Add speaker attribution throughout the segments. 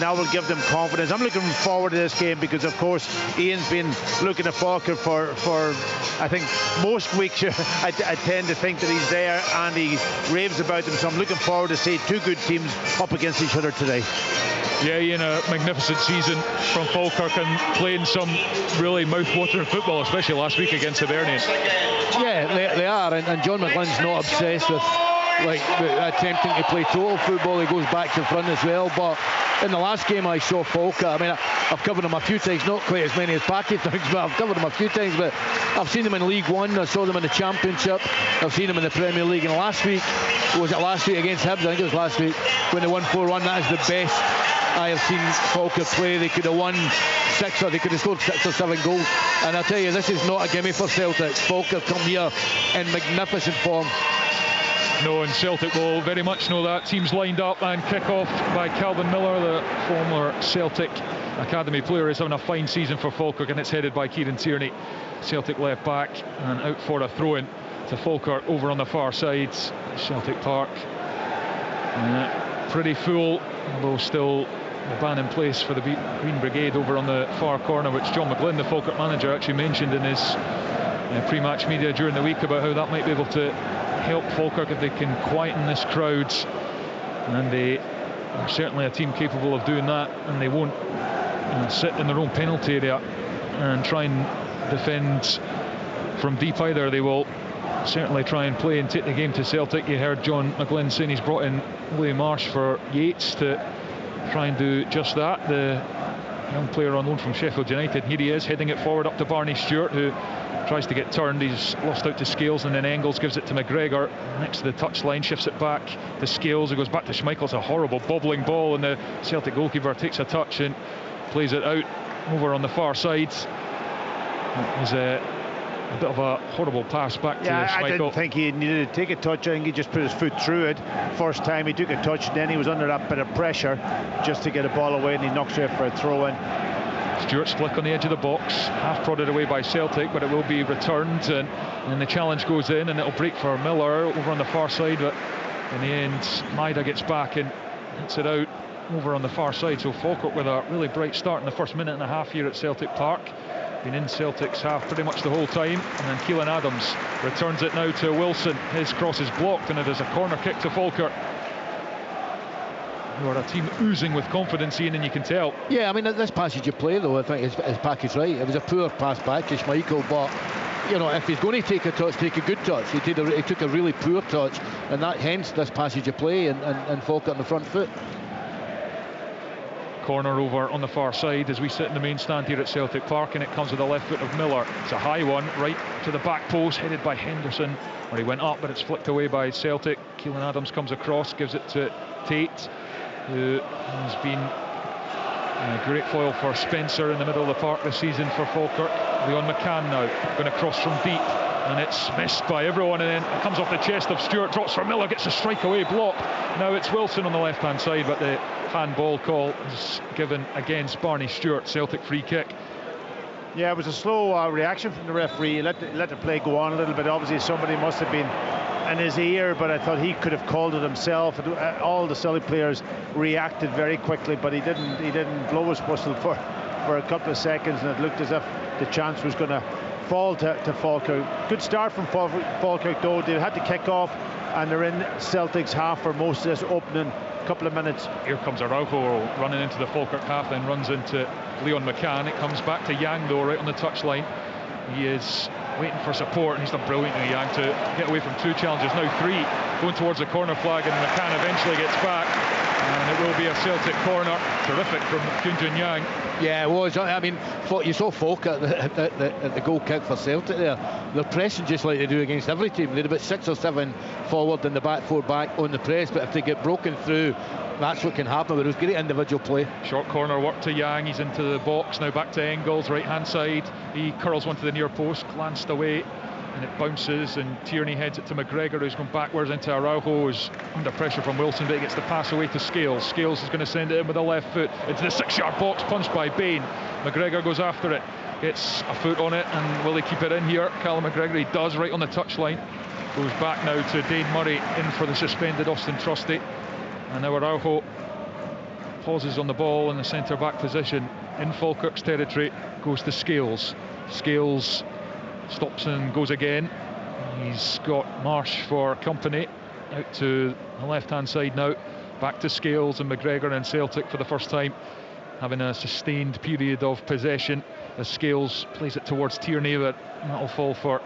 Speaker 1: That will give them confidence. I'm looking forward to this game because, of course, Ian's been looking at Falkirk for I think most weeks. I tend to think that he's there and he raves about them. So I'm looking forward to see two good teams up against each other today.
Speaker 2: Yeah, Ian, a magnificent season from Falkirk and playing some really mouth-watering football, especially last week against Hibernian.
Speaker 3: Yeah, they are, and John McGlynn's not obsessed with attempting to play total football. He goes back to front as well, but in the last game I saw Falkirk, I mean, I've covered him a few times, not quite as many as Packy thinks, but I've covered him a few times. But I've seen them in League One, I saw them in the Championship, I've seen them in the Premier League, and last week against Hibs? I think it was last week when they won 4-1. That is the best I have seen Falkirk play. They could have won 6, or they could have scored 6 or 7 goals, and I tell you, this is not a gimme for Celtic. Falkirk come here in magnificent form.
Speaker 2: No, and Celtic will very much know that. Teams lined up, and kick-off by Calvin Miller, the former Celtic academy player, is having a fine season for Falkirk, and it's headed by Kieran Tierney, Celtic left back, and out for a throw-in to Falkirk over on the far side. Celtic Park pretty full, although still the ban in place for the Green Brigade over on the far corner, which John McGlynn, the Falkirk manager, actually mentioned in his pre-match media during the week about how that might be able to help Falkirk if they can quieten this crowd, and they are certainly a team capable of doing that, and they won't sit in their own penalty area and try and defend from deep either. They will certainly try and play and take the game to Celtic. You heard John McGlynn saying he's brought in Willie Marsh for Yates to try and do just that, the young player on loan from Sheffield United. Here he is, heading it forward up to Barney Stewart, who tries to get turned. He's lost out to Scales, and then Engels gives it to McGregor next to the touchline, shifts it back to Scales, who goes back to Schmeichel. It's a horrible bobbling ball, and the Celtic goalkeeper takes a touch and plays it out over on the far side. It was a bit of a horrible pass back to Schmeichel.
Speaker 1: I didn't think he needed to take a touch. I think he just put his foot through it. First time he took a touch, and then he was under that bit of pressure just to get a ball away, and he knocks it for a throw-in.
Speaker 2: Stewart's flick on the edge of the box, half prodded away by Celtic, but it will be returned, and the challenge goes in, and it'll break for Miller over on the far side, but in the end Maida gets back and hits it out over on the far side. So Falkirk with a really bright start in the first minute and a half here at Celtic Park. Been in Celtic's half pretty much the whole time, and then Keelan Adams returns it now to Wilson. His cross is blocked, and it is a corner kick to Falkirk, who are a team oozing with confidence, Ian, and you can tell.
Speaker 3: Yeah, I mean, this passage of play, though, I think his pack is right. It was a poor pass back to Schmeichel, but you know, if he's going to take a touch, take a good touch. He took a really poor touch, and that hence this passage of play and Falkirk on the front foot.
Speaker 2: Corner over on the far side as we sit in the main stand here at Celtic Park, and it comes with the left foot of Miller. It's a high one right to the back post, headed by Henderson, where he went up, but it's flicked away by Celtic. Keelan Adams comes across, gives it to Tate, who has been a great foil for Spencer in the middle of the park this season for Falkirk. Leon McCann now going to cross from deep, and it's missed by everyone, and then it comes off the chest of Stewart, drops for Miller, gets a strike away block. Now it's Wilson on the left hand side, but the handball call is given against Barney Stewart. Celtic free kick.
Speaker 1: Yeah, it was a slow reaction from the referee. He let the play go on a little bit. Obviously somebody must have been in his ear, but I thought he could have called it himself. All the Celtic players reacted very quickly, but he didn't blow his whistle for a couple of seconds, and it looked as if the chance was going to fall to Falkirk. Good start from Falkirk, though. They had to kick off, and they're in Celtic's half for most of this opening couple of minutes.
Speaker 2: Here comes Araujo running into the Falkirk half, then runs into Leon McCann. It comes back to Yang, though, right on the touchline. He is waiting for support, and he's done brilliantly, Yang, to get away from 2 challenges, now 3, going towards the corner flag, and McCann eventually gets back, and it will be a Celtic corner. Terrific from Kyunjun Yang.
Speaker 3: Yeah, it was. I mean, you saw Falkirk at the goal kick for Celtic there. They're pressing just like they do against every team. They're about 6 or 7 forward in the back 4 back on the press, but if they get broken through, that's what can happen. But it was great individual play.
Speaker 2: Short corner work to Yang. He's into the box now, back to Engels, right hand side. He curls one to the near post, glanced away, and it bounces, and Tierney heads it to McGregor, who's going backwards into Araujo, who's under pressure from Wilson, but he gets the pass away to Scales. Scales is going to send it in with the left foot into the 6-yard box, punched by Bain. McGregor goes after it, gets a foot on it, and will he keep it in here? Callum McGregor, he does, right on the touchline. Goes back now to Dane Murray, in for the suspended Austin Trusty, and now Araujo pauses on the ball in the centre-back position in Falkirk's territory, goes to Scales. Scales stops and goes again. He's got Marsh for company. Out to the left-hand side now. Back to Scales and McGregor and Celtic for the first time having a sustained period of possession as Scales plays it towards Tierney, but that'll fall for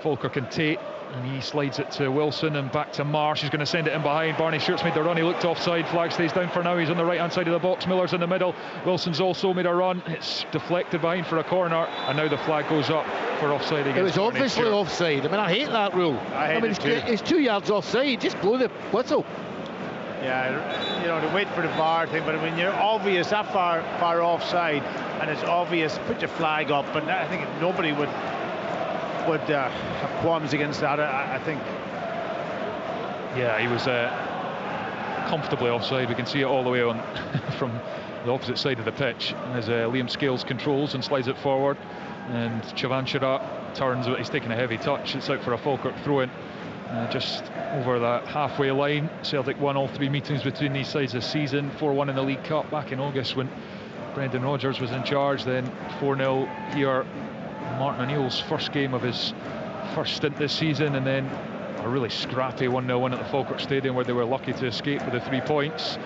Speaker 2: Falkirk and Tate. And he slides it to Wilson and back to Marsh. He's going to send it in behind. Barney Stewart's made the run. He looked offside. Flag stays down for now. He's on the right hand side of the box. Miller's in the middle. Wilson's also made a run. It's deflected behind for a corner, and now the flag goes up for offside against.
Speaker 3: It was
Speaker 2: Barney
Speaker 3: obviously
Speaker 2: Stewart.
Speaker 3: offside. I mean, I hate that rule. I mean, it's 2 yards offside. Just blow the whistle.
Speaker 1: Yeah, you know, to wait for the VAR thing, but when you're obvious that far offside and it's obvious, put your flag up. And I think nobody would have qualms against that. I think.
Speaker 2: Yeah, he was comfortably offside. We can see it all the way on from the opposite side of the pitch as Liam Scales controls and slides it forward, and Chavanchara turns, but he's taking a heavy touch. It's out for a Falkirk throw-in just over that halfway line. Celtic won all 3 meetings between these sides this season. 4-1 in the League Cup back in August when Brendan Rodgers was in charge, then 4-0 here. Martin O'Neill's first game of his first stint this season, and then a really scrappy 1-0 win at the Falkirk Stadium where they were lucky to escape with the 3 points.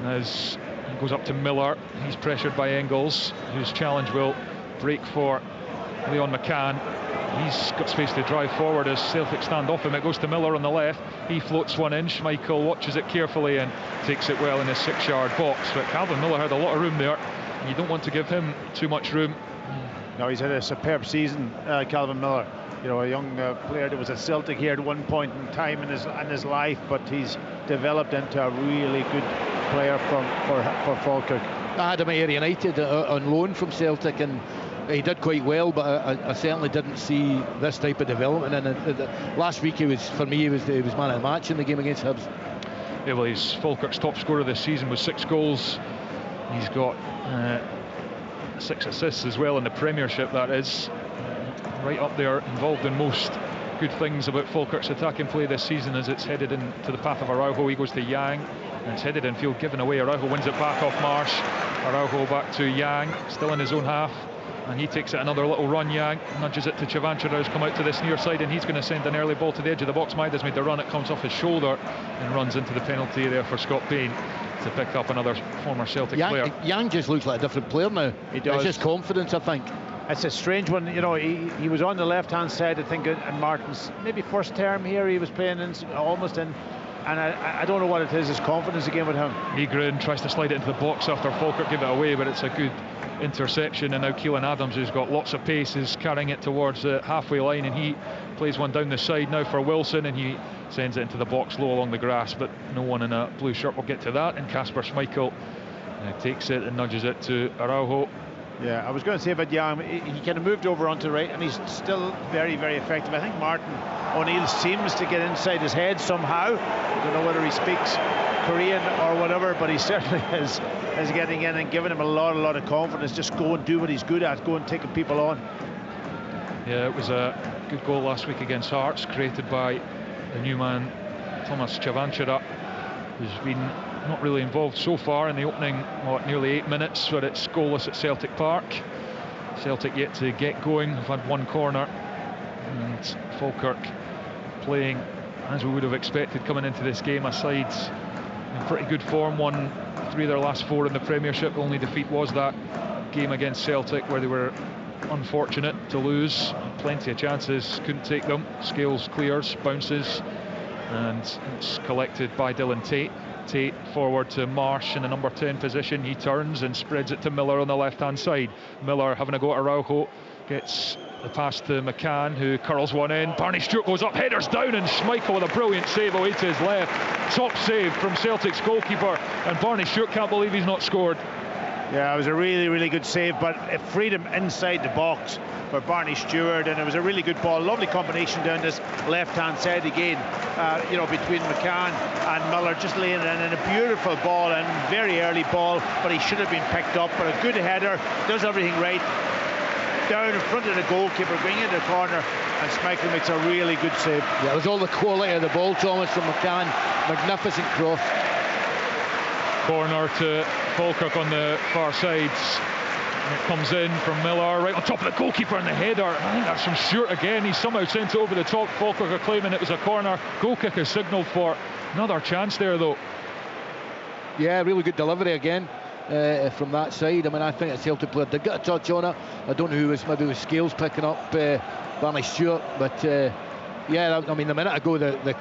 Speaker 2: As he goes up to Miller, he's pressured by Engels, whose challenge will break for Leon McCann. He's got space to drive forward as Celtic stand off him. It goes to Miller on the left. He floats one in. Schmeichel watches it carefully and takes it well in his 6-yard box. But Calvin Miller had a lot of room there. You don't want to give him too much room.
Speaker 1: No, he's had a superb season, Calvin Miller. You know, a young player that was at Celtic here at one point in time in his life, but he's developed into a really good player for Falkirk.
Speaker 3: I had him at Ayr United on loan from Celtic, and he did quite well, but I certainly didn't see this type of development. And last week he was man of the match in the game against Hibs.
Speaker 2: Yeah, well, he's Falkirk's top scorer this season with 6 goals. He's got 6 assists as well in the Premiership, that is. Right up there, involved in most good things about Falkirk's attacking play this season as it's headed into the path of Araujo. He goes to Yang, and it's headed infield, given away. Araujo wins it back off Marsh. Araujo back to Yang, still in his own half, and he takes it another little run. Yang nudges it to Chavanchara, who's come out to this near side, and he's going to send an early ball to the edge of the box. Maida's made the run, it comes off his shoulder and runs into the penalty area for Scott Bain to pick up another former Celtic player.
Speaker 3: Yang just looks like a different player now.
Speaker 1: He does.
Speaker 3: It's just confidence, I think.
Speaker 1: It's a strange one, you know. He was on the left-hand side, I think, in Martin's maybe first term here. He was playing almost in, and I don't know what it is. His confidence again with him.
Speaker 2: Negrin tries to slide it into the box after Falkirk give it away, but it's a good interception. And now Keelan Adams, who's got lots of pace, is carrying it towards the halfway line, and he plays one down the side now for Wilson, and he sends it into the box low along the grass, but no one in a blue shirt will get to that. And Kasper Schmeichel takes it and nudges it to Araujo.
Speaker 1: Yeah, I was going to say about Yang, he kind of moved over onto the right, and he's still very, very effective. I think Martin O'Neill seems to get inside his head somehow. I don't know whether he speaks Korean or whatever, but he certainly is getting in and giving him a lot of confidence. Just go and do what he's good at, go and taking people on.
Speaker 2: Yeah, it was a good goal last week against Hearts, created by the new man Thomas Chavanchara, who's been not really involved so far in the opening nearly 8 minutes, but it's goalless at Celtic Park. Celtic yet to get going. We've had one corner, and Falkirk playing as we would have expected coming into this game. A side in pretty good form, won 3 of their last 4 in the Premiership. The only defeat was that game against Celtic where they were unfortunate to lose. Plenty of chances, couldn't take them. Scales clears, bounces, and it's collected by Dylan Tate. Tate forward to Marsh in the number 10 position. He turns and spreads it to Miller on the left hand side. Miller having a go at Araujo, gets the pass to McCann, who curls one in. Barney Stewart goes up, headers down, and Schmeichel with a brilliant save away to his left. Top save from Celtic's goalkeeper, and Barney Stewart can't believe he's not scored.
Speaker 1: Yeah, it was a really good save, but it freed him inside the box for Barney Stewart, and it was a really good ball. Lovely combination down this left-hand side again, you know, between McCann and Miller, just laying it in. A beautiful ball, and very early ball, but he should have been picked up. But a good header, does everything right. Down in front of the goalkeeper, going into the corner, and Schmeichel makes a really good save.
Speaker 3: Yeah, it was all the quality of the ball, Thomas, from McCann. Magnificent cross.
Speaker 2: Corner to Falkirk on the far side. And it comes in from Miller, right on top of the goalkeeper, and the header. I think that's from Stewart again. He's somehow sent it over the top. Falkirk are claiming it was a corner. Goal kick is signalled for. Another chance there, though.
Speaker 3: Yeah, really good delivery again from that side. I mean, I think a Celtic player did get a touch on it. I don't know who was, maybe it was Scales picking up Barney Stewart, but yeah, I mean, a minute ago the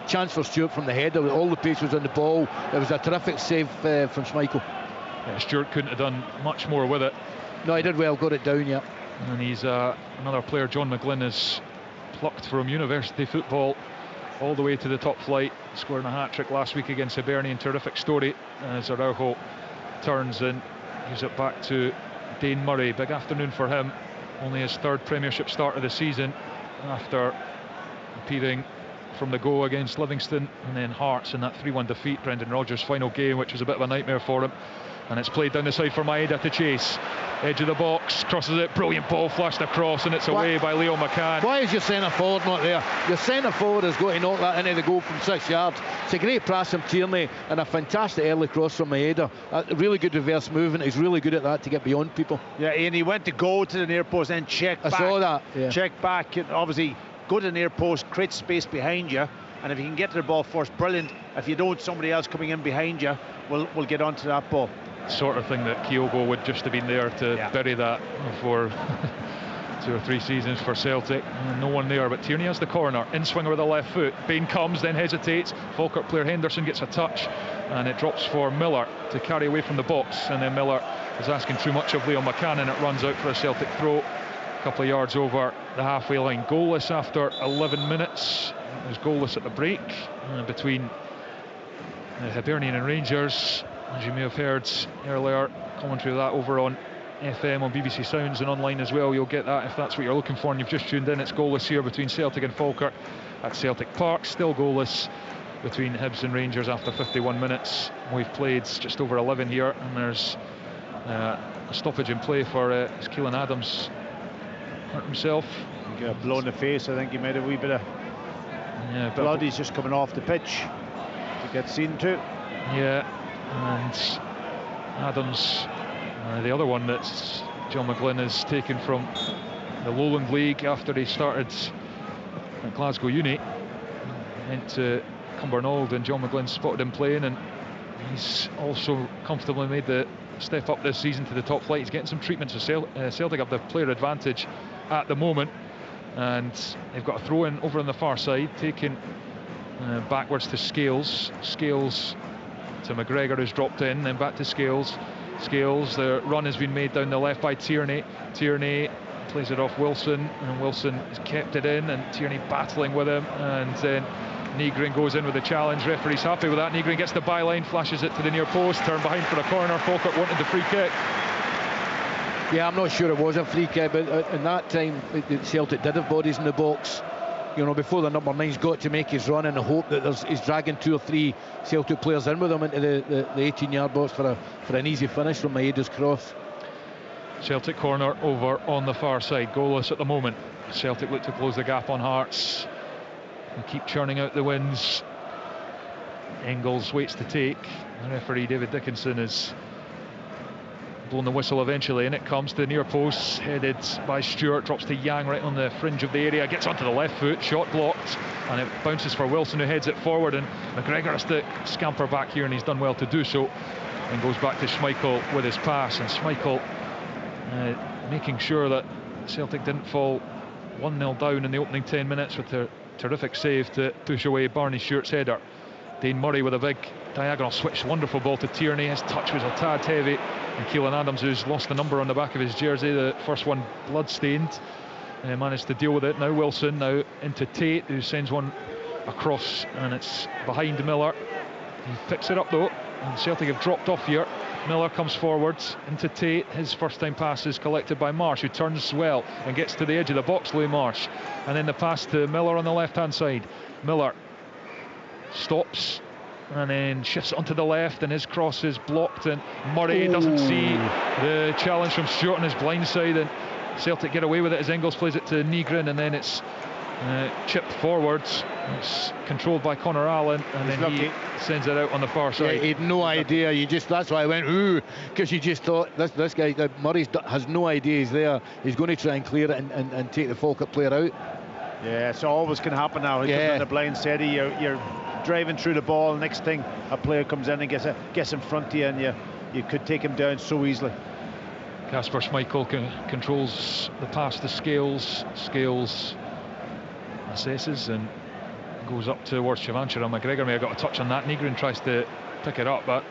Speaker 3: chance for Stewart from the header, all the pace was on the ball. It was a terrific save from Schmeichel.
Speaker 2: Yeah, Stewart couldn't have done much more with it.
Speaker 3: No, he did well, got it down, yeah.
Speaker 2: And he's another player John McGlynn has plucked from university football all the way to the top flight, scoring a hat-trick last week against Hibernian. Terrific story as Araujo turns and gives it back to Dane Murray. Big afternoon for him, only his third Premiership start of the season after appearing from the go against Livingston and then Hearts in that 3-1 defeat. Brendan Rodgers' final game, which was a bit of a nightmare for him. And it's played down the side for Maeda to chase. Edge of the box, crosses it, brilliant ball flashed across, and it's away by Leo McCann.
Speaker 3: Why is your centre forward not there? Your centre forward has got to knock that into the goal from 6 yards. It's a great pass from Tierney and a fantastic early cross from Maeda. A really good reverse movement. He's really good at that to get beyond people.
Speaker 1: Yeah, and he went to go to the near post and check back.
Speaker 3: I saw that. Yeah.
Speaker 1: Check back, and obviously go to the near post, create space behind you, and if you can get to the ball first, brilliant. If you don't, somebody else coming in behind you will get onto that ball.
Speaker 2: Sort of thing that Kyogo would just have been there to bury that for 2 or 3 seasons for Celtic. No one there, but Tierney has the corner, in swinger with the left foot. Bain comes, then hesitates. Falkirk player Henderson gets a touch, and it drops for Miller to carry away from the box, and then Miller is asking too much of Leo McCann, and it runs out for a Celtic throw a couple of yards over the halfway line. Goalless after 11 minutes. It was goalless at the break between Hibernian and Rangers. As you may have heard earlier, commentary of that over on FM on BBC Sounds and online as well. You'll get that if that's what you're looking for and you've just tuned in. It's goalless here between Celtic and Falkirk at Celtic Park. Still goalless between Hibs and Rangers after 51 minutes. We've played just over 11 here, and there's a stoppage in play for Keelan Adams. Hurt himself.
Speaker 1: He got blown in the face. I think he made a wee bit of blood. He's just coming off the pitch to get seen to.
Speaker 2: Yeah. And Adams, the other one that John McGlynn has taken from the Lowland League after he started at Glasgow Uni, went to Cumbernauld, and John McGlynn spotted him playing, and he's also comfortably made the step up this season to the top flight. He's getting some treatment, so Celtic have the player advantage at the moment, and they've got a throw in over on the far side, taken backwards to Scales. Scales to McGregor, who's dropped in, then back to Scales. Scales, the run has been made down the left by Tierney. Tierney plays it off Wilson, and Wilson has kept it in, and Tierney battling with him, and then Nygren goes in with a challenge. Referee's happy with that. Nygren gets the byline, flashes it to the near post, turn behind for a corner. Falkirk wanted the free kick.
Speaker 3: Yeah, I'm not sure it was a free kick, but in that time Celtic did have bodies in the box. You know, before the number 9's got to make his run, and I hope that he's dragging 2 or 3 Celtic players in with him into the 18-yard box for an easy finish from Maeda's cross.
Speaker 2: Celtic corner over on the far side, goalless at the moment. Celtic look to close the gap on Hearts and keep churning out the wins. Engels waits to take. The referee David Dickinson is blown the whistle eventually, and it comes to the near post, headed by Stewart, drops to Yang right on the fringe of the area, gets onto the left foot, shot blocked, and it bounces for Wilson, who heads it forward, and McGregor has to scamper back here, and he's done well to do so, and goes back to Schmeichel with his pass, and Schmeichel making sure that Celtic didn't fall 1-0 down in the opening 10 minutes with a terrific save to push away Barney Stewart's header. Dane Murray with a big diagonal switch, wonderful ball to Tierney. His touch was a tad heavy, and Keelan Adams, who's lost the number on the back of his jersey, the first one blood-stained, managed to deal with it. Now Wilson, now into Tate, who sends one across, and it's behind Miller. He picks it up though, and Celtic have dropped off here. Miller comes forwards into Tate. His first time pass is collected by Marsh, who turns well and gets to the edge of the box, Louis Marsh, and then the pass to Miller on the left hand side. Miller stops and then shifts onto the left, and his cross is blocked, and Murray doesn't see the challenge from Stewart on his blind side, and Celtic get away with it as Engels plays it to Nygren, and then it's Chip forwards. It's controlled by Connor Allen, and then he sends it out on the far side.
Speaker 3: Yeah, he had no idea. That's why I went ooh, because you just thought this guy Murray has no idea he's there. He's going to try and clear it and take the Falkirk player out.
Speaker 1: Yeah, it's always can happen now. He comes in a blind steady. You're driving through the ball. Next thing, a player comes in and gets in front of you, and you could take him down so easily.
Speaker 2: Kasper Schmeichel controls the pass to Scales. Scales assesses and goes up towards Chavanchara. McGregor may have got a touch on that. Nygren tries to pick it up, but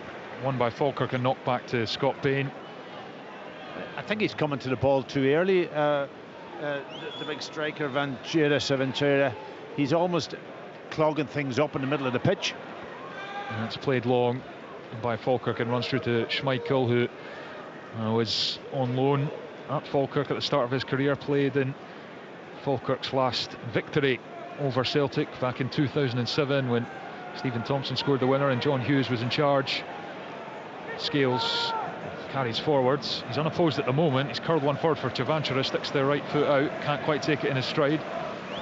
Speaker 2: won by Falkirk and knocked back to Scott Bain.
Speaker 1: I think he's coming to the ball too early. The big striker Chavanchara, he's almost clogging things up in the middle of the pitch.
Speaker 2: And it's played long by Falkirk and runs through to Schmeichel, who was on loan at Falkirk at the start of his career, played in Falkirk's last victory over Celtic back in 2007 when Stephen Thompson scored the winner and John Hughes was in charge. Scales carries forwards. He's unopposed at the moment. He's curled one forward for Chavanchara, sticks their right foot out, can't quite take it in his stride.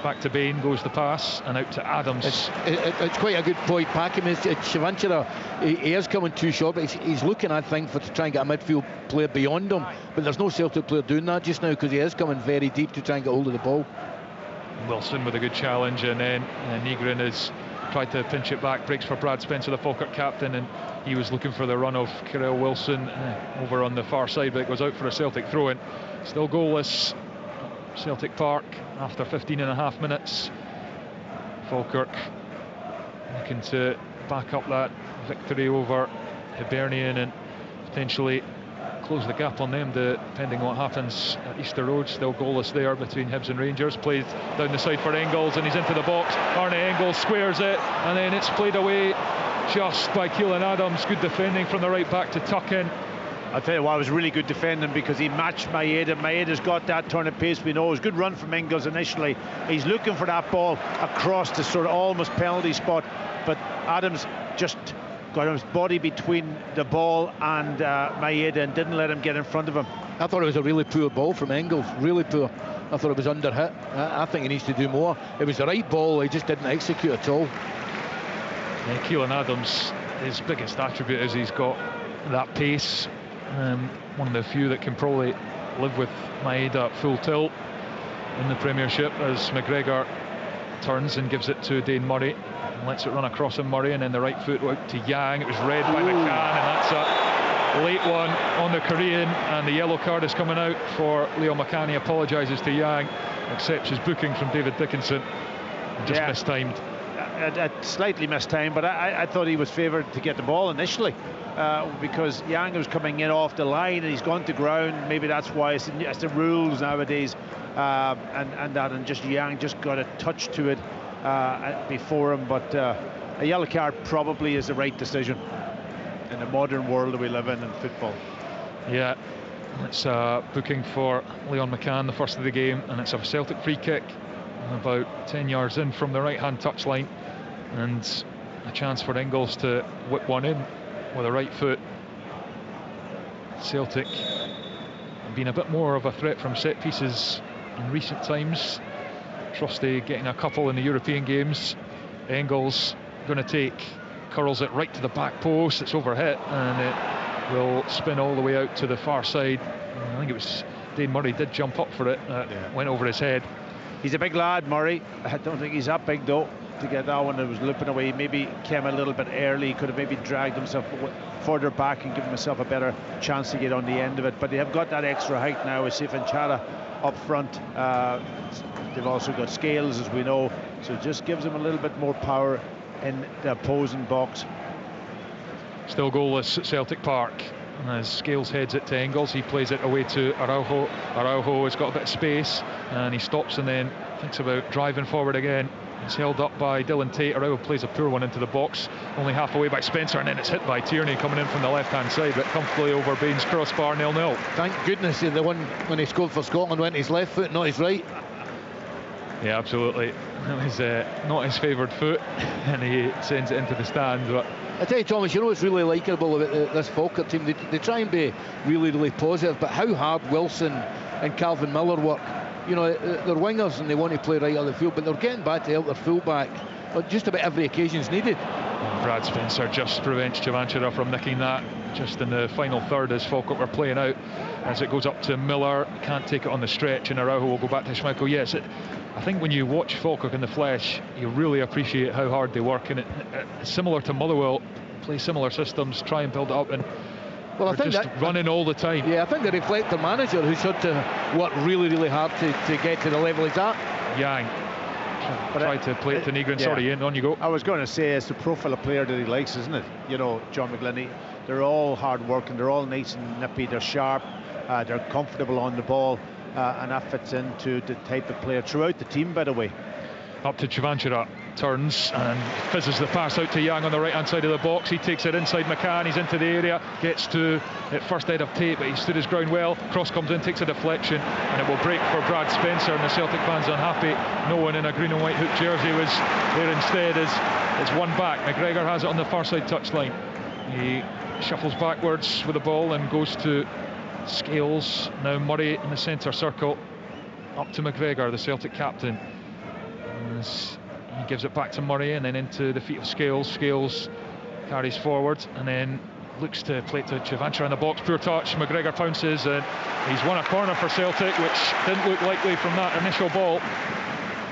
Speaker 2: Back to Bain goes the pass, and out to Adams.
Speaker 3: It's quite a good point. Packham is Chavanchara. He is coming too short, but he's looking, I think, to try and get a midfield player beyond him. But there's no Celtic player doing that just now because he is coming very deep to try and get hold of the ball.
Speaker 2: Wilson with a good challenge, and then Nygren has tried to pinch it back, breaks for Brad Spencer, the Falkirk captain, and he was looking for the run of Kyrell Wilson over on the far side, but it goes out for a Celtic throw-in. Still goalless, Celtic Park after 15.5 minutes. Falkirk looking to back up that victory over Hibernian and potentially close the gap on them depending on what happens at Easter Road. Still goalless there between Hibs and Rangers. Played down the side for Engels, and he's into the box. Arne Engels squares it, and then it's played away just by Keelan Adams. Good defending from the right back to tuck in.
Speaker 1: I'll tell you what, it was really good defending because he matched Maeda. Maeda's got that turn of pace we know. It was good run from Engels initially. He's looking for that ball across the sort of almost penalty spot, but Adams just got his body between the ball and Maeda and didn't let him get in front of him.
Speaker 3: I thought it was a really poor ball from Engels, really poor. I thought it was under hit. I think he needs to do more. It was the right ball, he just didn't execute at all.
Speaker 2: Yeah, Keelan Adams, his biggest attribute is he's got that pace. One of the few that can probably live with Maeda at full tilt in the Premiership, as McGregor turns and gives it to Dane Murray and lets it run across him, Murray, and then the right foot out to Yang. It was read by McCann, and that's a late one on the Korean, and the yellow card is coming out for Leo McCann. He apologises to Yang, accepts his booking from David Dickinson, just mistimed.
Speaker 1: Slightly mistimed, but I thought he was favoured to get the ball initially because Yang was coming in off the line and he's gone to ground. Maybe that's why it's the rules nowadays, and just Yang just got a touch to it before him, but a yellow card probably is the right decision in the modern world that we live in football.
Speaker 2: Yeah, it's booking for Leon McCann, the first of the game, and it's a Celtic free kick about 10 yards in from the right hand touchline, and a chance for Engels to whip one in with a right foot. Celtic have been a bit more of a threat from set pieces in recent times. Trusty getting a couple in the European games. Engels going to take, curls it right to the back post. It's overhit and it will spin all the way out to the far side. I think it was Dane Murray did jump up for it. Went over his head.
Speaker 1: He's a big lad, Murray. I don't think he's that big though to get that one. That was looping away. Maybe came a little bit early. He could have maybe dragged himself further back and given himself a better chance to get on the end of it. But they have got that extra height now with Chavanchara up front. They've also got Scales, as we know, so it just gives them a little bit more power in the opposing box.
Speaker 2: Still goalless at Celtic Park. As Scales heads it to Engels, he plays it away to Araujo. Araujo has got a bit of space and he stops and then thinks about driving forward again. It's held up by Dylan Tate. Araujo plays a poor one into the box, only half away by Spencer, and then it's hit by Tierney coming in from the left hand side, but comfortably over Bain's crossbar, 0-0.
Speaker 3: Thank goodness the one when he scored for Scotland went his left foot, not his right.
Speaker 2: Yeah, absolutely. That was not his favoured foot, and he sends it into the stand. But
Speaker 3: I tell you, Thomas, you know what's really likeable about this Falkirk team? They try and be really, really positive, but how hard Wilson and Calvin Miller work. You know, they're wingers and they want to play right out of the field, but they're getting back to help their full-back. But just about every occasion is needed.
Speaker 2: Brad Spencer just prevents Chavanchara from nicking that just in the final third as Falkirk were playing out. As it goes up to Miller, can't take it on the stretch, and Araujo will go back to Schmeichel. Yes, I think when you watch Falkirk in the flesh, you really appreciate how hard they work, and it's similar to Motherwell, play similar systems, try and build it up, and I think just running all the time.
Speaker 3: Yeah, I think they reflect the manager who's had to work really, really hard to get to the level he's at.
Speaker 2: Yang tried to play it to Negrin. Sorry, Ian, on you go.
Speaker 1: I was going to say, it's the profile of player that he likes, isn't it? You know, John McGlynn, they're all hard working, they're all nice and nippy, they're sharp, they're comfortable on the ball, and that fits into the type of player throughout the team, by the way.
Speaker 2: Up to Chavanchara, turns and fizzes the pass out to Yang on the right hand side of the box. He takes it inside McCann, he's into the area, gets to it first head of Tate, but he stood his ground well. Cross comes in, takes a deflection, and it will break for Brad Spencer, and the Celtic fans unhappy. No one in a green and white hook jersey was there. Instead it's one back. McGregor has it on the far side touchline. He shuffles backwards with the ball and goes to Scales. Now Murray in the centre circle, up to McGregor, the Celtic captain. As he gives it back to Murray and then into the feet of Scales. Scales carries forward and then looks to play to Chavanchara in the box. Poor touch. McGregor pounces and he's won a corner for Celtic, which didn't look likely from that initial ball.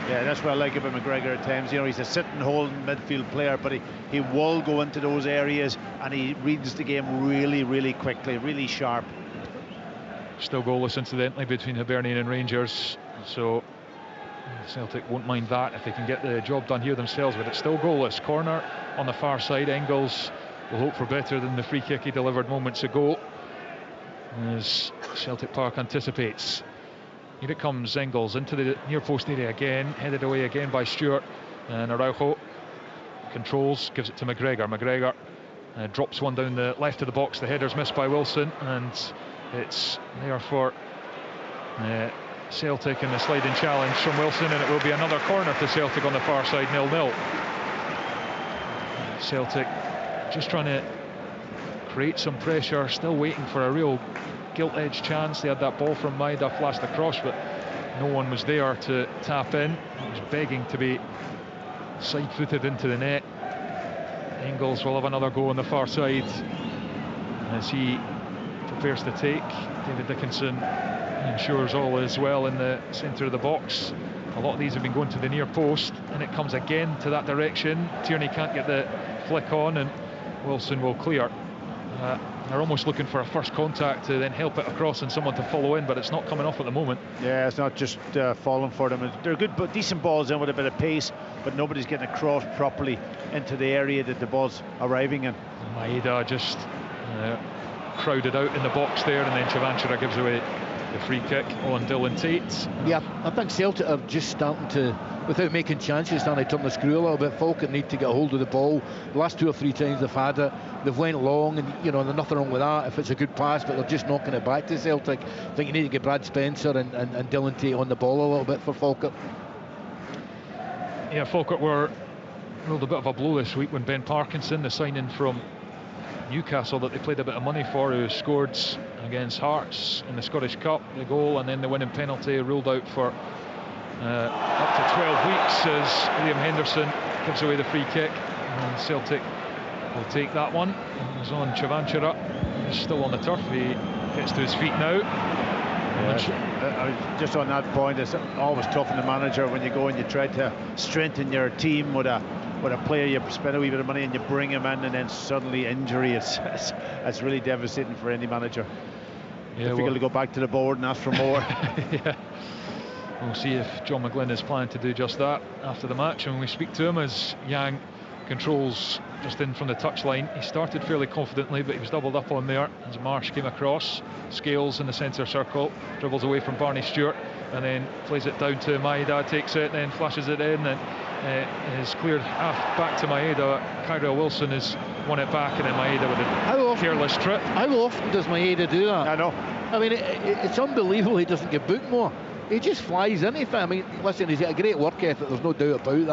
Speaker 1: Yeah, that's what I like about McGregor at times. You know, he's a sitting, holding midfield player, but he will go into those areas and he reads the game really, really quickly, really sharp.
Speaker 2: Still goalless, incidentally, between Hibernian and Rangers, so Celtic won't mind that if they can get the job done here themselves, but it's still goalless. Corner on the far side. Engels will hope for better than the free kick he delivered moments ago, as Celtic Park anticipates. Here it comes, Engels into the near post area again, headed away again by Stewart, and Araujo controls, gives it to McGregor. McGregor drops one down the left of the box. The header's missed by Wilson, and it's there for Celtic in the sliding challenge from Wilson, and it will be another corner to Celtic on the far side, 0-0. Celtic just trying to create some pressure, still waiting for a real gilt-edged chance. They had that ball from Maeda flashed across, but no one was there to tap in. He was begging to be side-footed into the net. Engels will have another go on the far side as he prepares to take. David Dickinson ensures all is well in the centre of the box. A lot of these have been going to the near post, and it comes again to that direction. Tierney can't get the flick on, and Wilson will clear. They're almost looking for a first contact to then help it across and someone to follow in, but it's not coming off at the moment.
Speaker 1: Yeah, it's not just falling for them. They're good, but decent balls in with a bit of pace, but nobody's getting across properly into the area that the ball's arriving in.
Speaker 2: Maeda just crowded out in the box there, and then Chavanchara gives away the free kick on Dylan Tate.
Speaker 3: Yeah, I think Celtic are just starting to, without making chances, starting to turn the screw a little bit. Falkirk need to get a hold of the ball. The last 2 or 3 times they've had it, they've went long, and you know, there's nothing wrong with that if it's a good pass, but they're just knocking it back to Celtic. I think you need to get Brad Spencer and Dylan Tate on the ball a little bit for Falkirk.
Speaker 2: Yeah, Falkirk were ruled a bit of a blow this week when Ben Parkinson, the signing from Newcastle that they played a bit of money for, who scored against Hearts in the Scottish Cup, the goal, and then the winning penalty, ruled out for up to 12 weeks as Liam Henderson gives away the free kick, and Celtic will take that one. It's on Chavanchara, he's still on the turf, he gets to his feet now.
Speaker 1: Just on that point, it's always tough on the manager when you go and you try to strengthen your team with a player, you spend a wee bit of money and you bring him in, and then suddenly injury. It's really devastating for any manager. Yeah, difficult to go back to the board and ask for more.
Speaker 2: Yeah. We'll see if John McGlynn is planning to do just that after the match, and when we speak to him as Yang controls just in from the touchline. He started fairly confidently, but he was doubled up on there as Marsh came across. Scales in the centre circle, dribbles away from Barney Stewart, and then plays it down to Maeda, takes it, then flashes it in, and is cleared half back to Maeda. Kyrell Wilson has won it back, and then Maeda with a careless trip.
Speaker 3: How often does Maeda do that?
Speaker 1: I know.
Speaker 3: I mean, it's unbelievable he doesn't get booked more. He just flies anything. I mean, listen, he's got a great work ethic, there's no doubt about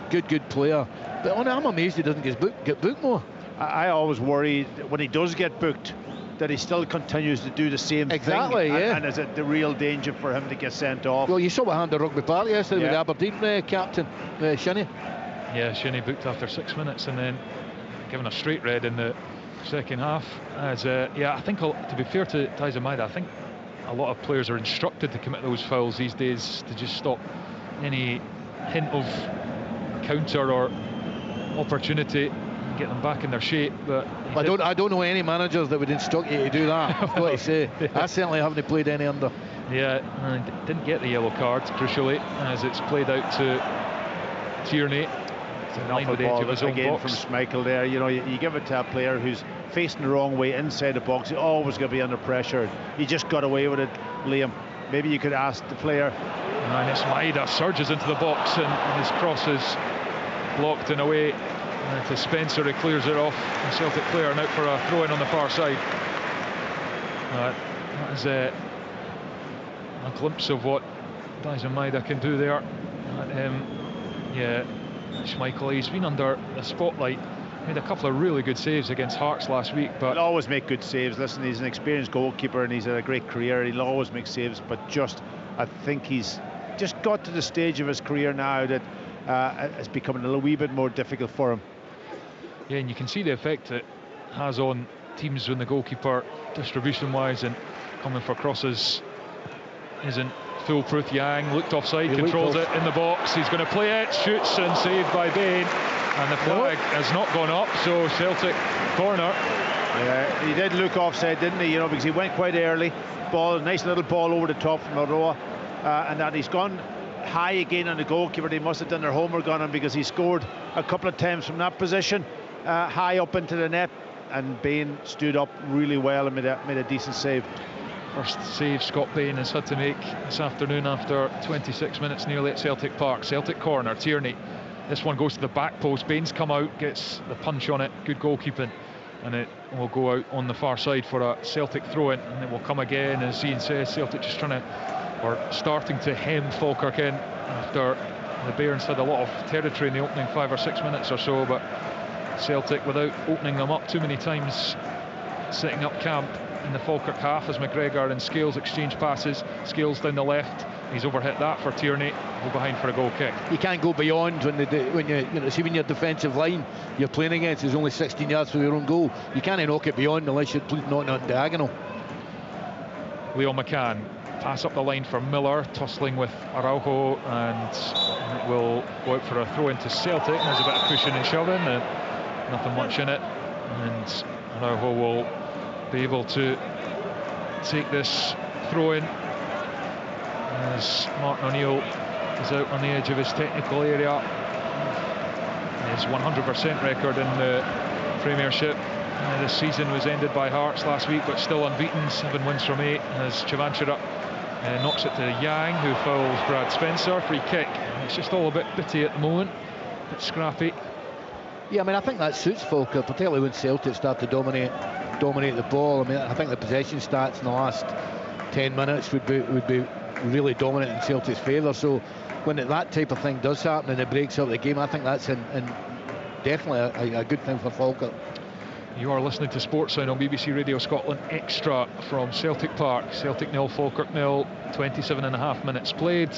Speaker 3: that. Good player. But I'm amazed he doesn't get booked more.
Speaker 1: I always worry when he does get booked that he still continues to do the same thing.
Speaker 3: Exactly, yeah.
Speaker 1: And is it the real danger for him to get sent off?
Speaker 3: Well, you saw what happened to Rugby Park yesterday with the Aberdeen captain, Shinnie.
Speaker 2: Yeah, Shinnie booked after 6 minutes and then given a straight red in the second half. As I think, to be fair to Tyson Maida, I think a lot of players are instructed to commit those fouls these days to just stop any hint of counter or opportunity and get them back in their shape. But I
Speaker 3: don't know any managers that would instruct you to do that. I've got to say, I certainly haven't played any under.
Speaker 2: Yeah, and didn't get the yellow card, crucially, as it's played out to Tierney.
Speaker 1: Line with the edge of his own box. From Schmeichel there. You know, you give it to a player who's facing the wrong way inside the box. He's always going to be under pressure. He just got away with it, Liam. Maybe you could ask the player.
Speaker 2: And it's Maida surges into the box and his cross is blocked in a way. And to Spencer, he clears it off. The Celtic player and out for a throw in on the far side. That is a glimpse of what Tyson Maida can do there. Schmeichel, he's been under the spotlight. Made a couple of really good saves against Hearts last week, but
Speaker 1: he'll always make good saves. Listen, he's an experienced goalkeeper and he's had a great career. He'll always make saves, but I think he's just got to the stage of his career now that it's becoming a little wee bit more difficult for him.
Speaker 2: Yeah, and you can see the effect it has on teams when the goalkeeper, distribution-wise and coming for crosses, isn't foolproof. Yang looked offside, controls it in the box. He's going to play it, shoots and saved by Bain. And the flag has not gone up, so Celtic corner.
Speaker 1: Yeah, he did look offside, didn't he? You know, because he went quite early. Ball, nice little ball over the top from Aroa, and that he's gone high again on the goalkeeper. They must have done their homework on him because he scored a couple of times from that position, high up into the net, and Bain stood up really well and made a decent save.
Speaker 2: First save Scott Bain has had to make this afternoon after 26 minutes nearly at Celtic Park. Celtic corner, Tierney. This one goes to the back post. Bain's come out, gets the punch on it. Good goalkeeping. And it will go out on the far side for a Celtic throw-in. And it will come again, as Ian says, Celtic just starting to hem Falkirk in after the Bairns had a lot of territory in the opening 5 or 6 minutes or so. But Celtic, without opening them up too many times, setting up camp in the Falkirk half as McGregor and Scales exchange passes. Scales down the left, he's overhit that for Tierney. Go behind for a goal kick.
Speaker 3: You can't go beyond when your defensive line you're playing against is only 16 yards from your own goal. You can't knock it beyond unless you're knocking it diagonal.
Speaker 2: Leo McCann, pass up the line for Miller, tussling with Araujo, and it will go out for a throw into Celtic. There's a bit of pushing and shoving, and nothing much in it, and Araujo will be able to take this throw in as Martin O'Neill is out on the edge of his technical area. His 100% record in the Premiership this season was ended by Hearts last week, but still unbeaten, 7 wins from 8, as Chavanchara knocks it to Yang, who fouls Brad Spencer. Free kick. It's just all a bit bitty at the moment, a bit scrappy.
Speaker 3: Yeah, I mean, I think that suits Falkirk, particularly when Celtic start to dominate the ball. I mean, I think the possession stats in the last 10 minutes would be really dominant in Celtic's favour. So when that type of thing does happen and it breaks up the game, I think that's definitely a good thing for Falkirk.
Speaker 2: You are listening to Sportsound on BBC Radio Scotland Extra from Celtic Park. Celtic 0, Falkirk 0, 27.5 minutes played,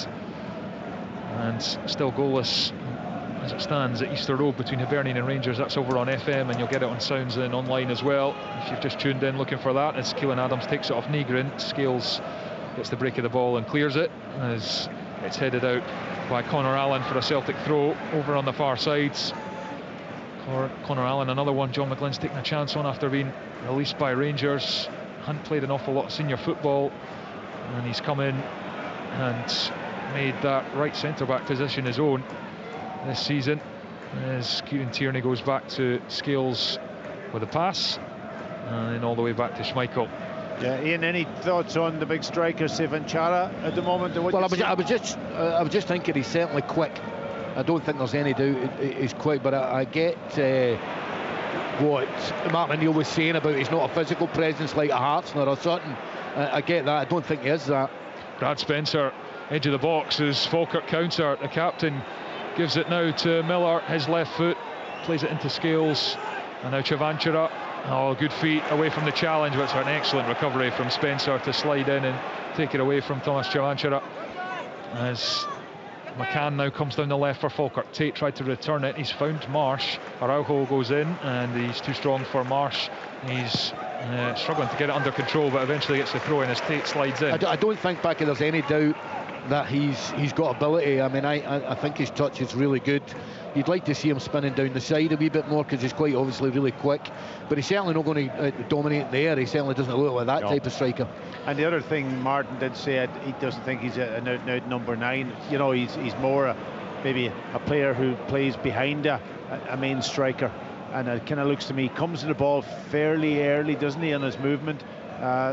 Speaker 2: and still goalless as it stands at Easter Road between Hibernian and Rangers. That's over on FM, and you'll get it on Sounds and online as well if you've just tuned in looking for that, as Keelan Adams takes it off Nygren. Scales gets the break of the ball and clears it as it's headed out by Connor Allen for a Celtic throw over on the far sides. Connor Allen, another one John McGlynn's taking a chance on after being released by Rangers. Hadn't played an awful lot of senior football, and he's come in and made that right centre-back position his own this season, as Kieran Tierney goes back to Scales with a pass and then all the way back to Schmeichel.
Speaker 1: Yeah, Ian, any thoughts on the big striker Chavanchara at the moment?
Speaker 3: Well, I was just thinking he's certainly quick. I don't think there's any doubt he's quick, but I get what Martin O'Neill was saying about he's not a physical presence like a Hartson or a Sutton. I get that. I don't think he is that.
Speaker 2: Brad Spencer, edge of the box as Falkirk counter. The captain gives it now to Miller, his left foot, plays it into Scales, and now Chavanchara Oh, good feet away from the challenge, but it's an excellent recovery from Spencer to slide in and take it away from Thomas Chavanchara. As McCann now comes down the left for Falkirk. Tate tried to return it. He's found Marsh. Araujo goes in, and he's too strong for Marsh. He's struggling to get it under control, but eventually gets the throw in as Tate slides in.
Speaker 3: I don't think, Becky, there's any doubt that he's got ability. I mean, I think his touch is really good. You'd like to see him spinning down the side a wee bit more, because he's quite obviously really quick, but he's certainly not going to dominate the air. He certainly doesn't look like that type of striker.
Speaker 1: And the other thing Martin did say, he doesn't think he's an out-and-out number 9. You know, he's more maybe a player who plays behind a main striker, and it kind of looks to me, comes to the ball fairly early, doesn't he, on his movement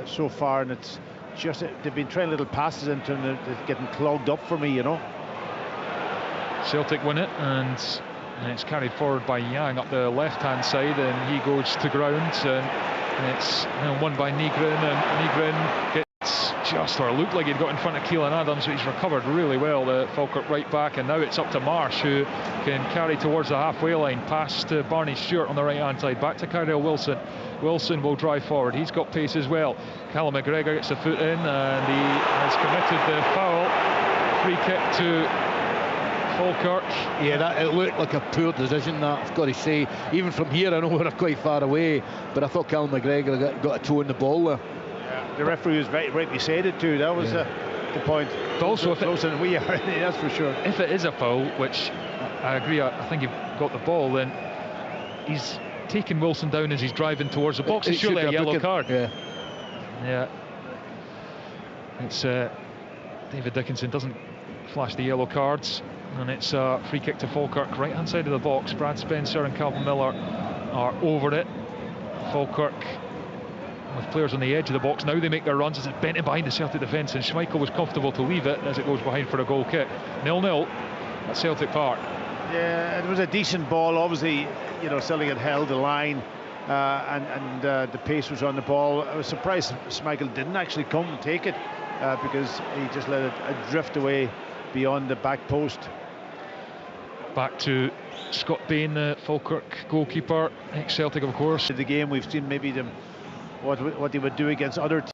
Speaker 1: so far, and it's just they've been trying little passes into him, they're getting clogged up for me, you know.
Speaker 2: Celtic win it, and it's carried forward by Yang up the left-hand side, and he goes to ground, and it's won by Nygren, and Nygren gets just, or looked like he'd got in front of Keelan Adams, but he's recovered really well, the Falkirk right back, and now it's up to Marsh, who can carry towards the halfway line, pass to Barney Stewart on the right-hand side, back to Kyrell Wilson. Wilson will drive forward, he's got pace as well. Callum McGregor gets the foot in, and he has committed the foul. Free kick to Falkirk.
Speaker 3: Yeah, it looked like a poor decision, that, I've got to say. Even from here, I know we're quite far away, but I thought Callum McGregor got a toe in the ball there.
Speaker 1: Yeah, the referee was rightly said it too. That was the point.
Speaker 2: But also,
Speaker 1: closer than we are, that's for sure.
Speaker 2: If it is a foul, which I agree, I think you've got the ball, then he's taking Wilson down as he's driving towards the box. It's surely a yellow card. Yeah. It's David Dickinson doesn't flash the yellow cards, and it's a free kick to Falkirk, right hand side of the box. Brad Spencer and Calvin Miller are over it. Falkirk with players on the edge of the box. Now they make their runs as it's bent in behind the Celtic defence, and Schmeichel was comfortable to leave it as it goes behind for a goal kick. 0-0 at Celtic Park.
Speaker 1: Yeah, it was a decent ball. Obviously, you know, Celtic had held the line, and the pace was on the ball. I was surprised Schmeichel didn't actually come and take it, because he just let it drift away beyond the back post.
Speaker 2: Back to Scott Bain, the Falkirk goalkeeper, ex-Celtic of course.
Speaker 1: In the game we've seen maybe what they would do against other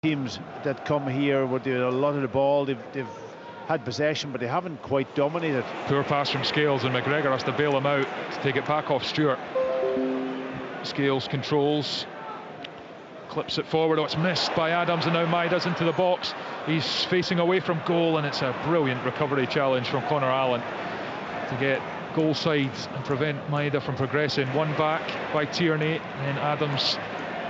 Speaker 1: teams that come here with a lot of the ball. They've had possession, but they haven't quite dominated.
Speaker 2: Poor pass from Scales, and McGregor has to bail him out to take it back off Stewart. Scales controls, clips it forward. Oh, it's missed by Adams, and now Maida's into the box. He's facing away from goal, and it's a brilliant recovery challenge from Connor Allen to get goal side and prevent Maida from progressing. One back by Tierney, and Adams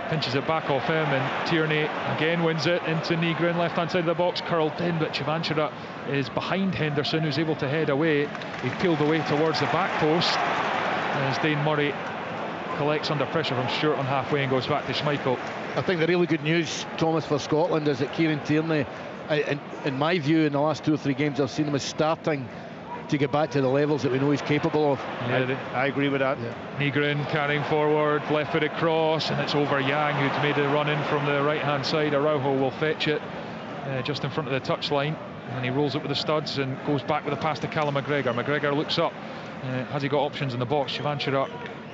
Speaker 2: pinches it back off him, and Tierney again wins it into Nygren, left hand side of the box, curled in, but Chavanchara is behind Henderson, who's able to head away. He peeled away towards the back post as Dane Murray collects under pressure from Stewart on halfway and goes back to Schmeichel.
Speaker 3: I think the really good news, Thomas, for Scotland is that Kieran Tierney, in my view, in the last 2 or 3 games, I've seen him as starting to get back to the levels that we know he's capable of.
Speaker 1: Yeah, I agree with that.
Speaker 2: Yeah. Nygren carrying forward, left-footed cross, and it's over Yang, who'd made a run in from the right-hand side. Araujo will fetch it just in front of the touchline, and he rolls it with the studs and goes back with a pass to Callum McGregor. McGregor looks up. Has he got options in the box? Chavanchara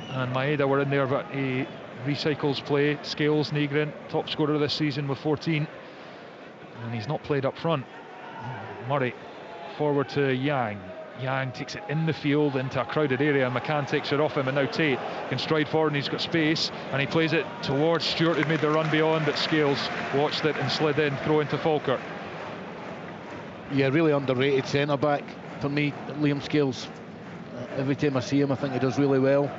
Speaker 2: and Maeda were in there, but he recycles play. Scales, Nygren, top scorer this season with 14, and he's not played up front. Murray forward to Yang. Yang takes it in the field into a crowded area, and McCann takes it off him, and now Tate can stride forward and he's got space, and he plays it towards Stewart, who'd made the run beyond, but Scales watched it and slid in, throw into Falkirk.
Speaker 3: Yeah, really underrated centre-back for me, Liam Scales. Every time I see him, I think he does really well.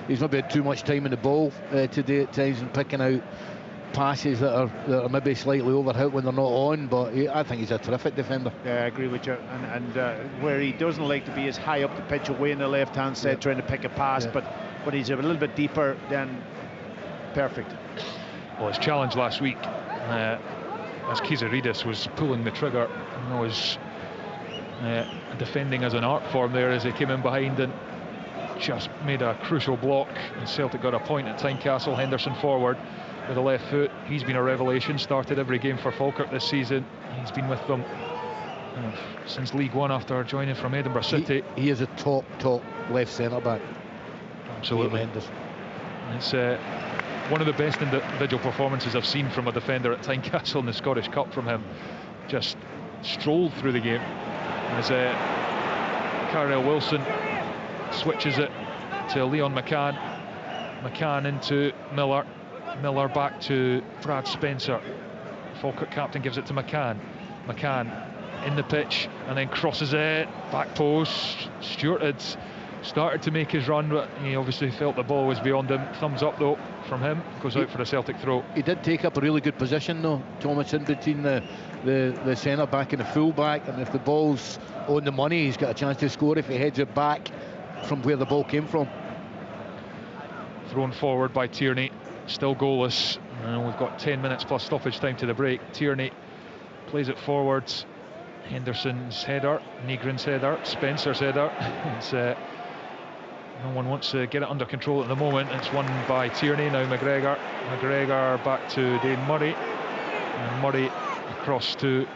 Speaker 3: He's maybe had too much time in the ball today at times, and picking out passes that are maybe slightly overhit when they're not on, but I think he's a terrific defender.
Speaker 1: Yeah, I agree with you, and where he doesn't like to be is high up the pitch away in the left hand side, trying to pick a pass, but he's a little bit deeper than perfect.
Speaker 2: Well, his challenge last week as Kizaridis was pulling the trigger, was defending as an art form there as he came in behind and just made a crucial block, and Celtic got a point at Tynecastle. Henderson forward with a left foot. He's been a revelation, started every game for Falkirk this season. He's been with them since League One after joining from Edinburgh City.
Speaker 3: He is a top left centre-back.
Speaker 2: Absolutely. It's one of the best individual performances I've seen from a defender at Tynecastle in the Scottish Cup from him. Just strolled through the game. As Kyrell Wilson switches it to Leon McCann. McCann into Miller. Miller back to Brad Spencer. Falkirk captain gives it to McCann. McCann in the pitch and then crosses it, back post. Stewart had started to make his run, but he obviously felt the ball was beyond him. Thumbs up though from him, goes out for a Celtic throw.
Speaker 3: He did take up a really good position though, Thomas, in between the centre back and the full back, and if the ball's on the money, he's got a chance to score if he heads it back from where the ball came from.
Speaker 2: Thrown forward by Tierney, still goalless. We've got 10 minutes plus stoppage time to the break. Tierney plays it forwards. Henderson's header, Nygren's header, Spencer's header. It's, no one wants to get it under control at the moment. It's won by Tierney. Now McGregor back to Dane Murray, and Murray across to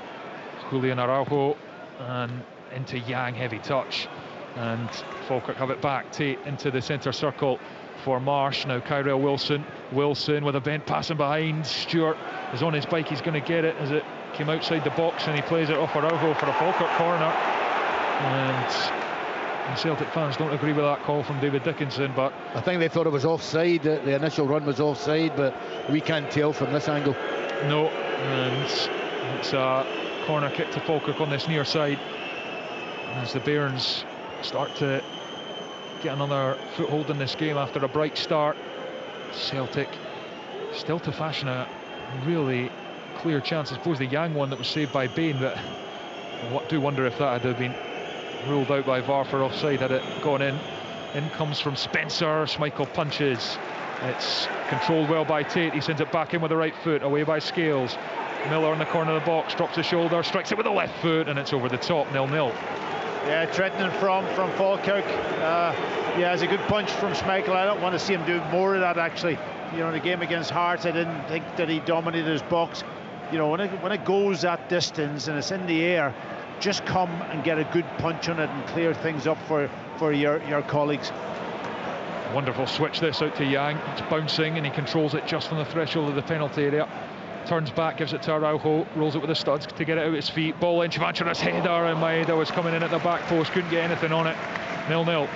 Speaker 2: Julian Araujo and into Yang, heavy touch, and Falkirk have it back. Tate into the centre circle for Marsh. Now Kyrell Wilson with a bent passing behind. Stewart is on his bike, he's going to get it as it came outside the box, and he plays it off Araujo for a Falkirk corner. And Celtic fans don't agree with that call from David Dickinson, but
Speaker 3: I think they thought it was offside. The initial run was offside, but we can't tell from this angle.
Speaker 2: No, and it's a corner kick to Falkirk on this near side as the Bairns start to get another foothold in this game after a bright start. Celtic still to fashion a really clear chance. I suppose the Yang one that was saved by Bain, but I do wonder if that had been ruled out by VAR for offside had it gone in. In comes from Spencer. Schmeichel punches. It's controlled well by Tate. He sends it back in with the right foot, away by Scales. Miller in the corner of the box, drops his shoulder, strikes it with the left foot, and it's over the top, 0-0.
Speaker 1: Yeah, threatening from Falkirk. Yeah, it's a good punch from Schmeichel. I don't want to see him do more of that, actually. You know, in the game against Hearts, I didn't think that he dominated his box. You know, when it goes that distance and it's in the air, just come and get a good punch on it and clear things up for your colleagues.
Speaker 2: Wonderful switch this out to Yang. It's bouncing and he controls it just on the threshold of the penalty area. Turns back, gives it to Araujo, rolls it with the studs to get it out his feet. Ball in, Chivanchara's header, and Maeda was coming in at the back post, couldn't get anything on it. 0-0.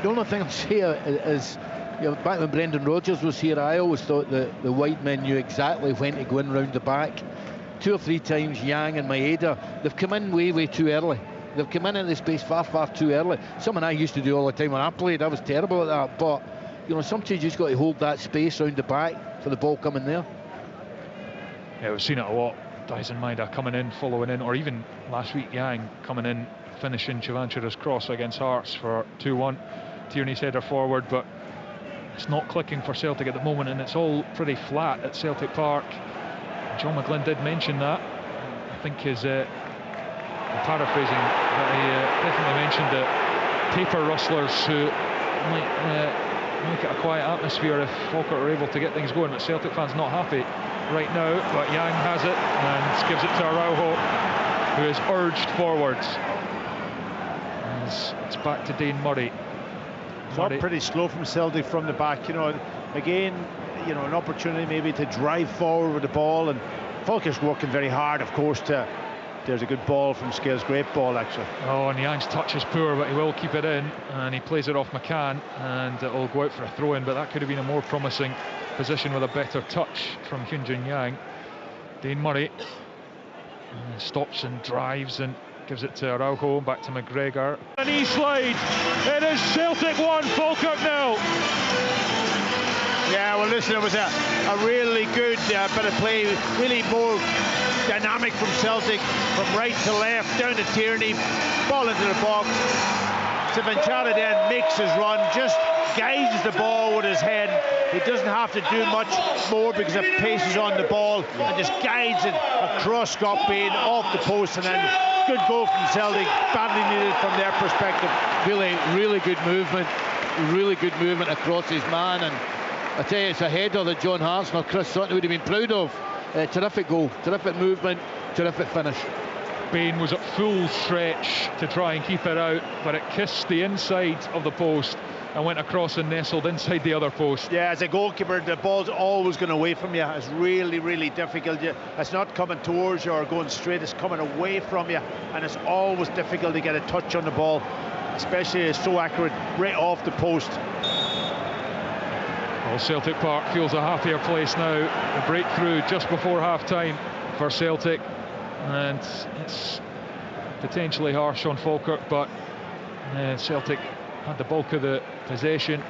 Speaker 3: The only thing I'll say is, you know, back when Brendan Rodgers was here, I always thought that the wide men knew exactly when to go in round the back. 2 or 3 times Yang and Maeda, they've come in way too early. They've come in the space far too early. Something I used to do all the time when I played. I was terrible at that, but you know, sometimes you just got to hold that space round the back for the ball coming there.
Speaker 2: Yeah, we've seen it a lot. Dyson Maeda coming in, following in, or even last week Yang coming in, finishing Chivanchara's cross against Hearts for 2-1. Tierney's header forward, but it's not clicking for Celtic at the moment, and it's all pretty flat at Celtic Park. John McGlynn did mention that. I think his I'm paraphrasing, but he definitely mentioned that paper rustlers who might make it a quiet atmosphere if Falkirk are able to get things going, but Celtic fans not happy right now. But Yang has it and gives it to Araujo, who is urged forwards. And it's back to Dane Murray.
Speaker 1: It's all pretty slow from Celtic from the back, you know. Again, you know, an opportunity maybe to drive forward with the ball, and Falkirk's working very hard, of course. There's a good ball from Scales, great ball actually. Oh,
Speaker 2: and Yang's touch is poor, but he will keep it in, and he plays it off McCann, and it'll go out for a throw-in, but that could have been a more promising position with a better touch from Hyunjin Yang. Dane Murray stops and drives and gives it to Araujo, back to McGregor. A knee slide. It is Celtic 1, Falkirk 0.
Speaker 1: Yeah, well listen, it was a really good bit of play, really more dynamic from Celtic, from right to left, down to Tierney, ball into the box. Chivanchara then makes his run, just guides the ball with his head, He doesn't have to do much more because the pace is on the ball and just guides it across Scott Bain off the post, and then good goal from Celtic, badly needed from their perspective.
Speaker 3: Really good movement. Really good movement across his man, and I tell you, it's a header that John Hartson or Chris Sutton would have been proud of. Terrific goal, terrific movement, terrific finish.
Speaker 2: Bain was at full stretch to try and keep it out, but it kissed the inside of the post and went across and nestled inside the other post.
Speaker 1: Yeah, as a goalkeeper, the ball's always going away from you. It's really difficult. It's not coming towards you or going straight, it's coming away from you, and it's always difficult to get a touch on the ball, especially it's so accurate right off the post.
Speaker 2: Well, Celtic Park feels a happier place now. A breakthrough just before half-time for Celtic, and it's potentially harsh on Falkirk, but Celtic had the bulk of the possession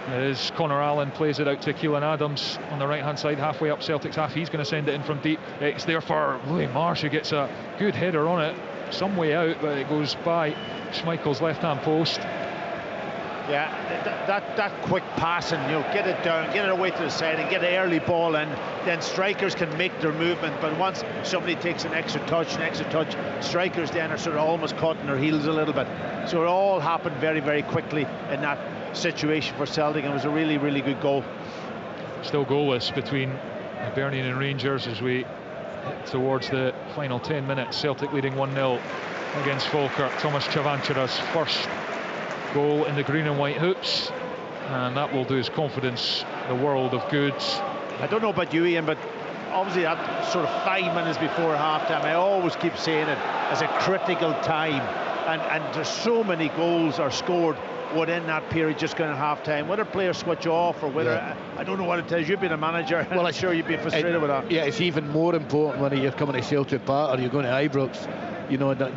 Speaker 2: as Connor Allen plays it out to Keelan Adams on the right hand side, halfway up Celtic's half. He's going to send it in from deep. It's there for Louis Marsh, who gets a good header on it, some way out, but it goes by Schmeichel's left hand post.
Speaker 1: Yeah, that quick passing, get it down, get it away to the side and get an early ball in, then strikers can make their movement. But once somebody takes an extra touch, strikers then are sort of almost caught in their heels a little bit. So it all happened very quickly in that situation for Celtic, and it was a really good goal.
Speaker 2: Still goalless between Hibernian and Rangers as we head towards the final 10 minutes. Celtic leading 1-0 against Falkirk. Thomas Chavanchara's first goal in the green and white hoops, and that will do his confidence the world of good.
Speaker 1: I don't know about you, Ian, but obviously that sort of 5 minutes before half-time, I always keep saying it as a critical time, and there's so many goals are scored within that period just going to half-time. Whether players switch off or whether, I don't know what it is. You've been a manager, well, I'm sure you'd be frustrated with that.
Speaker 3: Yeah, it's even more important when you're coming to Celtic Park or you're going to Ibrox,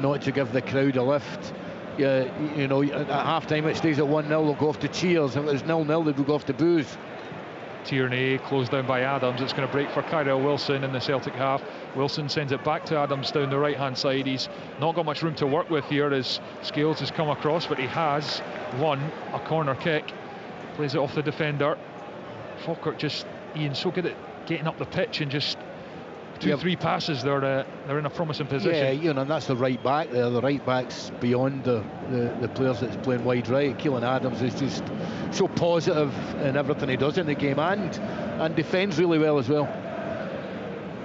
Speaker 3: not to give the crowd a lift. Yeah, at half-time it stays at 1-0, they'll go off to cheers. If it was 0-0, they'll go off to boos.
Speaker 2: Tierney closed down by Adams. It's going to break for Kyrell Wilson in the Celtic half. Wilson sends it back to Adams down the right-hand side. He's not got much room to work with here as Scales has come across, but he has won a corner kick. Plays it off the defender. Falkirk just, Ian, so good at getting up the pitch and just 2-3 passes, they're in a promising position.
Speaker 3: Yeah, and that's the right back there. The right back's beyond the players that's playing wide right. Keelan Adams is just so positive in everything he does in the game, and defends really well as well.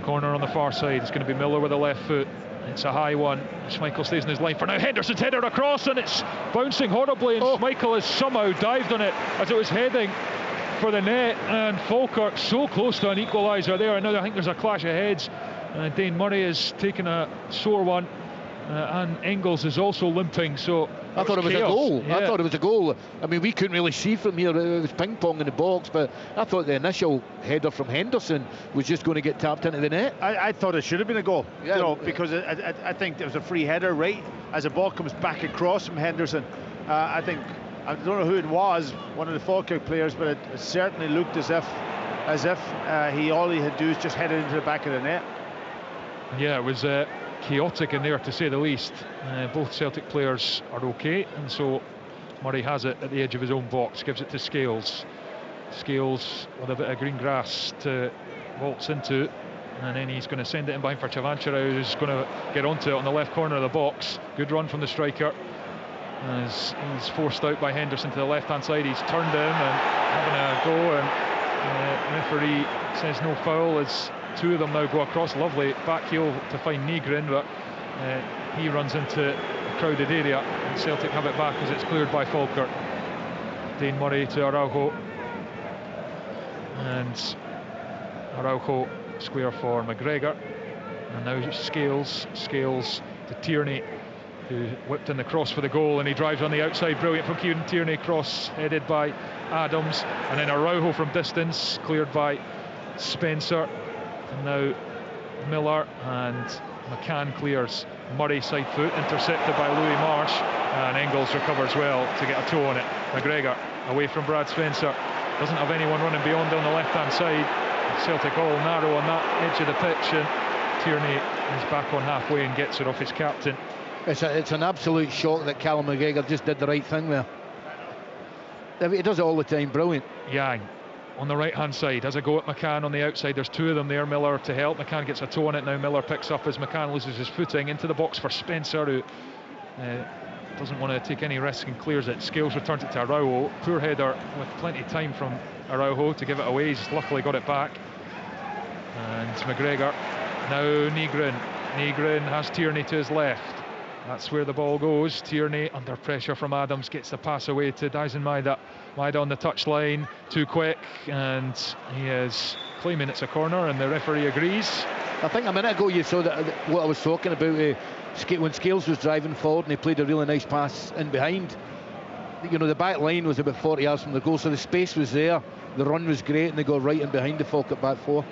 Speaker 2: Corner on the far side. It's going to be Miller with the left foot. It's a high one. Schmeichel stays in his line for now. Henderson's headed across, and it's bouncing horribly, and Schmeichel has somehow dived on it as it was heading for the net, and Falkirk so close to an equaliser there. And now I think there's a clash of heads. Dane Murray has taken a sore one, and Engels is also limping. So
Speaker 3: I thought it was
Speaker 2: chaos.
Speaker 3: a goal.
Speaker 2: Yeah.
Speaker 3: I thought it was a goal. I mean, we couldn't really see from here. It was ping pong in the box, but I thought the initial header from Henderson was just going to get tapped into the net.
Speaker 1: I thought it should have been a goal, because I think there was a free header right as the ball comes back across from Henderson. I don't know who it was, one of the Falkirk players, but it certainly looked as if all he had to do is just head it into the back of the net.
Speaker 2: Yeah, it was chaotic in there, to say the least. Both Celtic players are okay, and so Murray has it at the edge of his own box, gives it to Scales. Scales with a bit of green grass to waltz into, and then he's going to send it in behind for Chavanchara, who's going to get onto it on the left corner of the box. Good run from the striker. As he's forced out by Henderson to the left-hand side, he's turned in and having a go, and referee says no foul as two of them now go across. Lovely back heel to find Negrin, but he runs into a crowded area, and Celtic have it back as it's cleared by Falkirk. Dane Murray to Araujo, and Araujo square for McGregor, and now Scales to Tierney, who whipped in the cross for the goal, and he drives on the outside. Brilliant from Kieran Tierney. Cross headed by Adams, and then Araujo from distance, cleared by Spencer. And now Miller, and McCann clears. Murray side foot, intercepted by Louis Marsh, and Engels recovers well to get a toe on it. McGregor away from Brad Spencer, doesn't have anyone running beyond on the left hand side. Celtic all narrow on that edge of the pitch, and Tierney is back on halfway and gets it off his captain.
Speaker 3: It's an absolute shock that Callum McGregor just did the right thing there. He does it all the time, brilliant.
Speaker 2: Yeah, on the right hand side, has a go at McCann on the outside. There's two of them there, Miller to help. McCann gets a toe on it now. Miller picks up as McCann loses his footing into the box for Spencer, who doesn't want to take any risk and clears it. Scales returns it to Araujo. Poor header with plenty of time from Araujo to give it away. He's luckily got it back. And McGregor, now Negrin has Tierney to his left. That's where the ball goes. Tierney under pressure from Adams gets the pass away to Dyson Maida. Maida on the touchline, too quick, and he is claiming it's a corner, and the referee agrees.
Speaker 3: I think a minute ago you saw that what I was talking about when Scales was driving forward and he played a really nice pass in behind. You know, the back line was about 40 yards from the goal, so the space was there, the run was great, and they go right in behind the Falkirk back four.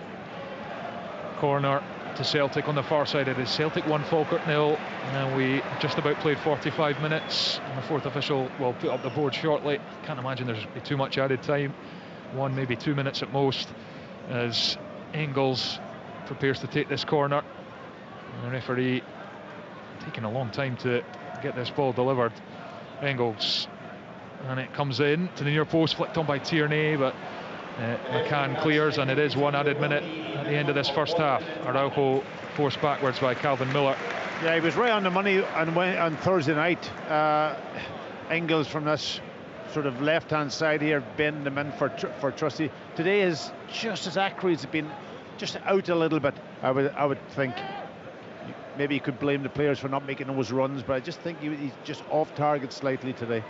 Speaker 2: Corner to Celtic on the far side. It is Celtic 1, Falkirk 0, and we just about played 45 minutes, and the fourth official will put up the board shortly. Can't imagine there's be too much added time, 1 maybe 2 minutes at most, as Engels prepares to take this corner. And the referee taking a long time to get this ball delivered. Engels, and it comes in to the near post, flicked on by Tierney, but McCann clears, and it is 1 added minute at the end of this first half. Araujo forced backwards by Calvin Miller.
Speaker 1: Yeah, he was right on the money on Thursday night. Engels from this sort of left-hand side here, bending them in for Trusty. Today is just as accurate. It's been just out a little bit. I would think maybe you could blame the players for not making those runs, but I just think he's just off target slightly today.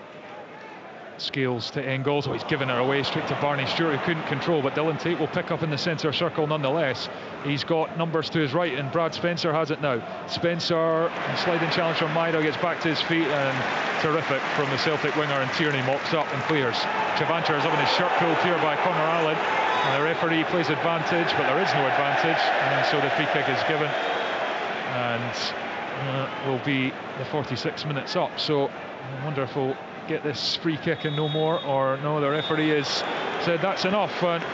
Speaker 2: Scales to Engels. He's given her away straight to Barney Stewart, who couldn't control, but Dylan Tate will pick up in the centre circle nonetheless. He's got numbers to his right, and Brad Spencer has it now. Spencer, sliding challenge from Maida, gets back to his feet, and terrific from the Celtic winger, and Tierney mops up and clears. Chavancher is having his shirt pulled here by Conor Allen, and the referee plays advantage, but there is no advantage, and so the free kick is given, and will be the 46 minutes up. So I wonder if we'll get this free kick and no more, or no, the referee has said that's enough, and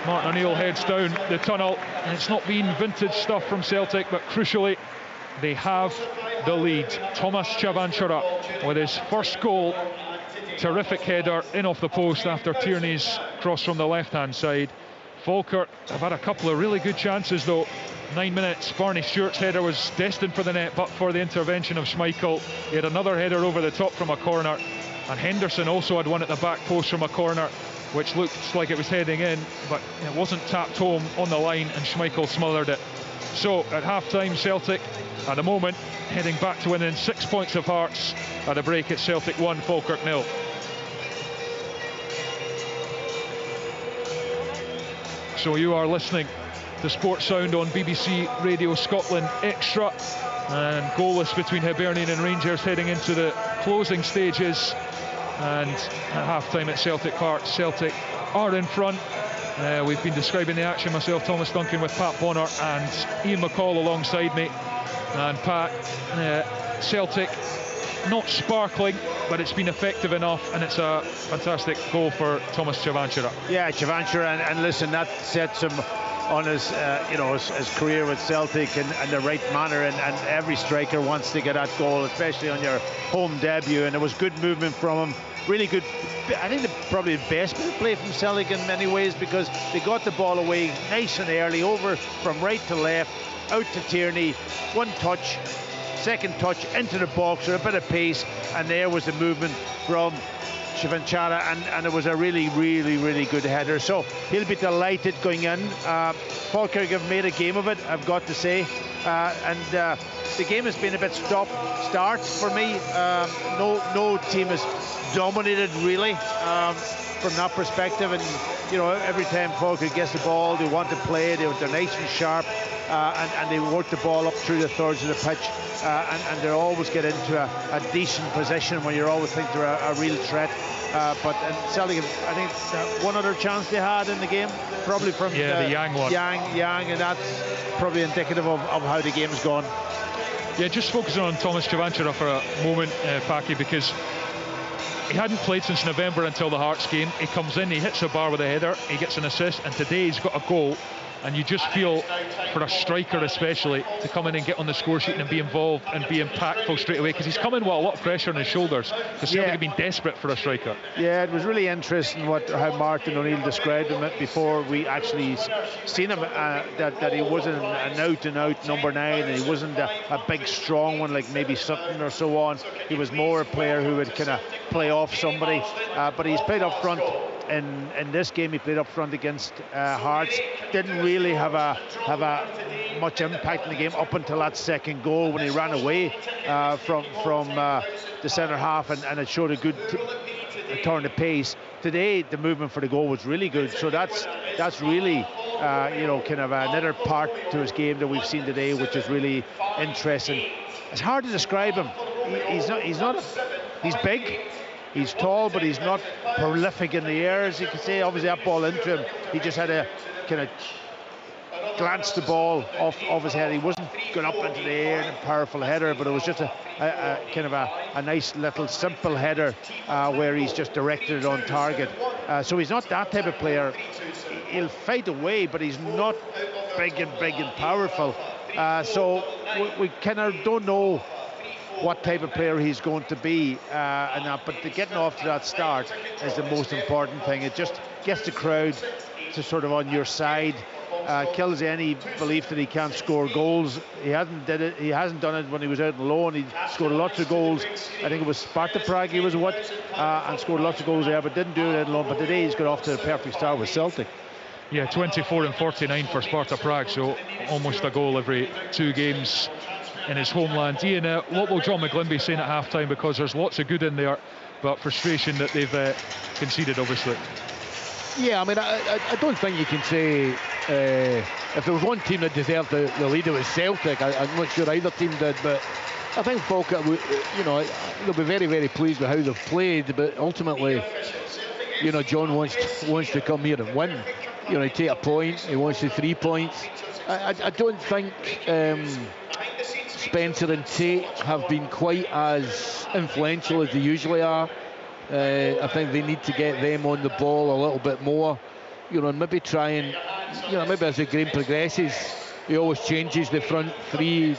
Speaker 2: Martin O'Neill heads down the tunnel. And it's not been vintage stuff from Celtic, but crucially they have the lead. Thomas Chavanchara with his first goal, terrific header in off the post after Tierney's cross from the left hand side. Falkirk have had a couple of really good chances though. 9 minutes, Barney Stewart's header was destined for the net but for the intervention of Schmeichel. He had another header over the top from a corner, and Henderson also had one at the back post from a corner which looked like it was heading in, but it wasn't tapped home on the line, and Schmeichel smothered it. So at half-time, Celtic at the moment heading back to within 6 points of Hearts. At a break, it's Celtic 1, Falkirk 0. So you are listening to Sports Sound on BBC Radio Scotland Extra, and goalless between Hibernian and Rangers heading into the closing stages. And at half-time at Celtic Park, Celtic are in front. We've been describing the action, myself, Thomas Duncan, with Pat Bonner and Ian McCall alongside me. And Pat, Celtic not sparkling, but it's been effective enough, and it's a fantastic goal for Thomas Chavanchara. Yeah,
Speaker 1: Chavanchara, and listen, that sets him on his his career with Celtic in the right manner, and every striker wants to get that goal, especially on your home debut. And it was good movement from him, really good. I think probably the best bit of play from Celtic in many ways, because they got the ball away nice and early, over from right to left, out to Tierney, one touch, second touch into the box with a bit of pace, and there was the movement from Chavanchara, and it was a really good header. So he'll be delighted going in. Falkirk have made a game of it, I've got to say, and the game has been a bit stop-start for me. No team has dominated really from that perspective, and every time Falkirk gets the ball, they want to play, they're nice and sharp, and they work the ball up through the thirds of the pitch, and they always get into a decent position when you always think they're a real threat. But Celtic, I think one other chance they had in the game, probably from
Speaker 2: the Yang one.
Speaker 1: Yang, and that's probably indicative of how the game's gone.
Speaker 2: Yeah, just focusing on Thomas Chavanchara for a moment, Packy, because he hadn't played since November until the Hearts game. He comes in, he hits the bar with a header, he gets an assist, and today he's got a goal. And you just feel, for a striker especially, to come in and get on the score sheet and be involved and be impactful straight away, because he's come in with a lot of pressure on his shoulders. Because Celtic have been desperate for a striker.
Speaker 1: Yeah, it was really interesting how Martin O'Neill described him before we actually seen him, that he wasn't an out-and-out number 9, and he wasn't a big strong one like maybe Sutton or so on. He was more a player who would kind of play off somebody, but he's played up front. In this game, he played up front against Hearts. Didn't really have a much impact in the game up until that second goal when he ran away from the centre half, and it showed a good turn of pace. Today, the movement for the goal was really good. So that's really kind of another part to his game that we've seen today, which is really interesting. It's hard to describe him. He's big. He's tall, but he's not prolific in the air, as you can say. Obviously, that ball into him, he just had to kind of glance the ball off his head. He wasn't going up into the air in a powerful header, but it was just a kind of a nice little simple header where he's just directed it on target. So he's not that type of player. He'll fight away, but he's not big and powerful. So we kind of don't know what type of player he's going to be, but getting off to that start is the most important thing. It just gets the crowd to sort of on your side, kills any belief that he can't score goals. He hasn't done it when he was out on loan. He scored lots of goals. I think it was Sparta Prague he was with, and scored lots of goals there, but didn't do it out on loan. But today he's got off to a perfect start with Celtic.
Speaker 2: Yeah, 24 and 49 for Sparta Prague, so almost a goal every 2 games in his homeland. Ian, what will John McGlynn be saying at half-time? Because there's lots of good in there, but frustration that they've conceded, obviously.
Speaker 3: Yeah, I mean, I don't think you can say if there was one team that deserved the lead, it was Celtic. I'm not sure either team did, but I think Falkirk, they'll be very, very pleased with how they've played, but ultimately, John wants to come here and win. He take a point, he wants the 3 points. I don't think Spencer and Tate have been quite as influential as they usually are. I think they need to get them on the ball a little bit more, and maybe try and, maybe as the game progresses, he always changes the front 3,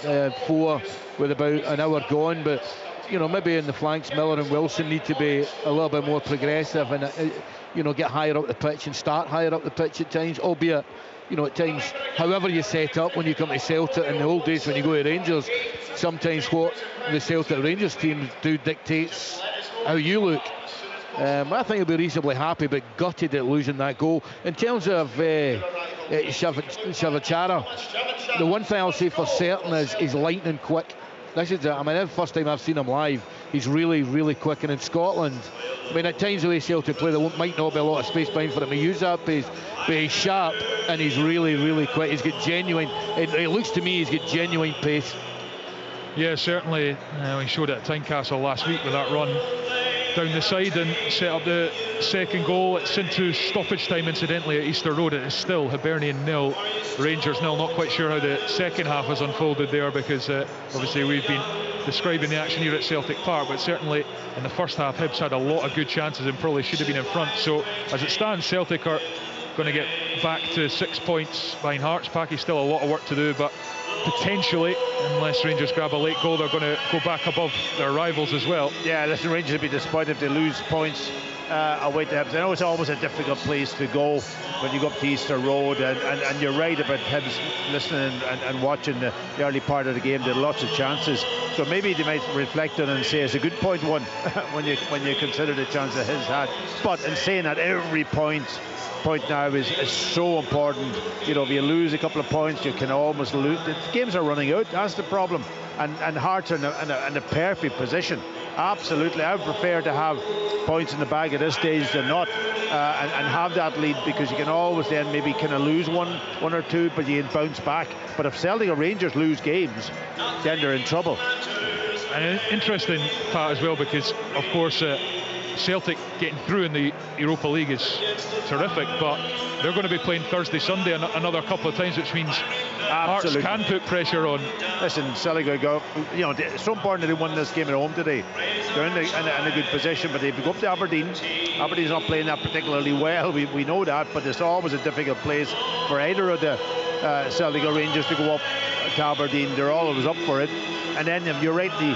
Speaker 3: 4 with about an hour gone, but maybe in the flanks, Miller and Wilson need to be a little bit more progressive and get higher up the pitch and start higher up the pitch at times, albeit at times, however you set up when you come to Celtic. In the old days when you go to Rangers, sometimes what the Celtic Rangers team do dictates how you look. I think he'll be reasonably happy, but gutted at losing that goal. In terms of Shavachara, the one thing I'll say for certain is he's lightning quick. This is the first time I've seen him live. He's really, really quick. And in Scotland, at times the way Celtic play, there might not be a lot of space behind for him to use that pace, but he's sharp and he's really, really quick. He's got genuine, it looks to me he's got genuine pace.
Speaker 2: Yeah, certainly. He showed it at Tynecastle last week with that run down the side and set up the second goal. It's into stoppage time, incidentally, at Easter Road. It is still Hibernian 0, Rangers 0. Not quite sure how the second half has unfolded there, because obviously we've been describing the action here at Celtic Park, but certainly in the first half Hibs had a lot of good chances and probably should have been in front. So as it stands, Celtic are going to get back to 6 points behind Hearts. Packy's still a lot of work to do, but potentially, unless Rangers grab a late goal, they're going to go back above their rivals as well. Yeah, listen, Rangers would be disappointed if they lose points away to Hibs. I know it's always a difficult place to go when you go up to Easter Road, and you're right about Hibs listening and watching the early part of the game. There are lots of chances, so maybe they might reflect on it and say it's a good point one when you consider the chance that Hibs had. But in saying that, every point now is so important. If you lose a couple of points, you can almost lose. The games are running out. That's the problem. And Hearts are in a perfect position. Absolutely. I would prefer to have points in the bag at this stage than not, and have that lead, because you can always then maybe kind of lose one or two, but you can bounce back. But if Celtic or Rangers lose games, then they're in trouble. And an interesting part as well, because of course Celtic getting through in the Europa League is terrific, but they're going to be playing Thursday, Sunday another couple of times, which means Hearts can put pressure on.
Speaker 1: Listen, Celtic go. It's so important that they won this game at home today. They're in a good position, but they go up to Aberdeen. Aberdeen's not playing that particularly well. We know that, but it's always a difficult place for either of the Celtic or Rangers to go up to Aberdeen. They're always up for it. And then if you're rightly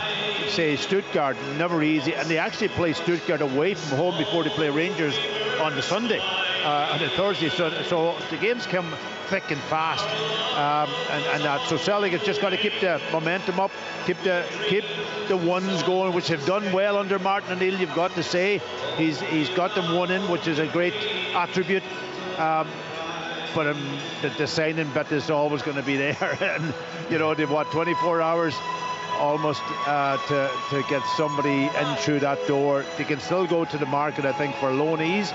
Speaker 1: say Stuttgart, never easy, and they actually play Stuttgart away from home before they play Rangers on the Sunday, on the Thursday. So the games come thick and fast, and that. So Celtic has just got to keep the momentum up, keep the ones going, which have done well under Martin O'Neill. You've got to say he's got them one in, which is a great attribute. But the signing bit is always going to be there, and they've 24 hours almost to get somebody in through that door. They can still go to the market, I think, for loanees,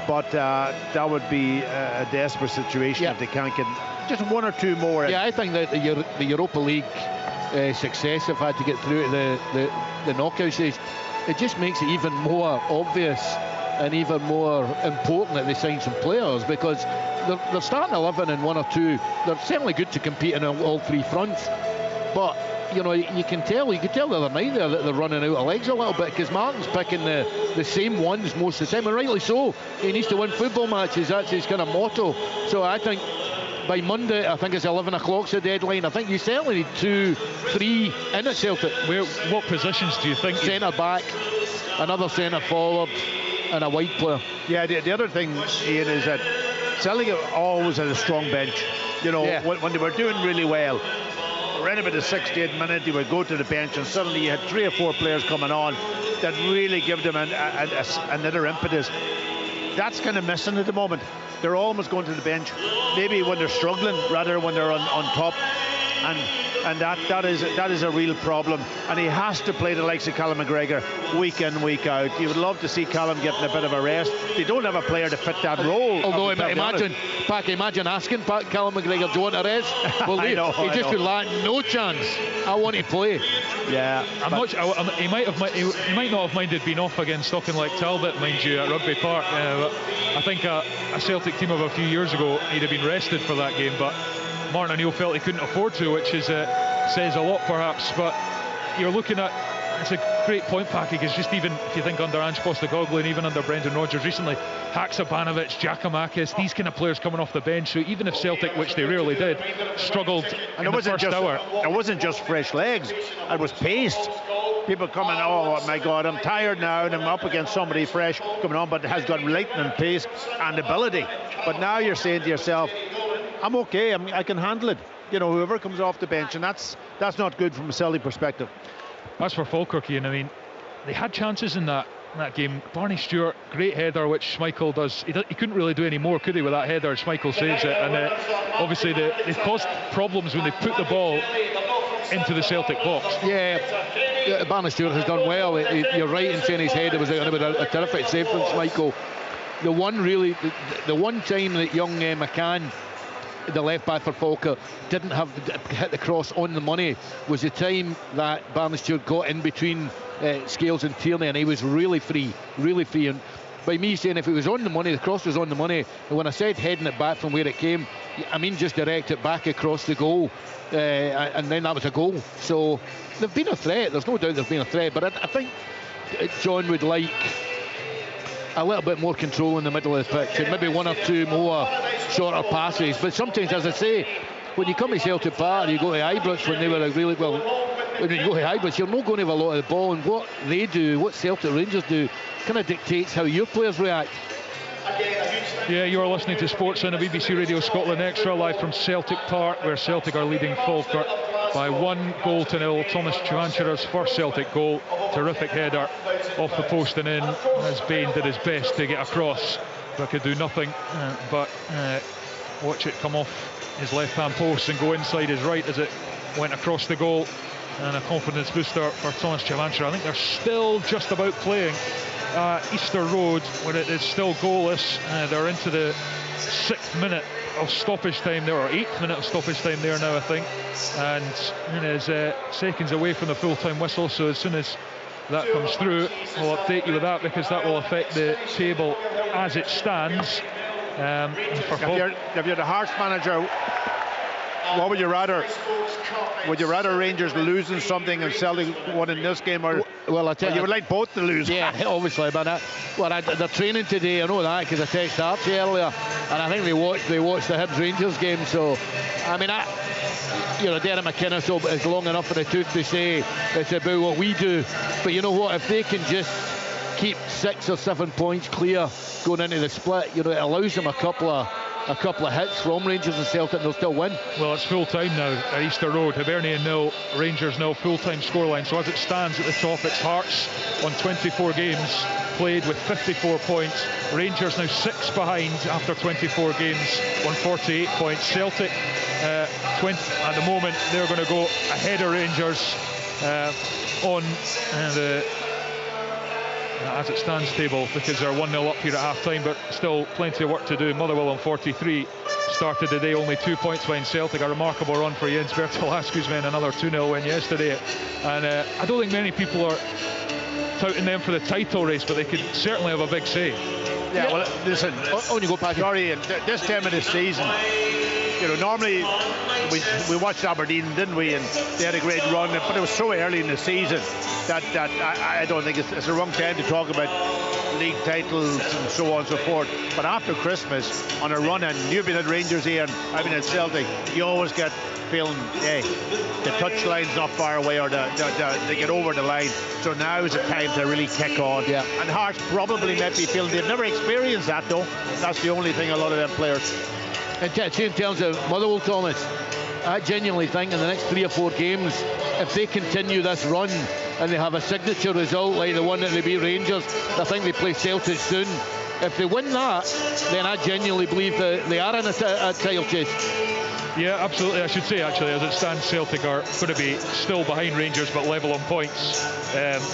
Speaker 1: but that would be a desperate situation if they can't get just one or two more.
Speaker 3: Yeah, I think that the Europa League success have had to get through to the knockout stage. It just makes it even more obvious and even more important that they sign some players, because they're starting 11 and one or two. They're certainly good to compete on all three fronts, but you can tell the other night there that they're running out of legs a little bit, because Martin's picking the same ones most of the time, and rightly so. He needs to win football matches. That's his kind of motto. So I think by Monday, I think it's 11 o'clock's the deadline. I think you certainly need 2, 3 in at Celtic.
Speaker 2: What positions do you think?
Speaker 3: Centre back, another centre forward, and a wide player.
Speaker 1: Yeah, the other thing, Ian, is that Celtic always had a strong bench. When they were doing really well, around about the 68th minute, they would go to the bench, and suddenly you had 3 or 4 players coming on that really give them another impetus. That's kind of missing at the moment. They're almost going to the bench, maybe when they're struggling rather when they're on top, and that is a real problem. And he has to play the likes of Callum McGregor week in, week out. You would love to see Callum getting a bit of a rest. They don't have a player to fit that role.
Speaker 3: Although imagine asking Callum McGregor, do you want a rest? Well, he just would like, no chance. I want to play.
Speaker 1: Yeah,
Speaker 2: he might not have minded being off against Stocken like Talbot, mind you, at Rugby Park. But I think a Celtic team of a few years ago, he'd have been rested for that game, but Martin O'Neill felt he couldn't afford to, which says a lot perhaps. But you're looking at, it's a great point package. It's just, even if you think under Ange Postecoglou and even under Brendan Rodgers recently, Haksabanovic, Giacomakis, these kind of players coming off the bench, who even if Celtic, which they rarely did, struggled in the first hour.
Speaker 1: It wasn't just fresh legs, it was pace. People coming, oh my God, I'm tired now, and I'm up against somebody fresh coming on, but has got lightning pace and ability. But now you're saying to yourself, I'm okay, I can handle it. Whoever comes off the bench, and that's not good from a Celtic perspective.
Speaker 2: As for Falkirk, Ian, I mean, they had chances in that game. Barney Stewart, great header, which Schmeichel does. He couldn't really do any more, could he, with that header? Schmeichel saves it, and obviously they've caused problems when they put the ball into the Celtic box.
Speaker 3: Yeah, Barney Stewart has done well. You're right in saying his header was a terrific save from Schmeichel. The one time that young McCann, the left back for Falkirk, didn't hit the cross on the money was the time that Barney Stewart got in between Scales and Tierney, and he was really free. And by me saying if it was on the money, the cross was on the money, and when I said heading it back from where it came, I mean just direct it back across the goal, and then that was a goal. So they've been a threat, there's no doubt they've been a threat, but I think John would like a little bit more control in the middle of the pitch, and maybe 1 or 2 more shorter passes. But sometimes, as I say, when you come to Celtic Park, you go to Ibrox when they were really well. When you go to Ibrox, you're not going to have a lot of the ball, and what they do, what Celtic Rangers do, kind of dictates how your players react.
Speaker 2: Yeah, you are listening to Sports on a BBC Radio Scotland Extra, live from Celtic Park, where Celtic are leading Falkirk by 1-0. Thomas Chuanchera's first Celtic goal. Terrific header off the post and in, as Bain did his best to get across, but could do nothing but watch it come off his left hand post and go inside his right as it went across the goal, and a confidence booster for Thomas Chuanchera. I think they're still just about playing Easter Road when it is still goalless. They're into the 6th minute of stoppage time there, or 8th minute of stoppage time there now, I think, and it is seconds away from the full-time whistle. So as soon as that comes through, we'll update you with that, because that will affect the table as it stands.
Speaker 1: If you're the Hearts manager, what would you rather? Would you rather Rangers losing something and Celtic winning this game, or
Speaker 3: well, I tell
Speaker 1: you would like both to lose?
Speaker 3: Yeah, obviously, but they're training today. I know that because I texted Archie earlier, and I think they watched the Hibs Rangers game. So, I mean, Derek McInnes is long enough in the tooth to say it's about what we do. But you know what? If they can just keep 6 or 7 points clear going into the split, it allows them a couple of hits from Rangers and Celtic, and they'll still win.
Speaker 2: Well, it's full time now at Easter Road. Hibernian 0, Rangers 0, full time scoreline. So as it stands at the top, it's Hearts on 24 games played with 54 points. Rangers now 6 behind after 24 games on 48 points. Celtic 20 at the moment, they're going to go ahead of Rangers on the as it stands table, because they're 1-0 up here at half time, but still plenty of work to do. Motherwell on 43 started the day only 2 points behind Celtic. A remarkable run for Jens Bertolascu's men, another 2-0 win yesterday, and I don't think many people are touting them for the title race, but they could certainly have a big say.
Speaker 1: Yeah, well, listen,
Speaker 3: on you go, Paddy.
Speaker 1: Sorry, this time of the season, normally we watched Aberdeen, didn't we, and they had a great run, but it was so early in the season that I don't think it's the wrong time to talk about league titles and so on and so forth. But after Christmas, on a run, and you've been at Rangers here and I've been at Celtic, you always get feeling, hey, the touchline's not far away, or they get over the line. So now is the time to really kick on.
Speaker 3: Yeah.
Speaker 1: And Hearts probably might be feeling, they've never experienced that though. That's the only thing a lot of them players.
Speaker 3: In terms of Motherwell, Thomas, I genuinely think in the next 3 or 4 games, if they continue this run and they have a signature result like the one that they beat Rangers, I think they play Celtic soon. If they win that, then I genuinely believe that they are in a title chase.
Speaker 2: Yeah, absolutely. I should say, actually, as it stands, Celtic are going to be still behind Rangers, but level on points,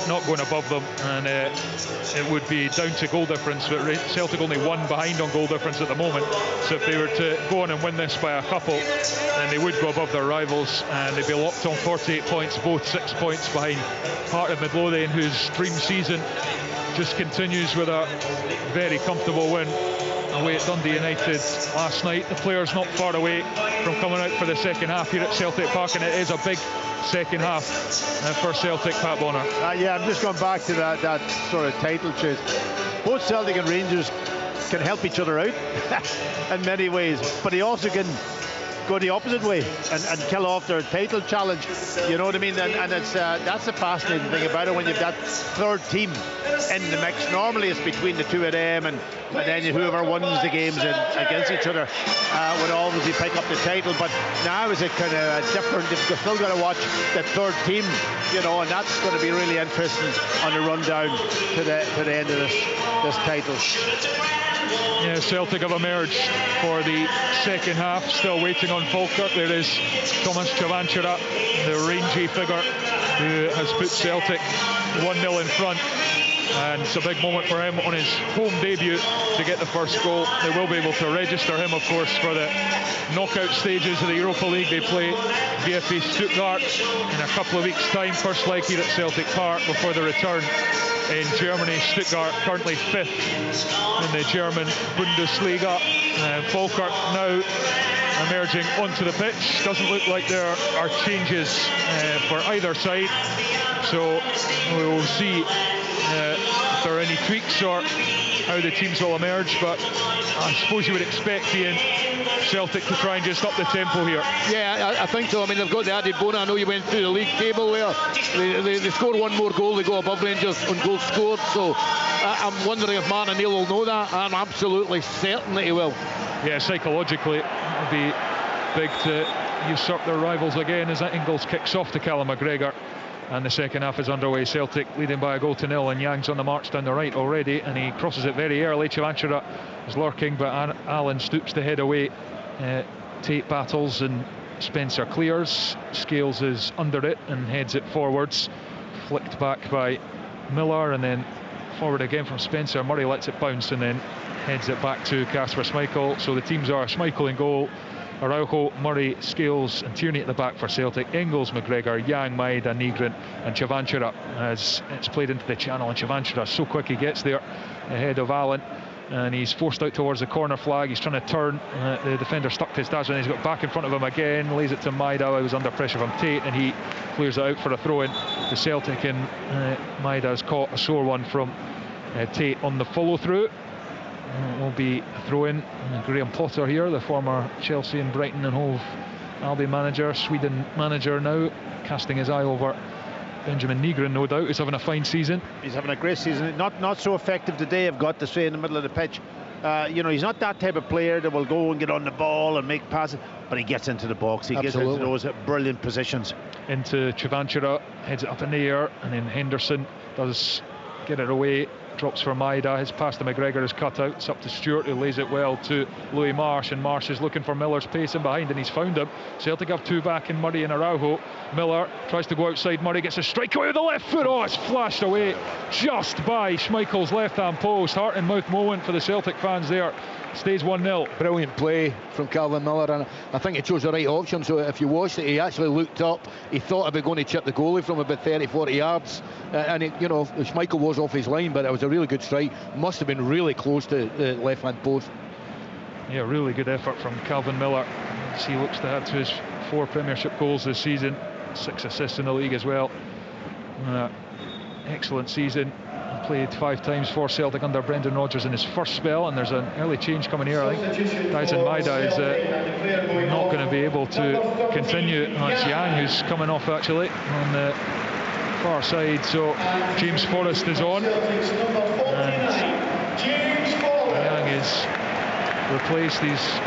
Speaker 2: not going above them, and it would be down to goal difference. But Celtic only 1 behind on goal difference at the moment, so if they were to go on and win this by a couple, then they would go above their rivals, and they'd be locked on 48 points, both 6 points behind Heart of Midlothian, whose dream season just continues with a very comfortable win away at Dundee United last night. The players not far away from coming out for the second half here at Celtic Park, and it is a big second half for Celtic, Pat Bonner.
Speaker 1: Yeah, I'm just going back to that sort of title chase. Both Celtic and Rangers can help each other out in many ways, but they also can go the opposite way and kill off their title challenge. You know what I mean? And it's that's the fascinating thing about it, when you've got third team in the mix. Normally it's between the two of them, and then whoever wins the games against each other would obviously pick up the title. But now is it kind of different? You've still got to watch the third team, and that's going to be really interesting on the run down to the end of this title.
Speaker 2: Yeah, Celtic have emerged for the second half, still waiting on Falkirk. There is Thomas Chavanchara, the rangy figure, who has put Celtic 1-0 in front, and it's a big moment for him on his home debut to get the first goal. They will be able to register him, of course, for the knockout stages of the Europa League. They play VfB Stuttgart in a couple of weeks' time, first leg here at Celtic Park before the return in Germany. Stuttgart currently 5th in the German Bundesliga. Falkirk now emerging onto the pitch. Doesn't look like there are changes for either side, so we will see if there are any tweaks or how the teams will emerge. But I suppose you would expect, Ian, Celtic to try and just up the tempo here.
Speaker 3: Yeah, I think so. I mean, they've got the added bonus. I know you went through the league table there. They score 1 more goal, they go above Rangers on goals scored. So I'm wondering if Martin O'Neill will know that. I'm absolutely certain that he will. Yeah,
Speaker 2: psychologically, it would be big to usurp their rivals again as that Ingles kicks off to Callum McGregor. And the second half is underway. Celtic leading by a 1-0, and Yang's on the march down the right already, and he crosses it very early. Chavanchara is lurking, but Allen stoops to head away. Tate battles and Spencer clears. Scales is under it and heads it forwards. Flicked back by Miller, and then forward again from Spencer. Murray lets it bounce and then heads it back to Kasper Schmeichel. So the teams are Schmeichel in goal, Araujo, Murray, Scales and Tierney at the back for Celtic. Ingles, McGregor, Yang, Maeda, Nygren and Chavanchara, as it's played into the channel, and Chavanchara so quick he gets there ahead of Allen. and he's forced out towards the corner flag. He's trying to turn, the defender stuck to his dash, and he's got back in front of him again, lays it to Maida, who was under pressure from Tate, and he clears it out for a throw-in to Celtic, and Maida's caught a sore one from Tate on the follow-through. It will be a throw-in. Graham Potter here, the former Chelsea and Brighton and Hove Albion manager, Sweden manager now, casting his eye over Benjamin Nygren, no doubt. He's having a fine season.
Speaker 1: He's having a great season. Not so effective today, I've got to say, in the middle of the pitch. He's not that type of player that will go and get on the ball and make passes, but he gets into the box. He gets into those brilliant positions.
Speaker 2: Into Chivanchira, heads it up in the air, and then Henderson does get it away. Drops for Maida, his pass to McGregor is cut out. It's up to Stewart, who lays it well to Louis Marsh, and Marsh is looking for Miller's pace in behind, and he's found him. Celtic have two back in Murray and Araujo. Miller tries to go outside, Murray gets a strike away with the left foot. Oh, it's flashed away just by Schmeichel's left hand post. Heart and mouth moment for the Celtic fans there. Stays 1-0.
Speaker 3: Brilliant play from Calvin Miller, and I think he chose the right option. So if you watched it, he actually looked up, he thought about going to chip the goalie from about 30-40 yards, and Schmeichel was off his line, but it was a really good strike. Must have been really close to the left hand post.
Speaker 2: Yeah, really good effort from Calvin Miller. He looks to add to his 4 Premiership goals this season, 6 assists in the league as well. Excellent season. Played 5 times for Celtic under Brendan Rodgers in his first spell, and there's an early change coming here. I think Dyson Maida is not going to be able to continue. It's Yang who's coming off actually on the far side, so James Forrest is on, and Yang is replaced. He's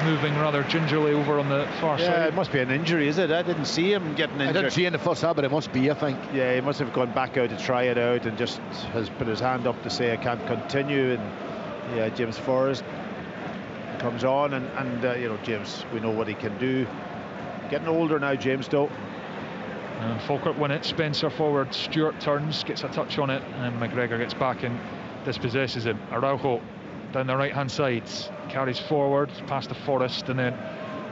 Speaker 2: moving rather gingerly over on the far side.
Speaker 1: It must be an injury, is it? I didn't see him getting injured.
Speaker 3: I didn't see it in the first half, but it must be, I think.
Speaker 1: Yeah, he must have gone back out to try it out and just has put his hand up to say I can't continue. And James Forrest comes on, and James, we know what he can do. Getting older now, James, though.
Speaker 2: And Falkirk win it. Spencer forward, Stewart turns, gets a touch on it, and McGregor gets back and dispossesses him. Araujo down the right hand side, carries forward past the Forest, and then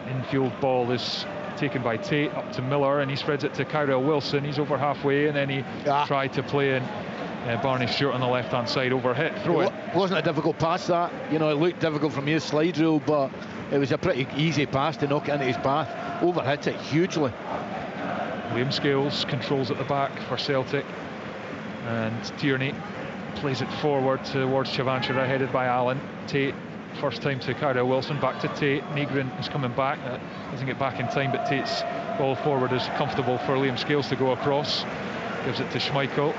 Speaker 2: infield ball is taken by Tate up to Miller, and he spreads it to Kyrell Wilson. He's over halfway, and then he tried to play in Barney Stewart on the left hand side, overhit, throw it.
Speaker 3: Wasn't a difficult pass, that. It looked difficult from his slide rule, but it was a pretty easy pass to knock it into his path. Overhit it hugely.
Speaker 2: Liam Scales controls at the back for Celtic, and Tierney plays it forward towards Chivanchira, headed by Allen. Tate, first time to Kyrell Wilson, back to Tate. Nygren is coming back, doesn't get back in time, but Tate's ball forward is comfortable for Liam Scales to go across. Gives it to Schmeichel.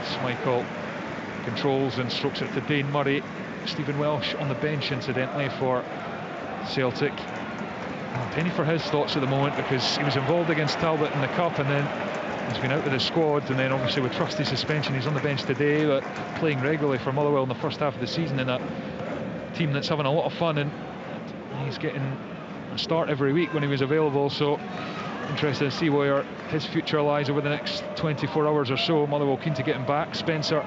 Speaker 2: Schmeichel controls and strokes it to Dane Murray. Stephen Welsh on the bench, incidentally, for Celtic. A penny for his thoughts at the moment, because he was involved against Talbot in the Cup, and then he's been out with his squad, and then obviously with trustee suspension he's on the bench today, but playing regularly for Motherwell in the first half of the season in a team that's having a lot of fun, and he's getting a start every week when he was available. So interested to see where his future lies over the next 24 hours or so. Motherwell keen to get him back. Spencer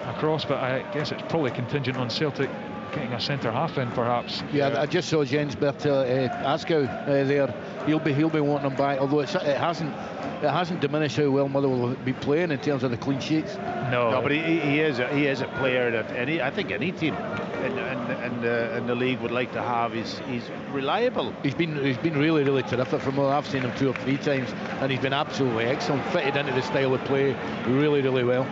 Speaker 2: across, but I guess it's probably contingent on Celtic getting a centre half in, perhaps.
Speaker 3: Yeah, I just saw Jens Bertil Askow there. He'll be wanting him back, although it hasn't diminished how well Motherwell will be playing in terms of the clean sheets.
Speaker 1: No, but he is a player that I think any team in the league would like to have. He's reliable. He's been
Speaker 3: really, really terrific from what I've seen him 2 or 3 times, and he's been absolutely excellent, fitted into the style of play really, really well.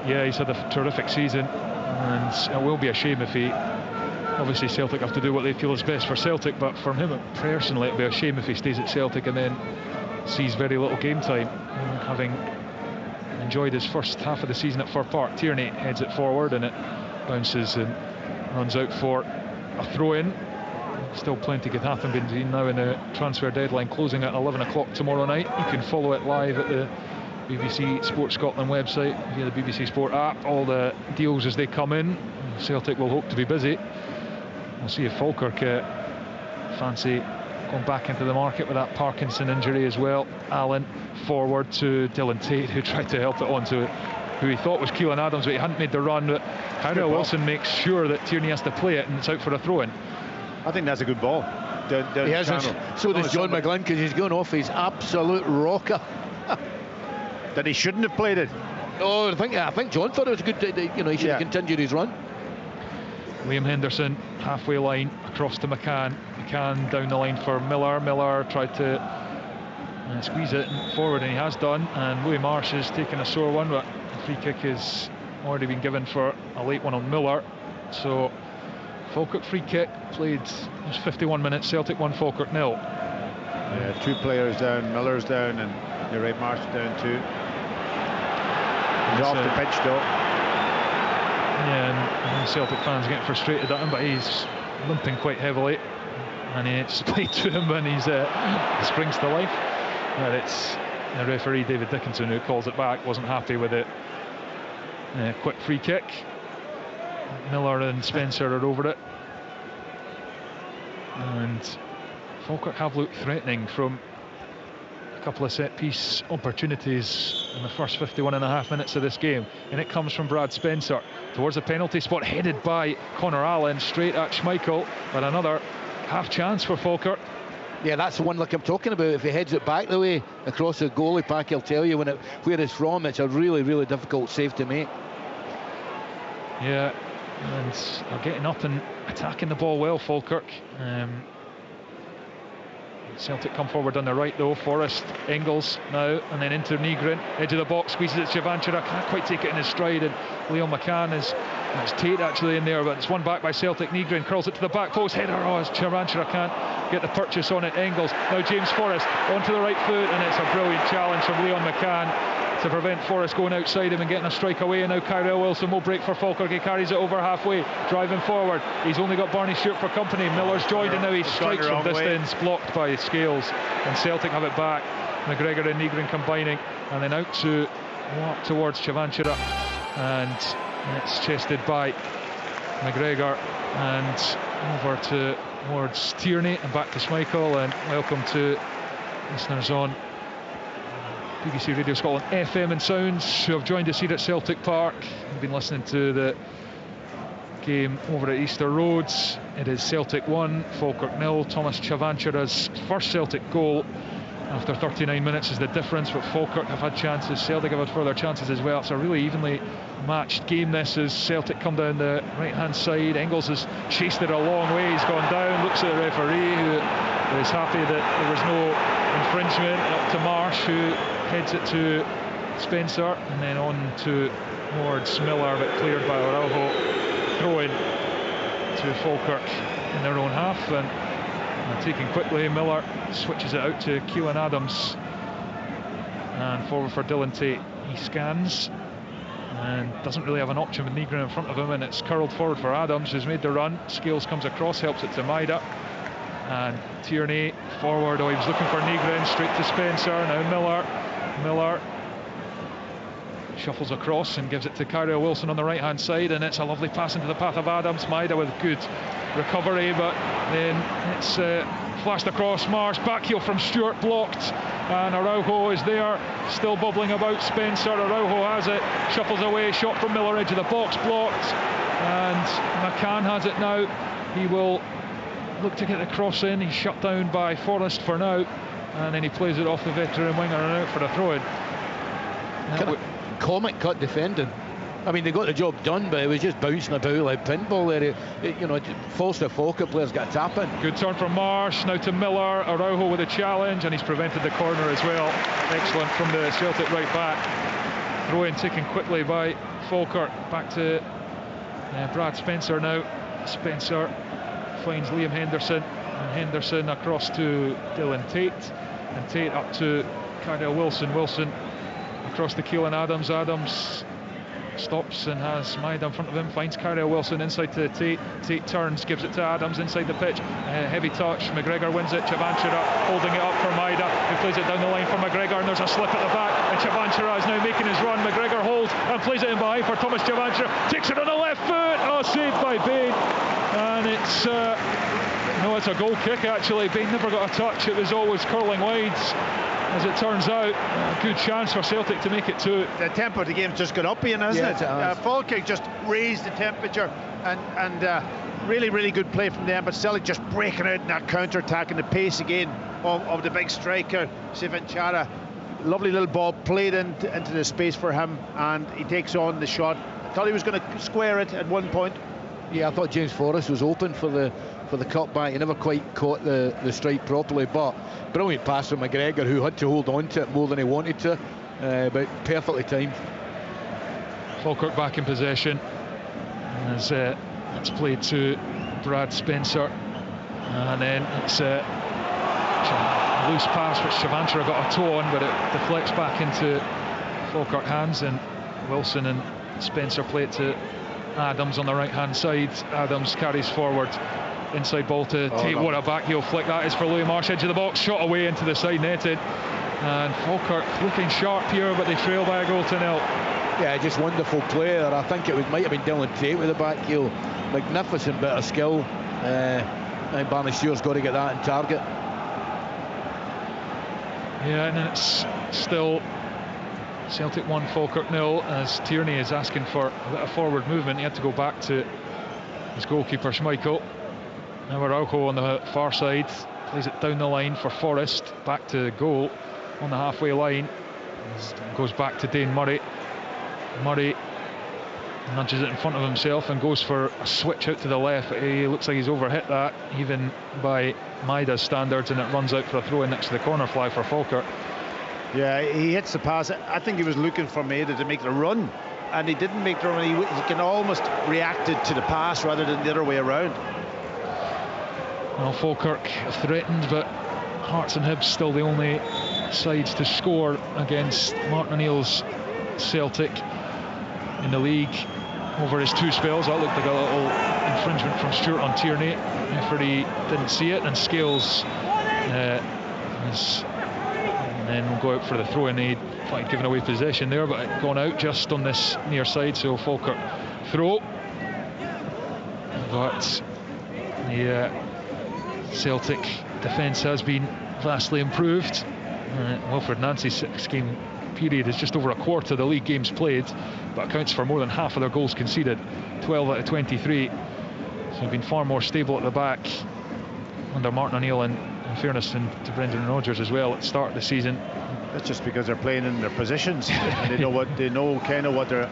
Speaker 2: Yeah, he's had a terrific season, and it will be a shame if he, obviously Celtic have to do what they feel is best for Celtic, but for him personally it'll be a shame if he stays at Celtic and then sees very little game time, having enjoyed his first half of the season at Fir Park. Tierney heads it forward, and it bounces and runs out for a throw-in. Still plenty could happen between now and the transfer deadline closing at 11 o'clock tomorrow night. You can follow it live at the BBC Sport Scotland website via the BBC Sport app. All the deals as they come in. Celtic will hope to be busy. We'll see if Falkirk fancy going back into the market with that Parkinson injury as well. Allen forward to Dylan Tate, who tried to help it on to who he thought was Keelan Adams, but he hadn't made the run. But Kyrell Wilson makes sure that Tierney has to play it, and it's out for a throw-in.
Speaker 1: I think that's a good ball.
Speaker 3: He hasn't. So does John McGlynn, because he's going off his absolute rocker.
Speaker 1: That he shouldn't have played it.
Speaker 3: Oh, I think John thought it was good. He should have continued his run.
Speaker 2: Liam Henderson, halfway line, across to McCann. McCann down the line for Miller. Miller tried to squeeze it forward, and he has done. And Louis Marsh has taken a sore one, but the free kick has already been given for a late one on Miller. So Falkirk free kick played. It was 51 minutes. Celtic 1, Falkirk 0.
Speaker 1: Yeah, 2 players down. Miller's down, and you're right, Marsh is down too. He's off the pitch though.
Speaker 2: Yeah, and Celtic fans getting frustrated at him, but he's limping quite heavily, and it's played to him, and he springs to life. But it's the referee David Dickinson who calls it back. Wasn't happy with it. Quick free kick. Miller and Spencer are over it, and Falkirk have looked threatening from a couple of set-piece opportunities in the first 51.5 minutes of this game, and it comes from Brad Spencer towards the penalty spot, headed by Connor Allen straight at Schmeichel, but another half chance for Falkirk.
Speaker 3: Yeah, that's the one like I'm talking about. If he heads it back the way across the goalie pack, he'll tell you where it's from. It's a really, really difficult save to make.
Speaker 2: Yeah, and they're getting up and attacking the ball well, Falkirk. Celtic come forward on the right though. Forrest, Engels now, and then into Nygren, edge of the box, squeezes it. Chavanchera can't quite take it in his stride, and Leon McCann it's Tate actually in there, but it's won back by Celtic. Nygren curls it to the back post, header. Chavanchera can't get the purchase on it. Engels, now James Forrest onto the right foot, and it's a brilliant challenge from Leon McCann to prevent Forrest going outside him and getting a strike away. And now Kyrell Wilson will break for Falkirk. He carries it over halfway, driving forward. He's only got Barney Stewart for company. Miller's joined, and now he strikes from distance, blocked by Scales, and Celtic have it back. McGregor and Nygren combining, and then out to walk towards Chavanchera, and it's chested by McGregor, and over towards Tierney, and back to Schmeichel. And welcome to listeners on BBC Radio Scotland FM and Sounds who have joined us here at Celtic Park. We've been listening to the game over at Easter Roads. It is Celtic 1, Falkirk 0. Thomas Chavanchera's first Celtic goal after 39 minutes is the difference, but Falkirk have had chances, Celtic have had further chances as well. It's a really evenly matched game this, as Celtic come down the right hand side. Engels has chased it a long way, he's gone down, looks at the referee who is happy that there was no infringement, up to Marsh who heads it to Spencer, and then on towards Miller, but cleared by Araujo. Throw in to Falkirk in their own half, and taking quickly, Miller switches it out to Keelan Adams, and forward for Dylan Tate. He scans and doesn't really have an option with Nygren in front of him, and it's curled forward for Adams, who's made the run. Scales comes across, helps it to Maida, and Tierney forward. Oh, he was looking for Nygren, straight to Spencer. Now Miller shuffles across and gives it to Kyrell Wilson on the right hand side, and it's a lovely pass into the path of Adams. Maida with good recovery, but then it's flashed across. Marsh, back heel from Stewart, blocked, and Araujo is there, still bubbling about Spencer. Araujo has it, shuffles away, shot from Miller, edge of the box, blocked, and McCann has it now. He will look to get the cross in. He's shut down by Forrest for now, and then he plays it off the veteran winger and out for a throw-in.
Speaker 3: Comic cut defending. I mean, they got the job done, but it was just bouncing about like pinball there. It falls to Falkirk, players got tapping.
Speaker 2: Good turn from Marsh, now to Miller. Araujo with a challenge, and he's prevented the corner as well. Excellent from the Celtic right back. Throw in taken quickly by Falkirk. Back to Brad Spencer now. Spencer finds Liam Henderson, and Henderson across to Dylan Tate, and Tate up to Kyrell Wilson. Wilson across to Keelan Adams. Adams stops and has Maida in front of him, finds Kyrell Wilson inside to Tate. Tate turns, gives it to Adams inside the pitch. Heavy touch, McGregor wins it. Chavanchera holding it up for Maida, who plays it down the line for McGregor, and there's a slip at the back, and Chavanchera is now making his run. McGregor holds and plays it in behind for Thomas Chavanchera, takes it on the left foot. Oh, saved by Bain, and it's a goal kick actually. Bain never got a touch, it was always curling wides. As it turns out, a good chance for Celtic to make it 2.
Speaker 1: The tempo of the game's just got up, Ian, hasn't it? Falkirk just raised the temperature, and really, really good play from them, but Celtic just breaking out in that counter-attack, and the pace again of the big striker, Chavanchera. Lovely little ball played into the space for him, and he takes on the shot. I thought he was going to square it at one point.
Speaker 3: Yeah, I thought James Forrest was open for the cutback. He never quite caught the strike properly, but brilliant pass from McGregor, who had to hold on to it more than he wanted to, but perfectly timed.
Speaker 2: Falkirk back in possession as it's played to Brad Spencer, and then it's a loose pass which Shavantra got a toe on, but it deflects back into Falkirk hands, and Wilson and Spencer play it to Adams on the right hand side. Adams carries forward, inside ball to Tate. What a back heel flick that is for Louis Marsh, edge of the box, shot away into the side netted, and Falkirk looking sharp here, but they trail by a goal to nil.
Speaker 3: Yeah, just wonderful player. I think might have been Dylan Tate with the back heel. Magnificent bit of skill. I think Bannister's got to get that in target.
Speaker 2: Yeah, and then it's still Celtic 1, Falkirk 0, as Tierney is asking for a bit of forward movement. He had to go back to his goalkeeper Schmeichel. Now Araujo on the far side plays it down the line for Forrest, back to goal on the halfway line. Goes back to Dane Murray. Murray nudges it in front of himself and goes for a switch out to the left. He looks like he's overhit that, even by Maida's standards, and it runs out for a throw in next to the corner flag for Falkirk.
Speaker 1: Yeah, he hits the pass. I think he was looking for Maida to make the run, and he didn't make the run. He can almost reacted to the pass rather than the other way around.
Speaker 2: Well, Falkirk threatened, but Hearts and Hibs still the only sides to score against Martin O'Neill's Celtic in the league over his two spells. That looked like a little infringement from Stewart on Tierney. Referee didn't see it, and Scales and then we'll go out for the throw-in. He thought he'd given away possession there, but it gone out just on this near side, so Falkirk throw. But the Celtic defence has been vastly improved. Wilfred Nancy's 6-game period is just over a quarter of the league games played, but accounts for more than half of their goals conceded, 12 out of 23. So they've been far more stable at the back under Martin O'Neill, and in fairness to Brendan Rodgers as well at the start of the season.
Speaker 1: That's just because they're playing in their positions. And they know kind of what they're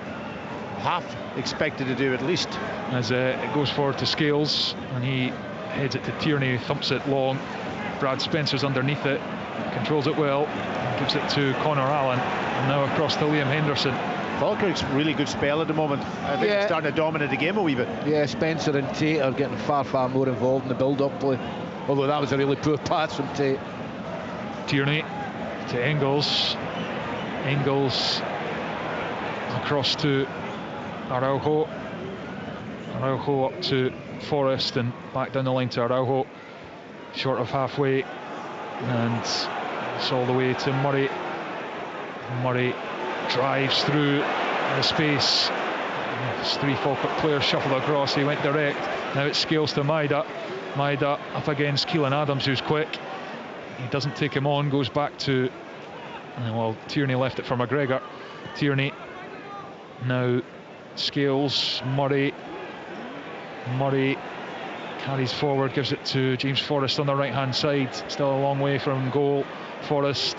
Speaker 1: half expected to do at least.
Speaker 2: As it goes forward to Scales, and he heads it to Tierney, thumps it long. Brad Spencer's underneath it, controls it well, gives it to Connor Allen, and now across to Liam Henderson.
Speaker 1: Falkirk's really good spell at the moment. I think it's starting to dominate the game a wee bit. Yeah,
Speaker 3: Spencer and Tate are getting far more involved in the build-up play, although that was a really poor pass from Tate.
Speaker 2: Tierney to Engels across to Araujo up to Forrest, and back down the line to Araujo, short of halfway, and it's all the way to Murray. Murray drives through the space. There's 3 Falkirk players shuffled across. He went direct. Now it Scales to Maida up against Keelan Adams, who's quick. He doesn't take him on, goes back to, well, Tierney left it for McGregor. Tierney, now Scales, Murray carries forward, gives it to James Forrest on the right hand side, still a long way from goal. Forrest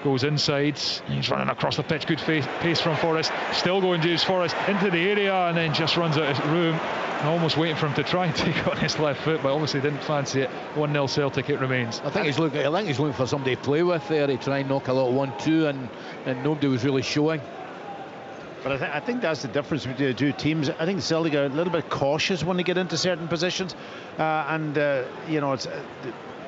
Speaker 2: goes inside, he's running across the pitch, good pace from Forrest, still going James Forrest into the area, and then just runs out of room, and almost waiting for him to try and take it on his left foot, but obviously didn't fancy it. 1-0 Celtic it remains.
Speaker 3: I think he's looking for somebody to play with there, to try and knock a little 1-2, and nobody was really showing.
Speaker 1: But I think that's the difference between the two teams. I think Celtic are a little bit cautious when they get into certain positions, it's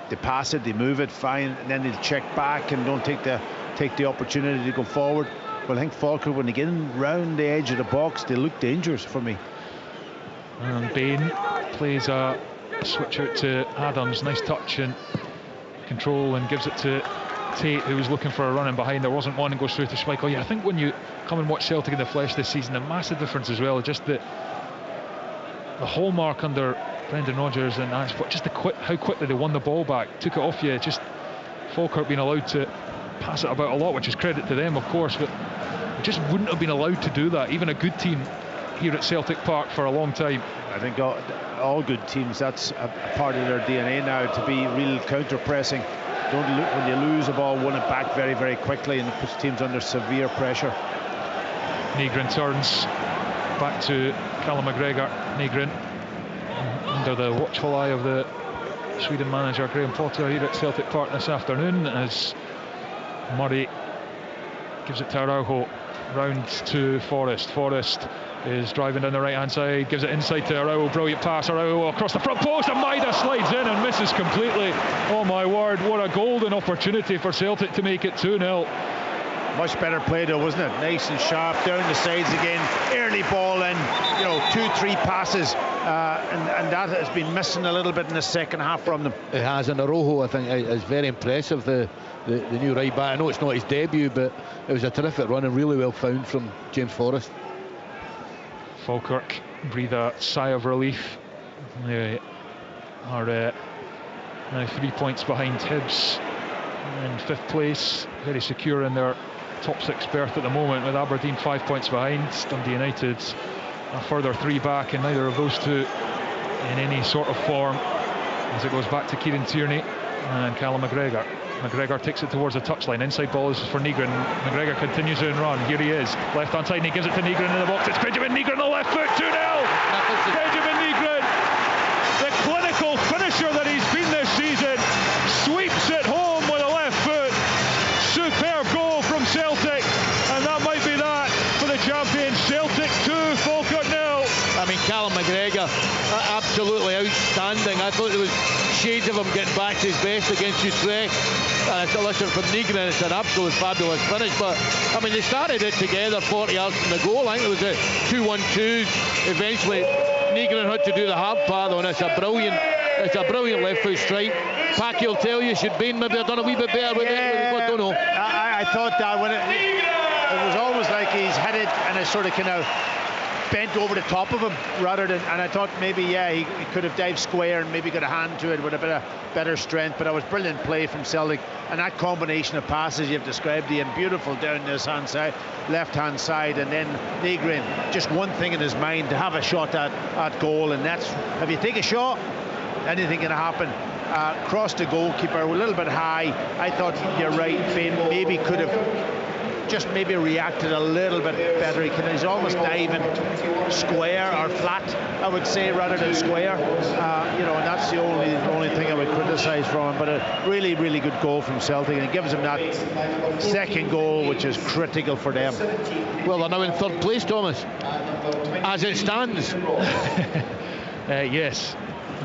Speaker 1: they pass it, they move it fine, and then they'll check back and don't take the opportunity to go forward. But I think Falkirk, when they get in round the edge of the box, they look dangerous for me.
Speaker 2: And Bain plays a switch out to Adams, nice touch and control, and gives it to Tate, who was looking for a run in behind. There wasn't one, and goes through to Schmeichel. Yeah, I think when you come and watch Celtic in the flesh this season, a massive difference as well, just the hallmark under Brendan Rodgers and Alex, but just how quickly they won the ball back, took it off you. Just Falkirk being allowed to pass it about a lot, which is credit to them, of course, but just wouldn't have been allowed to do that, even a good team here at Celtic Park, for a long time.
Speaker 1: I think all good teams, that's a part of their DNA now, to be real counter-pressing. When you lose a ball, win it back very, very quickly, and it puts teams under severe pressure.
Speaker 2: Negrin turns back to Callum McGregor. Negrin under the watchful eye of the Sweden manager Graham Potter here at Celtic Park this afternoon, as Murray gives it to Araujo, round to Forrest. Forrest is driving down the right hand side, gives it inside to Araujo, brilliant pass, Araujo across the front post, and Maida slides in and misses completely. Oh my word, what a golden opportunity for Celtic to make it 2-0.
Speaker 1: Much better play though, wasn't it? Nice and sharp, down the sides again, early ball in, 2-3 passes, and that has been missing a little bit in the second half from them.
Speaker 3: It has, and Araujo, I think, is very impressive, the new right back. I know it's not his debut, but it was a terrific run and really well found from James Forrest.
Speaker 2: Falkirk breathe a sigh of relief. They are now 3 points behind Hibs in 5th place, very secure in their top 6 berth at the moment, with Aberdeen 5 points behind. Dundee United a further 3 back, and neither of those two in any sort of form, as it goes back to Kieran Tierney and Callum McGregor. McGregor takes it towards the touchline. Inside ball is for Nygren. McGregor continues to run. Here he is, left hand side, and he gives it to Nygren in the box. It's Benjamin Nygren on the left foot. 2-0. Benjamin Nygren, the clinical finisher that he's been this season, sweeps it home with a left foot. Superb goal from Celtic, and that might be that for the champions. Celtic 2, Falkirk 0.
Speaker 3: I mean, Callum McGregor, absolutely outstanding. I thought there was shades of him getting back to his best against Utrecht. And it's a listen from Nygren, it's an absolute fabulous finish. But I mean, they started it together 40 yards from the goal. I think it was a 2-1-2. Eventually Nygren had to do the hard part on it. It's a brilliant left foot strike. Packy will tell you, should Bain maybe have done a wee bit better with it? I don't know.
Speaker 1: I thought that when it was almost like he's hit it and it sort of kind of bent over the top of him rather than, and I thought maybe he could have dived square and maybe got a hand to it with a bit of better strength. But it was brilliant play from Celtic, and that combination of passes you've described, Ian, beautiful down this left hand side, and then Nygren, just one thing in his mind, to have a shot at goal. And that's, if you take a shot, anything can happen. Crossed the goalkeeper a little bit high. I thought, you're right, Finn maybe could have just maybe reacted a little bit better. He's almost diving square or flat, I would say, rather than square. And that's the only thing I would criticise from him. But a really, really good goal from Celtic, and it gives them that second goal, which is critical for them.
Speaker 3: Well, they're now in 3rd place, Thomas, as it stands.
Speaker 2: Yes,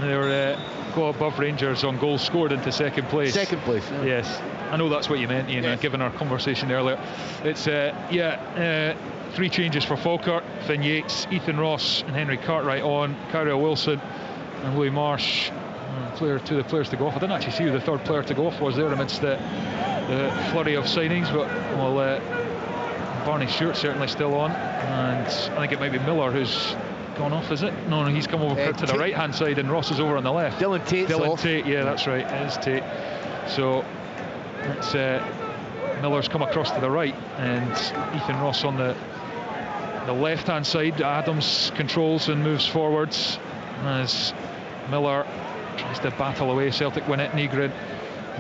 Speaker 2: they're go above Rangers on goals scored into 2nd place. 2nd
Speaker 3: place, yeah.
Speaker 2: Yes, I know that's what you meant, Ian,
Speaker 3: yes.
Speaker 2: Given our conversation earlier. It's 3 changes for Falkirk. Finn Yates, Ethan Ross and Henry Cartwright on. Kyrell Wilson and Louis Marsh, the players to go off. I didn't actually see who the 3rd player to go off was there amidst the flurry of signings, but Barney Stewart's certainly still on, and I think it might be Miller who's gone off, is it? No, he's come over to the right hand side, and Ross is over on the left.
Speaker 3: Dylan
Speaker 2: Tate, yeah, that's right, it is Tate. So it's Miller's come across to the right, and Ethan Ross on the left hand side. Adams controls and moves forwards as Miller tries to battle away. Celtic win it. Nygren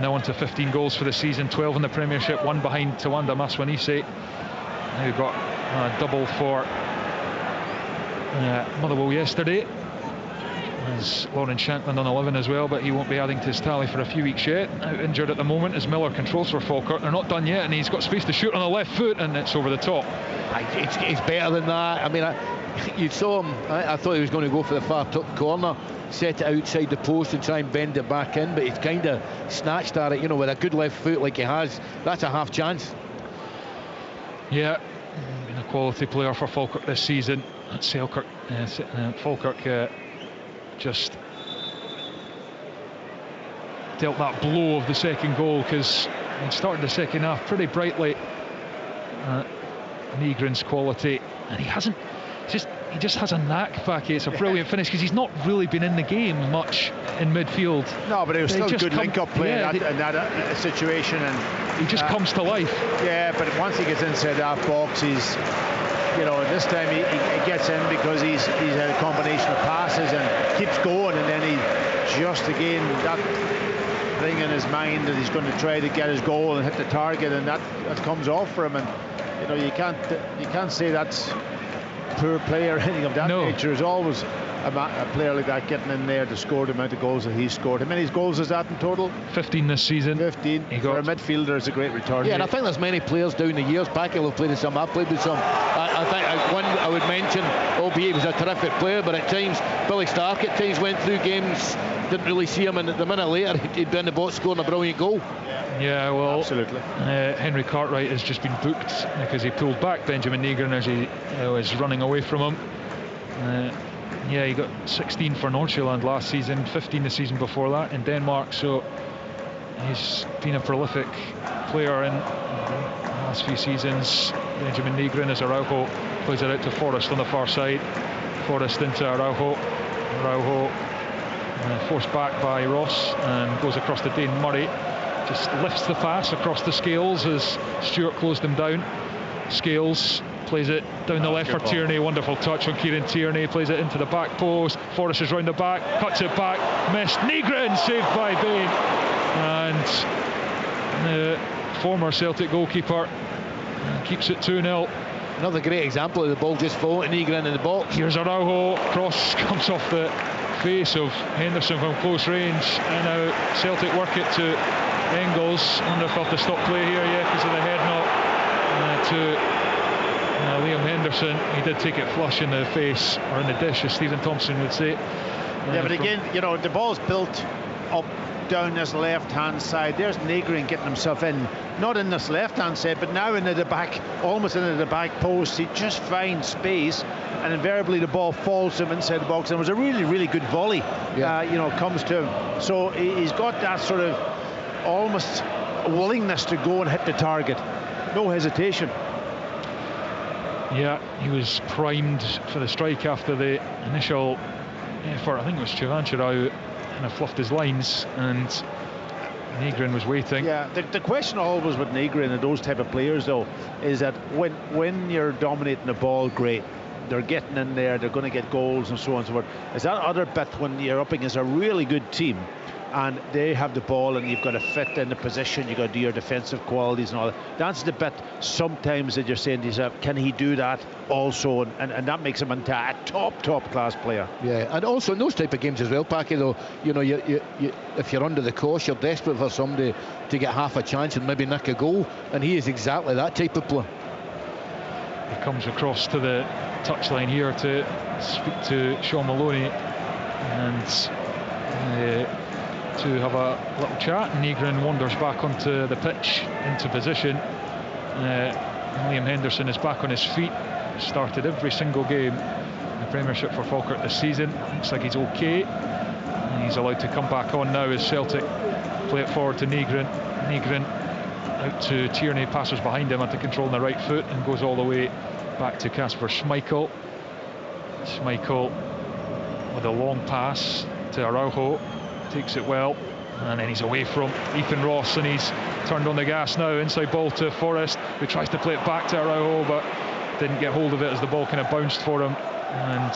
Speaker 2: now on to 15 goals for the season, 12 in the Premiership, 1 behind Tawanda Maswanise. Now we've got a double for Motherwell yesterday, as Lauren Shanklin on 11 as well, but he won't be adding to his tally for a few weeks yet. Out injured at the moment as Miller controls for Falkirk. They're not done yet, and he's got space to shoot on the left foot, and it's over the top.
Speaker 3: It's better than that. I mean, you saw him. I thought he was going to go for the far top corner, set it outside the post and try and bend it back in, but he's kind of snatched at it, with a good left foot like he has. That's a half chance.
Speaker 2: Yeah, been a quality player for Falkirk this season. Falkirk just dealt that blow of the second goal, because he started the second half pretty brightly. Nygren's quality, and he just has a knack back. It's a brilliant finish, because he's not really been in the game much in midfield.
Speaker 1: No, but it was still good link-up play in that situation, and
Speaker 2: he just comes to life.
Speaker 1: Yeah, but once he gets inside that box, he's, this time he gets in because he's had a combination of passes and keeps going, and then he just again that thing in his mind that he's going to try to get his goal and hit the target, and that comes off for him. And you can't say that's poor play or anything of that nature. It's always a player like that getting in there to score the amount of goals that he scored. How many goals is that in total?
Speaker 2: 15 this season.
Speaker 1: 15. For a midfielder, it's a great return.
Speaker 3: Yeah, and I think there's many players down the years. Packy will play with some, I've played with some. I think one I would mention, albeit he was a terrific player, but at times Billy Stark at times went through games, didn't really see him, and the minute later he'd be in the box scoring a brilliant goal.
Speaker 2: Yeah, well,
Speaker 1: absolutely.
Speaker 2: Henry Cartwright has just been booked because he pulled back Benjamin Negrin as he was running away from him. Yeah, he got 16 for Nordsjælland last season, 15 the season before that in Denmark, so he's been a prolific player in the last few seasons. Benjamin Negrin as Araujo plays it out to Forrest on the far side. Forrest into Araujo. Araujo forced back by Ross and goes across to Dane Murray. Just lifts the pass across the Scales as Stewart closed him down. Scales plays it down the left for Tierney. Wonderful touch on Kieran Tierney. Plays it into the back post. Forrest is round the back, cuts it back, missed. Negrin saved by Bain. And the former Celtic goalkeeper keeps it 2-0.
Speaker 3: Another great example of the ball just falling to Negrin in the box.
Speaker 2: Here's Araujo. Cross comes off the face of Henderson from close range. And now Celtic work it to Engels. I wonder if they'll have to stop play here, because of the head knock to Liam Henderson. He did take it flush in the face, or in the dish, as Stephen Thompson would say.
Speaker 1: Yeah, but again, the ball's built up down this left-hand side. There's Negrin getting himself in, not in this left-hand side, but now into the back, almost into the back post. He just finds space, and invariably the ball falls to him inside the box. And it was a really, really good volley. Comes to him. So he's got that sort of almost willingness to go and hit the target. No hesitation.
Speaker 2: Yeah, he was primed for the strike after the initial effort. I think it was Chivancherau kind of fluffed his lines, and Negrin was waiting.
Speaker 1: Yeah, the question always with Negrin and those type of players, though, is that when you're dominating the ball, great. They're getting in there, they're going to get goals and so on and so forth. Is that other bit when you're up against a really good team and they have the ball and you've got to fit in the position, you've got to do your defensive qualities and all that. That's the bit sometimes that you're saying to yourself, can he do that also? And that makes him into a top class player.
Speaker 3: Yeah, and also in those type of games as well, Packy, though, you if you're under the cosh, you're desperate for somebody to get half a chance and maybe nick a goal, and he is exactly that type of player.
Speaker 2: He comes across to the touchline here to speak to Sean Maloney and to have a little chat. Negrin wanders back onto the pitch into position. Liam Henderson is back on his feet. Started every single game in the Premiership for Falkirk this season. Looks like he's okay. And he's allowed to come back on now as Celtic play it forward to Negrin. Negrin out to Tierney, passes behind him, had to control on the right foot and goes all the way back to Kasper Schmeichel. Schmeichel with a long pass to Araujo. Takes it well, and then he's away from Ethan Ross, and he's turned on the gas now. Inside ball to Forrest, who tries to play it back to Araujo but didn't get hold of it as the ball kind of bounced for him, and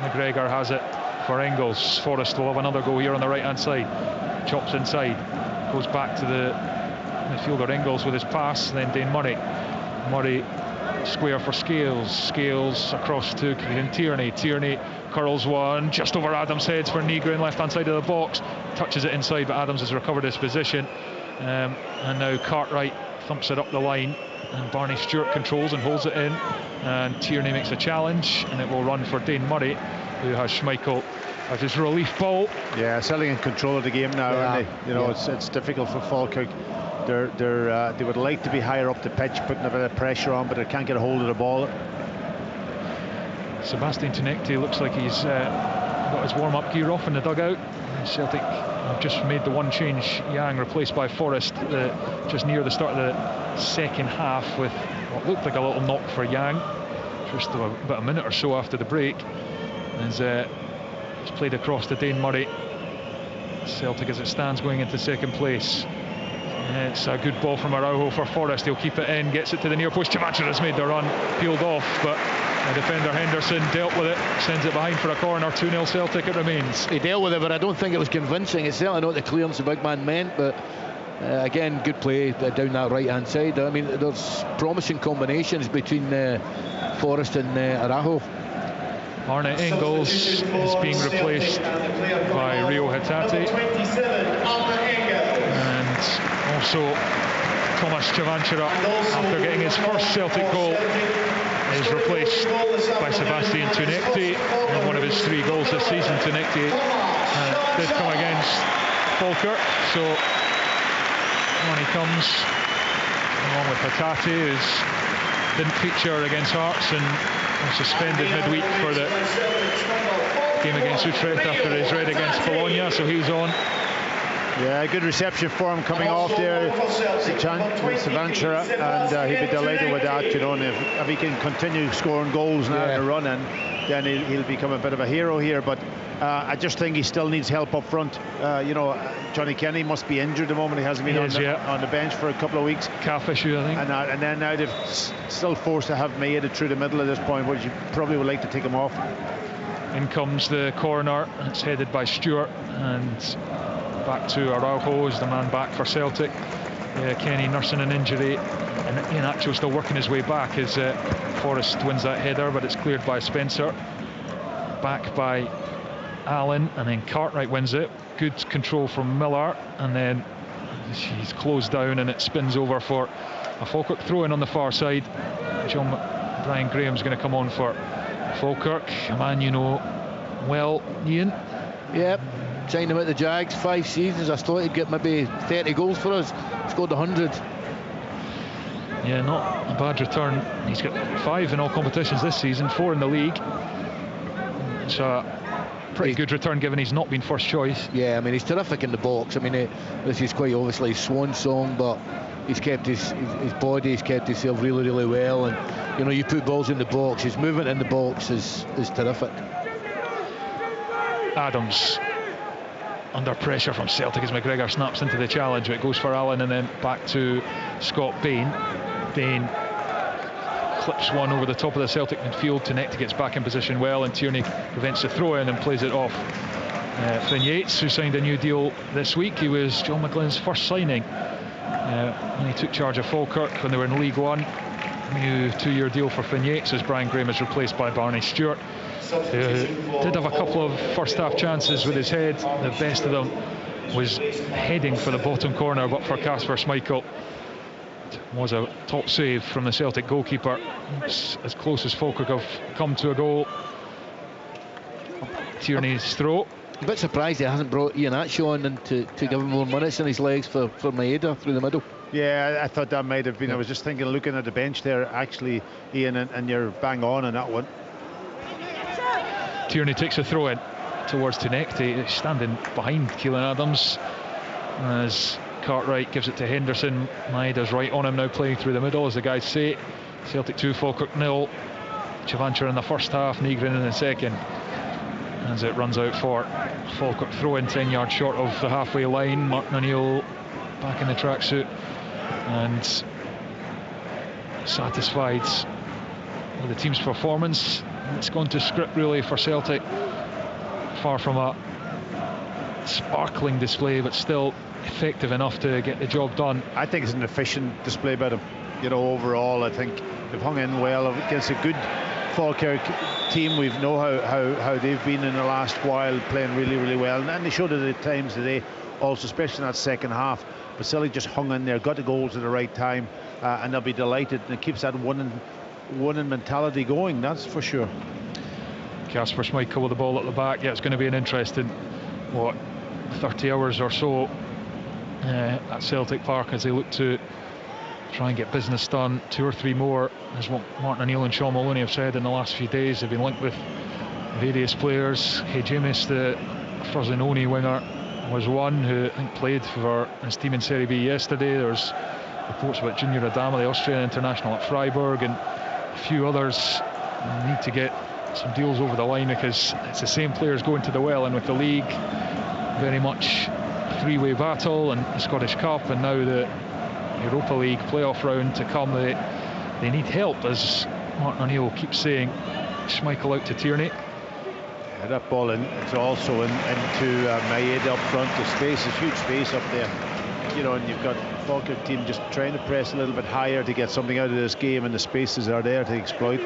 Speaker 2: McGregor has it for Engels. Forrest will have another go here on the right hand side, chops inside, goes back to the midfielder Engels with his pass, then Dane Murray square for Scales across to Kieran Tierney curls one just over Adams' heads for Negrin, left hand side of the box, touches it inside, but Adams has recovered his position, and now Cartwright thumps it up the line, and Barney Stewart controls and holds it in, and Tierney makes a challenge, and it will run for Dane Murray, who has Schmeichel as his relief ball.
Speaker 1: Yeah, Celtic in control of the game now, aren't they? It's difficult for Falkirk. They would like to be higher up the pitch, putting a bit of pressure on, but they can't get a hold of the ball.
Speaker 2: Sebastian Tinekti looks like he's got his warm-up gear off in the dugout. Celtic have just made the one change, Yang replaced by Forrest just near the start of the second half with what looked like a little knock for Yang just about a minute or so after the break. As it's played across to Dane Murray. Celtic as it stands going into second place. It's a good ball from Araujo for Forrest. He'll keep it in, gets it to the near post. Chivancherau has made the run, peeled off, but defender Henderson dealt with it, sends it behind for a corner. 2-0 Celtic it remains.
Speaker 3: He dealt with it, but I don't think it was convincing. It's certainly not the clearance the big man meant, but again, good play down that right hand side. I mean, there's promising combinations between Forrest and Araujo.
Speaker 2: Arne Engels is being replaced by Rio Hatate, and also Thomas Chavanchera, after getting his first Celtic goal, is replaced by Sebastian Tunekti in one of his 3 goals this season. Tunekti did come against Falkirk, so on he comes, along with Hatate, who didn't feature against Hearts and was suspended midweek for the game against Utrecht after his red against Bologna, so he's on.
Speaker 1: Yeah, good reception for him coming off there, Savanchera, and he'd be delighted with that, you know. And if he can continue scoring goals now in a run, and then he'll become a bit of a hero here. But I just think he still needs help up front. You know, Johnny Kenny must be injured at the moment. He hasn't been on the bench for a couple of weeks.
Speaker 2: Calf issue, I think.
Speaker 1: And then now they've still forced to have Maeda through the middle at this point, which you probably would like to take him off.
Speaker 2: In comes the corner. It's headed by Stewart, and back to Araujo, is the man back for Celtic. Kenny nursing an injury, and Ian Acho still working his way back as Forrest wins that header, but it's cleared by Spencer. Back by Allen, and then Cartwright wins it. Good control from Miller, and then she's closed down, and it spins over for a Falkirk throw-in on the far side. Brian Graham's going to come on for Falkirk, a man you know well, Ian.
Speaker 3: Yep, signed him at the Jags, 5 seasons. I thought he'd get maybe 30 goals for us. Scored 100.
Speaker 2: Yeah, not a bad return. He's got 5 in all competitions this season, 4 in the league. It's a pretty good return given he's not been first choice.
Speaker 3: Yeah, I mean, he's terrific in the box. I mean, this is quite obviously his swan song, but he's kept his body, he's kept himself really, really well. And, you know, you put balls in the box, his movement in the box is terrific.
Speaker 2: Adams under pressure from Celtic as McGregor snaps into the challenge. It goes for Allen, and then back to Scott Bain. Bain clips one over the top of the Celtic midfield. Tunekti gets back in position well, and Tierney prevents the throw in and plays it off. Finn Yates, who signed a new deal this week, he was John McGlynn's first signing when he took charge of Falkirk when they were in League One. New 2-year deal for Finn Yates as Brian Graham is replaced by Barney Stewart, who did have a couple of first half chances with his head. The best of them was heading for the bottom corner, but for Kasper Schmeichel it was a top save from the Celtic goalkeeper. It's as close as Falkirk have come to a goal. Tierney's throw.
Speaker 3: A bit surprised he hasn't brought Ian Acho on and to give him more minutes in his legs for Maeda through the middle.
Speaker 1: Yeah, I thought that might have been. I was just thinking, looking at the bench there, actually, Ian, and you're bang on that one.
Speaker 2: Tierney takes a throw in towards Tunekti, standing behind Keelan Adams as Cartwright gives it to Henderson. Maeda's right on him now, playing through the middle, as the guys say. Celtic 2, Falkirk 0. Chavanchera in the first half, Nygren in the second, as it runs out for Falkirk throw in 10 yards short of the halfway line. Martin O'Neill back in the tracksuit and satisfied with the team's performance. It's gone to script really for Celtic. Far from a sparkling display, but still effective enough to get the job done.
Speaker 1: I think it's an efficient display by them. You know, overall, I think they've hung in well against a good Falkirk team. We know how they've been in the last while, playing really, really well, and they showed it at times today also, especially in that second half. But Celtic just hung in there, got the goals at the right time, and they'll be delighted, and it keeps that winning mentality going, that's for sure.
Speaker 2: Kasper Schmeichel with the ball at the back. Yeah, it's going to be an interesting 30 hours or so at Celtic Park as they look to try and get business done. 2 or 3 more, as what Martin O'Neill and Sean Maloney have said in the last few days. They've been linked with various players. Hey James, the Frosinone winger, was one who I think played for his team in Serie B yesterday. There's reports about Junior Adama, the Austrian international at Freiburg, and a few others. Need to get some deals over the line because it's the same players going to the well, and with the league very much a 3-way battle, and the Scottish Cup, and now the Europa League playoff round to come, they need help, as Martin O'Neill keeps saying. Schmeichel out to Tierney.
Speaker 1: Yeah, that ball is also into Maeda up front. The space is huge space up there, you know, and you've got Falkirk team just trying to press a little bit higher to get something out of this game, and the spaces are there to exploit.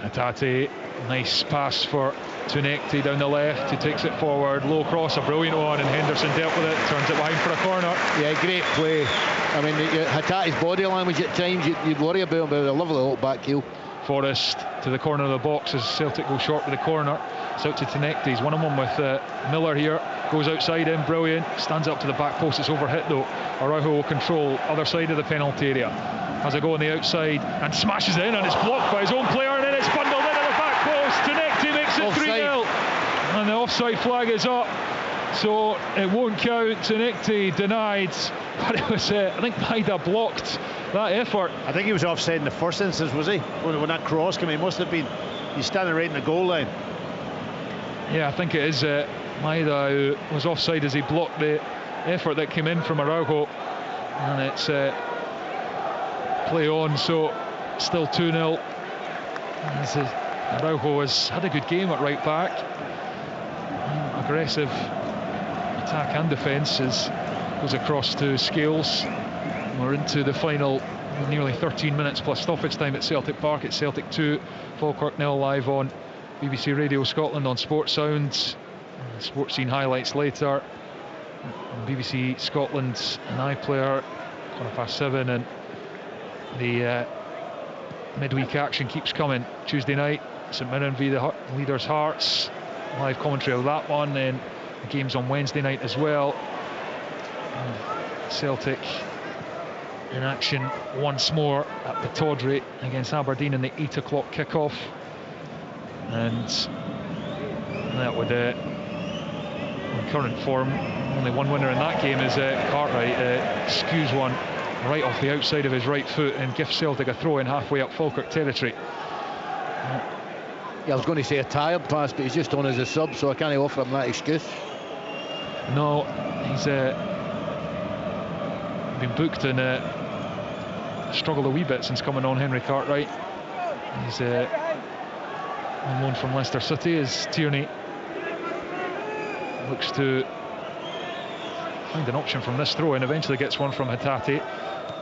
Speaker 2: Hatate Nice pass for Tunekti down the left. He takes it forward, low cross, a brilliant one, and Henderson dealt with it, turns it behind for a corner.
Speaker 3: Yeah, great play. I mean, Hatate's body language at times, you'd worry about him, but a lovely little back heel.
Speaker 2: Forrest to the corner of the box as Celtic go short with the corner. It's out to Tunekti. He's 1-on-1 with Miller here. Goes outside in, brilliant. Stands up to the back post. It's overhit though. Araujo will control other side of the penalty area. Has a go on the outside and smashes it in, and it's blocked by his own player, and then it's bundled into the back post. Tunekti makes it 3-0, and the offside flag is up, so it won't count. Tunekti denied, but it was I think Maida blocked that effort. I think
Speaker 1: he was offside in the first instance, was he? When that cross came, he must have been. He's standing right in the goal line.
Speaker 2: Yeah, I think it is Maida who was offside as he blocked the effort that came in from Araujo, and it's play on, so still 2-0. Araujo has had a good game at right back, aggressive attack and defence as goes across to Scales. We're into the final nearly 13 minutes plus stoppage time at Celtic Park. It's Celtic 2, Falkirk 0, live on BBC Radio Scotland on Sports Sound. Sports Scene highlights later. BBC Scotland's an iPlayer, 7:15, and the midweek action keeps coming. Tuesday night, St Mirren v the Leaders Hearts. Live commentary of that one, and the game's on Wednesday night as well. Celtic in action once more at the Tawdry against Aberdeen in the 8 o'clock kickoff, and that would in current form only one winner in that game is Cartwright. Skews one right off the outside of his right foot and gives Celtic a throw in halfway up Falkirk territory.
Speaker 3: Yeah, I was going to say a tired pass, but he's just on as a sub, so I can't offer him that excuse.
Speaker 2: No, he's been booked and struggled a wee bit since coming on, Henry Cartwright. He's on loan from Leicester City as Tierney looks to find an option from this throw and eventually gets one from Hatate.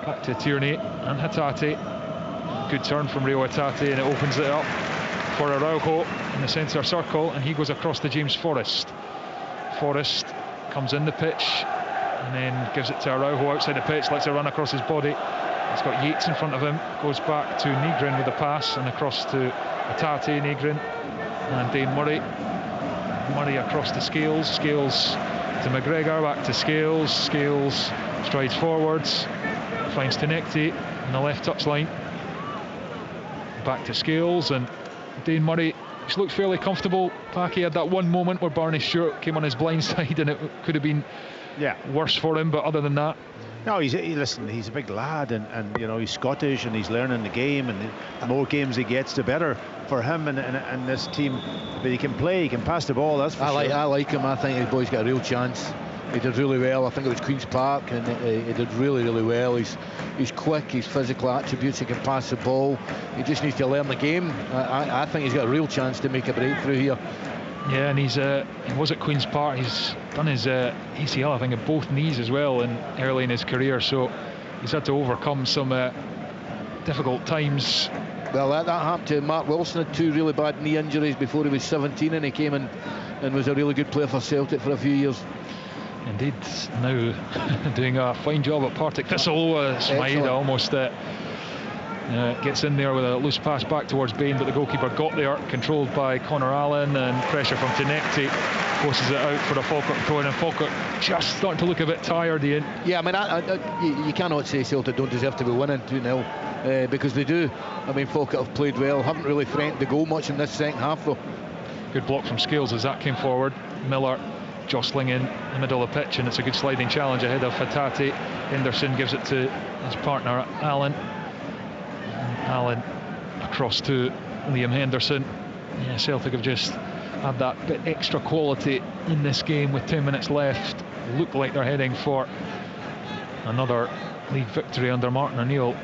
Speaker 2: Back to Tierney and Hatate. Good turn from Rio Hatate, and it opens it up for Araujo in the centre circle, and he goes across to James Forrest. Forrest comes in the pitch and then gives it to Araujo outside the pitch, lets it run across his body. He's got Yates in front of him, goes back to Negrin with the pass and across to Hatate, Negrin and Dane Murray. Murray across to Scales, Scales to McGregor, back to Scales, Scales strides forwards, finds Tunekti on the left touchline, back to Scales, and Dane Murray, which looked fairly comfortable. Packy had that one moment where Barney Stewart came on his blind side and it could have been worse for him, but other than that,
Speaker 1: no, listen, he's a big lad, and you know, he's Scottish and he's learning the game, and the more games he gets, the better for him and this team. But he can play, he can pass the ball, that's for sure. I like him. I think the boy's got a real chance. He did really well. I think it was Queen's Park, and he did really, really well. He's quick, he's physical attributes, he can pass the ball. He just needs to learn the game. I think he's got a real chance to make a breakthrough here.
Speaker 2: Yeah, and he was at Queen's Park. He's done his ACL, I think, at both knees as well, and early in his career, so he's had to overcome some difficult times.
Speaker 3: Well, that happened to Mark Wilson. Had 2 really bad knee injuries before he was 17, and he came in and was a really good player for Celtic for a few years.
Speaker 2: Indeed, now doing a fine job at Partick Thistle. Maeda almost gets in there with a loose pass back towards Bain, but the goalkeeper got there, controlled by Connor Allen, and pressure from Tunekti forces it out for a Falkirk throw in, and Falkirk just starting to look a bit tired, Ian.
Speaker 3: Yeah, I mean, you cannot say Celtic don't deserve to be winning 2-0, because they do. I mean, Falkirk have played well, haven't really threatened the goal much in this second half though.
Speaker 2: Good block from Scales as that came forward. Miller jostling in the middle of the pitch, and it's a good sliding challenge ahead of Hatate. Henderson gives it to his partner Allen. Allen across to Liam Henderson. Yeah, Celtic have just had that bit extra quality in this game with 10 minutes left. Look like they're heading for another league victory under Martin O'Neill.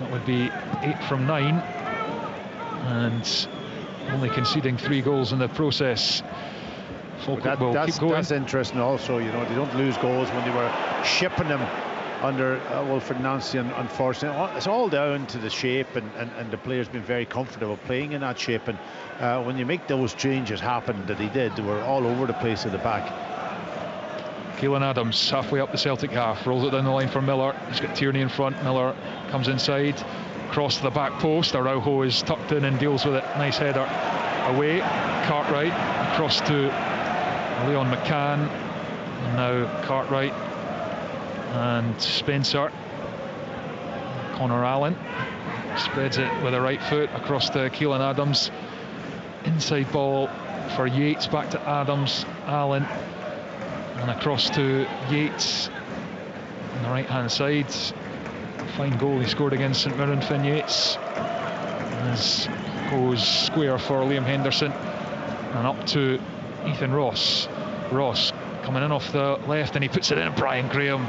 Speaker 2: That would be 8 from 9, and only conceding 3 goals in the process.
Speaker 1: That's interesting also, you know, they don't lose goals when they were shipping them under Wilfred Nancy, unfortunately. It's all down to the shape, and the players been very comfortable playing in that shape. And when you make those changes happen that he did, they were all over the place at the back.
Speaker 2: Keelan Adams halfway up the Celtic half, rolls it down the line for Miller. He's got Tierney in front. Miller comes inside, cross to the back post. Araujo is tucked in and deals with it. Nice header away. Cartwright across to Leon McCann, and now Cartwright and Spencer. Connor Allen spreads it with a right foot across to Keelan Adams. Inside ball for Yates, back to Adams. Allen, and across to Yates on the right hand side. Fine goal he scored against St Mirren, Finn Yates. As goes square for Liam Henderson, and up to Ethan Ross. Ross coming in off the left, and he puts it in. Brian Graham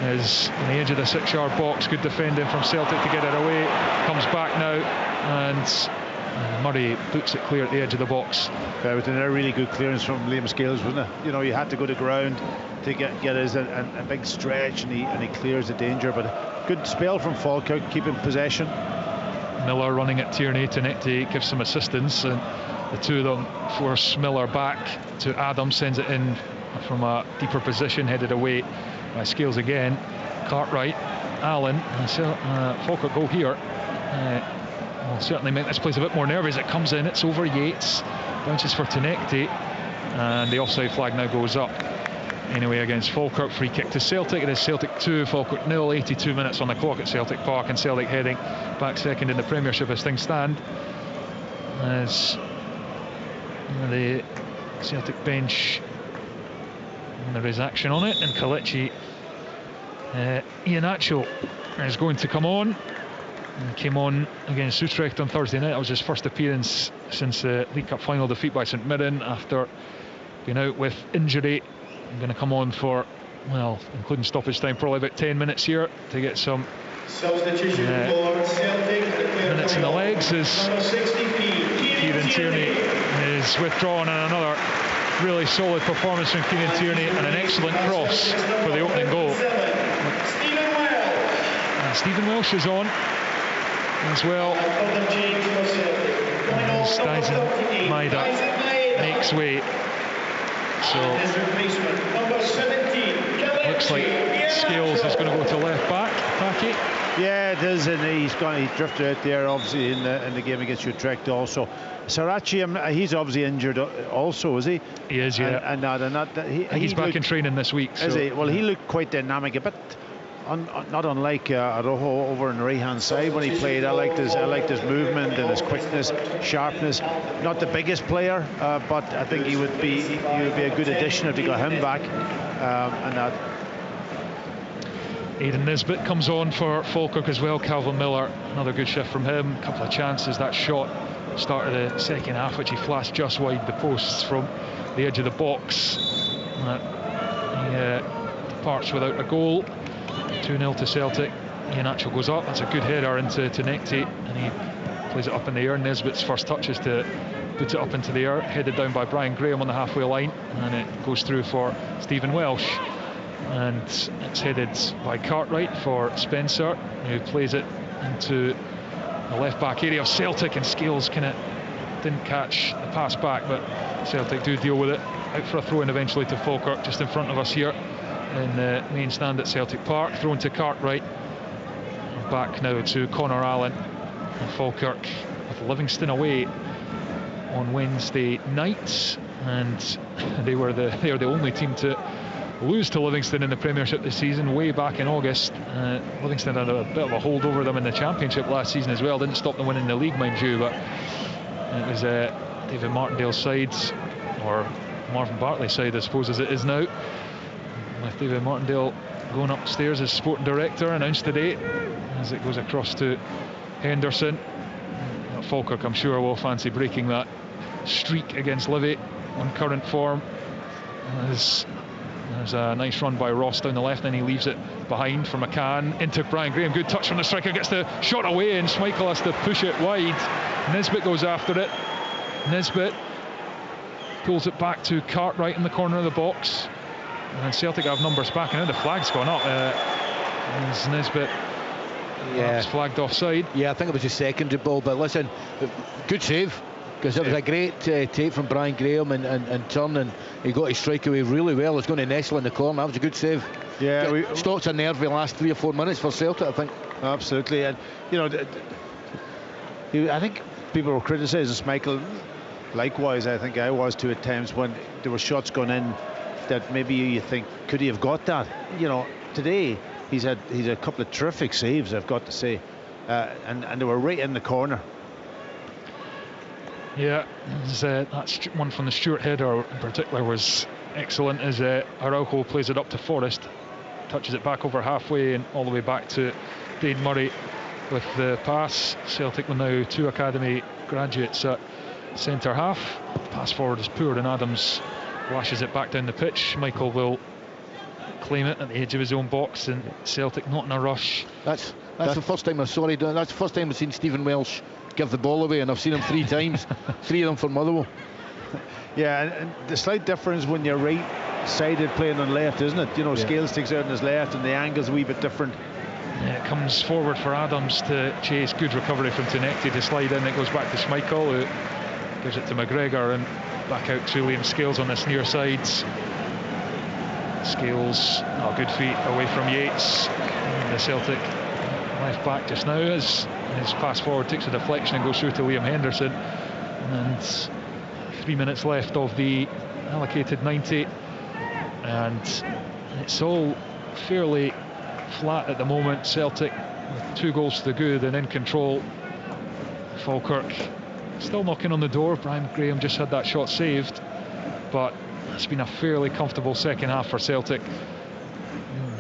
Speaker 2: is on the edge of the 6-yard box. Good defending from Celtic to get it away. Comes back now, and Murray boots it clear at the edge of the box.
Speaker 1: It was a really good clearance from Liam Scales, wasn't it? You know, you had to go to ground to get us a big stretch, and he clears the danger. But good spell from Falkirk, keeping possession.
Speaker 2: Miller running at Tierney. Tenecti gives some assistance, and the two of them force Miller back to Adams, sends it in from a deeper position, headed away by Scales again. Cartwright, Allen, Falkirk goal here will certainly make this place a bit more nervous. It comes in, it's over Yates, bounces for Tenecti, and the offside flag now goes up. Anyway, against Falkirk, free kick to Celtic. It is Celtic 2, Falkirk 0, 82 minutes on the clock at Celtic Park, and Celtic heading back second in the Premiership as things stand. As the Celtic bench, and there is action on it, and Kelechi Iheanacho is going to come on. He came on against Utrecht on Thursday night. That was his first appearance since the League Cup final defeat by St Mirren after being out with injury. I'm going to come on for, well, including stoppage time, probably about 10 minutes here to get some minutes in the legs, as Kieran Tierney is withdrawn, and another really solid performance from Kieran Tierney and an excellent cross for the opening goal. And Stephen Welsh is on as well. Dyson Maida makes way. So looks like Scales is going to go to left back. Taki.
Speaker 1: Yeah, it is, and he drifted out there obviously in the game against Utrecht also. Sarachi, he's obviously injured also, is he?
Speaker 2: He is, yeah.
Speaker 1: And
Speaker 2: he's back in training this week.
Speaker 1: Is he? Well, he looked quite dynamic, a bit not unlike Araujo over on the right hand side when he played. I liked his movement and his quickness, sharpness. Not the biggest player, but I think he would be a good addition if you got him back. And that.
Speaker 2: Aidan Nisbet comes on for Falkirk as well. Calvin Miller, another good shift from him. A couple of chances. That shot start of the second half, which he flashed just wide the posts from the edge of the box. He departs without a goal. 2-0 to Celtic. Iheanacho goes up. That's a good header into Tenecti, and he plays it up in the air. Nisbet's first touch is to put it up into the air, headed down by Brian Graham on the halfway line, and it goes through for Stephen Welsh. And it's headed by Cartwright for Spencer, who plays it into the left back area of Celtic, and Scales kind of didn't catch the pass back, but Celtic do deal with it. Out for a throw-in eventually to Falkirk, just in front of us here in the main stand at Celtic Park. Thrown to Cartwright. Back now to Connor Allen. And Falkirk with Livingston away on Wednesday night, and they are the only team to lose to Livingston in the Premiership this season, way back in August. Livingston had a bit of a hold over them in the Championship last season as well. Didn't stop them winning the league, mind you, but it was David Martindale's side, or Marvin Bartley's side, I suppose, as it is now, with David Martindale going upstairs as sporting director, announced today, as it goes across to Henderson. Falkirk, I'm sure, will fancy breaking that streak against Livy on current form. There's a nice run by Ross down the left, and he leaves it behind for McCann into Brian Graham. Good touch from the striker, gets the shot away, and Schmeichel has to push it wide. Nisbet goes after it. Nisbet pulls it back to Cartwright in the corner of the box, and Celtic have numbers back, and now the flag's gone up. As Nisbet flagged offside.
Speaker 3: Yeah, I think it was a secondary ball, but listen, good save, because it was a great take from Brian Graham and turn, and he got his strike away really well. It's going to nestle in the corner. That was a good save.
Speaker 1: Yeah,
Speaker 3: Stocks a nervy last 3 or 4 minutes for Celtic, I think.
Speaker 1: Absolutely. And you know, I think people were criticising Schmeichel. Likewise, I think I was too at times when there were shots going in that maybe you think, could he have got that? You know, today he's had a couple of terrific saves, I've got to say, and they were right in the corner.
Speaker 2: Yeah, that one from the Stewart header in particular was excellent, as Araujo plays it up to Forrest, touches it back over halfway and all the way back to Dane Murray with the pass. Celtic with now 2 academy graduates at centre half. Pass forward is poor and Adams lashes it back down the pitch. Michael will claim it at the edge of his own box, and Celtic not in a rush.
Speaker 3: That's the first time that's the first time I've seen Stephen Welsh give the ball away, and I've seen him 3 times. 3 of them for Motherwell. Yeah,
Speaker 1: and the slight difference when you're right-sided playing on left, isn't it? You know, Scales takes out on his left and the angle's a wee bit different.
Speaker 2: Yeah, it comes forward for Adams to chase. Good recovery from Tinecti to slide in. It goes back to Schmeichel, who gives it to McGregor, and back out to Liam Scales on this near side. Scales, good feet away from Yates. The Celtic left back just now, as his pass forward takes a deflection and goes through to Liam Henderson. And 3 minutes left of the allocated 90, and it's all fairly flat at the moment. Celtic with 2 goals to the good and in control. Falkirk still knocking on the door. Brian Graham just had that shot saved, but it's been a fairly comfortable second half for Celtic,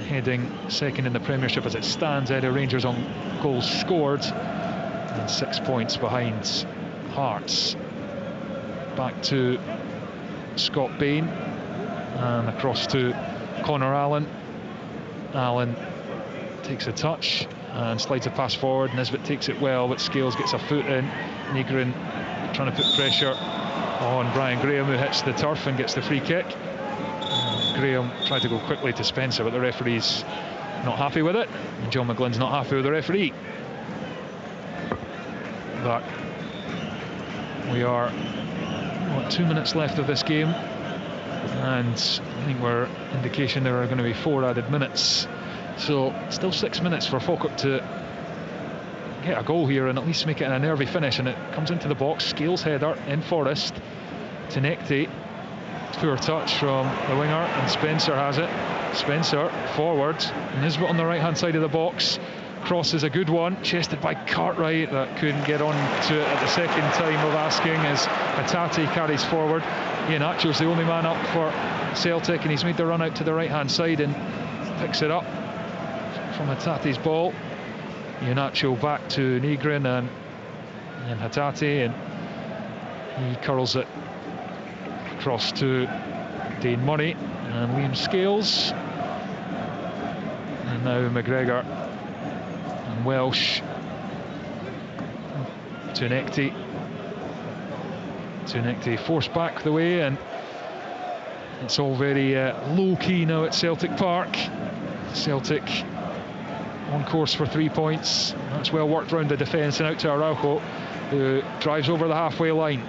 Speaker 2: heading second in the Premiership as it stands, ahead of Rangers on goals scored, and 6 points behind Hearts. Back to Scott Bain and across to Connor Allen. Allen takes a touch and slides a pass forward. Nisbet takes it well, but Scales gets a foot in. Nygren trying to put pressure on Brian Graham, who hits the turf and gets the free kick. Graham tried to go quickly to Spencer, but the referee's not happy with it, and John McGlynn's not happy with the referee. But we are 2 minutes left of this game, and I think we're indication there are going to be 4 added minutes, so still 6 minutes for Falkirk to get a goal here and at least make it a nervy finish. And it comes into the box, Scales header in Forrest, Tinecti, poor touch from the winger, and Spencer has it. Spencer forward, Nisbet on the right hand side of the box, cross is a good one, chested by Cartwright, that couldn't get on to it at the second time of asking, as Hatate carries forward. Iheanacho's the only man up for Celtic, and he's made the run out to the right hand side and picks it up from Hatate's ball. Iheanacho back to Nygren and Hatate, and he curls it across to Dane Murray and Liam Scales, and now McGregor and Welsh. Tinecti forced back the way, and it's all very low key now at Celtic Park. Celtic on course for 3 points. That's well worked round the defence and out to Araujo, who drives over the halfway line.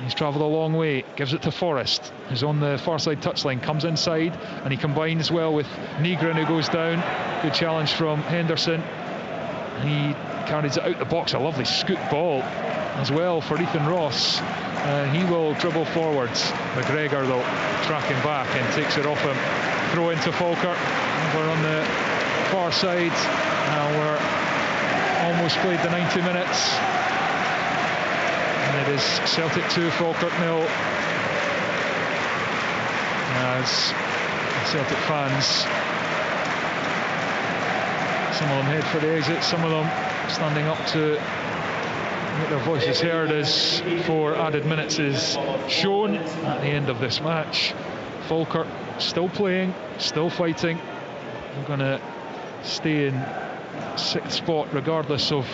Speaker 2: He's travelled a long way, gives it to Forrest, who's on the far side touchline, comes inside, and he combines well with Nygren, who goes down. Good challenge from Henderson. He carries it out the box, a lovely scoot ball as well for Ethan Ross. He will dribble forwards. McGregor though tracking back and takes it off him. Throw into Falkirk. We're on the far side. Now we're almost played the 90 minutes. And it is Celtic 2, Falkirk 0. As Celtic fans, some of them head for the exit, some of them standing up to get their voices heard as 4 added minutes is shown at the end of this match. Falkirk still playing, still fighting. We're going to stay in 6th spot regardless of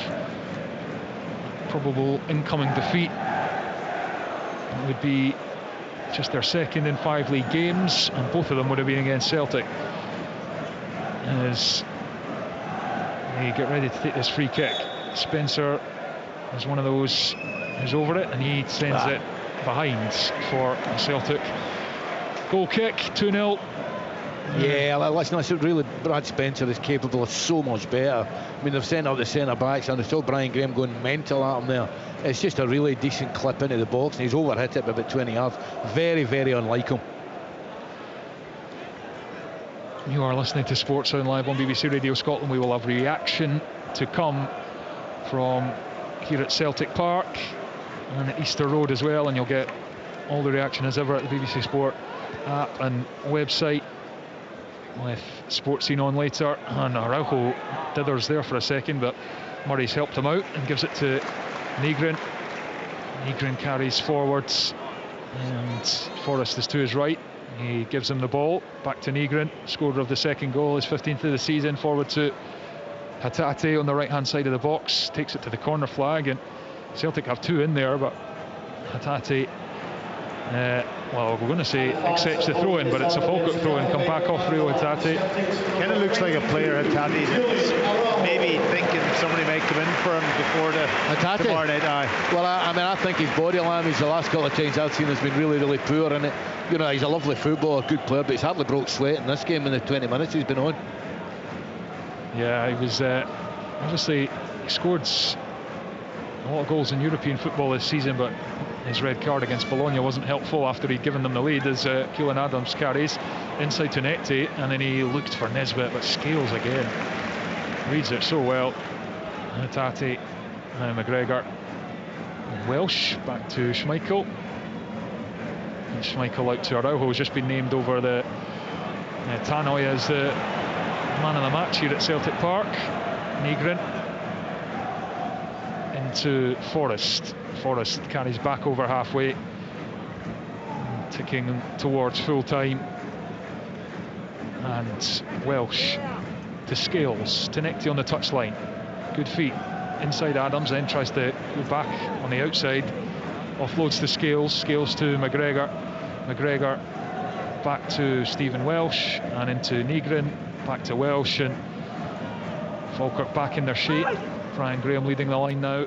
Speaker 2: probable incoming defeat. It would be just their 2nd in 5 league games, and both of them would have been against Celtic. As They get ready to take this free kick. Spencer is one of those who's over it, and he sends it behind for Celtic. Goal kick, 2-0.
Speaker 3: Yeah, listen, really, Brad Spencer is capable of so much better. I mean, they've sent out the centre-backs, and they saw Brian Graham going mental at him there. It's just a really decent clip into the box, and he's overhit it by about 20 yards. Very, very unlike him.
Speaker 2: You are listening to Sports Sound Live on BBC Radio Scotland. We will have reaction to come from here at Celtic Park and at Easter Road as well, and you'll get all the reaction as ever at the BBC Sport app and website, with Sports Scene on later. And Araujo dithers there for a second, but Murray's helped him out and gives it to Nygren. Nygren carries forwards, and Forrest is to his right. He gives him the ball back to Nygren, scorer of the second goal, his 15th of the season. Forward to Hatate on the right hand side of the box, takes it to the corner flag, and Celtic have two in there, but Hatate, well, we're going to say accepts the throw in, but it's a Falkirk throw in. Come back off Rio Hatate.
Speaker 1: Kind of looks like a player, Hatate, that's maybe thinking somebody might come in for him before the tomorrow night.
Speaker 3: Well, I mean, I think his body language the last couple of times I've seen has been really, really poor, and you know, he's a lovely footballer, good player, but he's hardly broke sweat in this game in the 20 minutes he's been on.
Speaker 2: Yeah, he was obviously, he scored a lot of goals in European football this season, but his red card against Bologna wasn't helpful after he'd given them the lead, as Keelan Adams carries inside to Necti, and then he looked for Nesbitt, but Scales again reads it so well. Hatate, McGregor, Welsh back to Schmeichel, and Schmeichel out to Araujo, who's just been named over the Tannoy as the man of the match here at Celtic Park. Nygren into Forrest. Forrest carries back over halfway, ticking towards full time, and Welsh to Scales, to Necti on the touchline. Good feet inside Adams, then tries to go back on the outside, offloads to Scales. Scales to McGregor. McGregor back to Stephen Welsh, and into Nygren, back to Welsh, and Falkirk back in their shape. Brian Graham leading the line now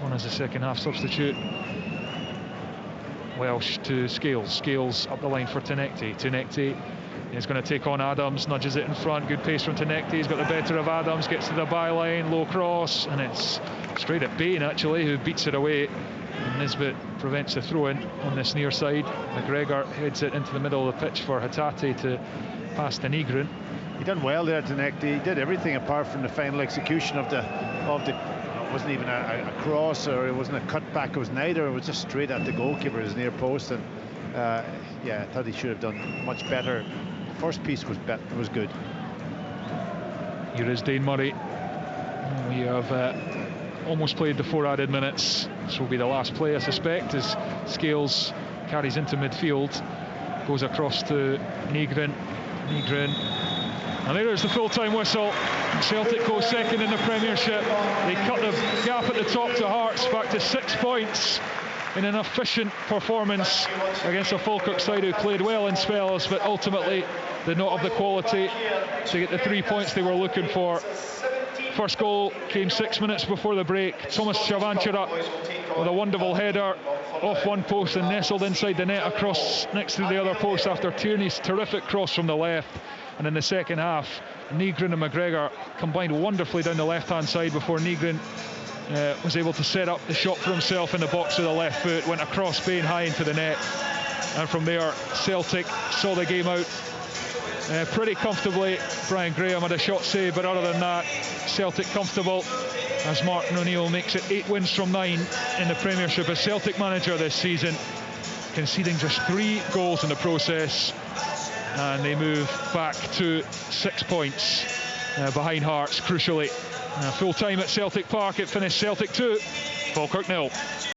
Speaker 2: on as a second half substitute. Welsh to Scales. Scales up the line for Tenecti. Tenecti is going to take on Adams, nudges it in front. Good pace from Tenecti. He's got the better of Adams, gets to the byline, low cross, and it's straight at Bain actually, who beats it away. And Nisbet prevents the throw in on this near side. McGregor heads it into the middle of the pitch for Hatate to pass to Nygren.
Speaker 1: He done well there, Tenecti. He did everything apart from the final execution of the. It wasn't even a cross, or it wasn't a cutback. It was neither. It was just straight at the goalkeeper, his near post. And yeah, I thought he should have done much better. The first piece was good.
Speaker 2: Here is Dane Murray. We have almost played the 4 added minutes. This will be the last play, I suspect, as Scales carries into midfield, goes across to Nygren. And there's the full-time whistle. Celtic go second in the Premiership. They cut the gap at the top to Hearts back to 6 points in an efficient performance against a Falkirk side who played well in spells, but ultimately did not have the quality to get the 3 points they were looking for. First goal came 6 minutes before the break. Thomas Chavanchara with a wonderful header off one post and nestled inside the net across next to the other post after Tierney's terrific cross from the left. And in the second half, Nygren and McGregor combined wonderfully down the left-hand side before Nygren was able to set up the shot for himself in the box with the left foot, went across Bain high into the net. And from there, Celtic saw the game out pretty comfortably. Brian Graham had a shot save, but other than that, Celtic comfortable, as Martin O'Neill makes it 8 wins from 9 in the Premiership as Celtic manager this season, conceding just 3 goals in the process. And they move back to 6 points behind Hearts, crucially. Full time at Celtic Park, it finished Celtic 2, Falkirk 0.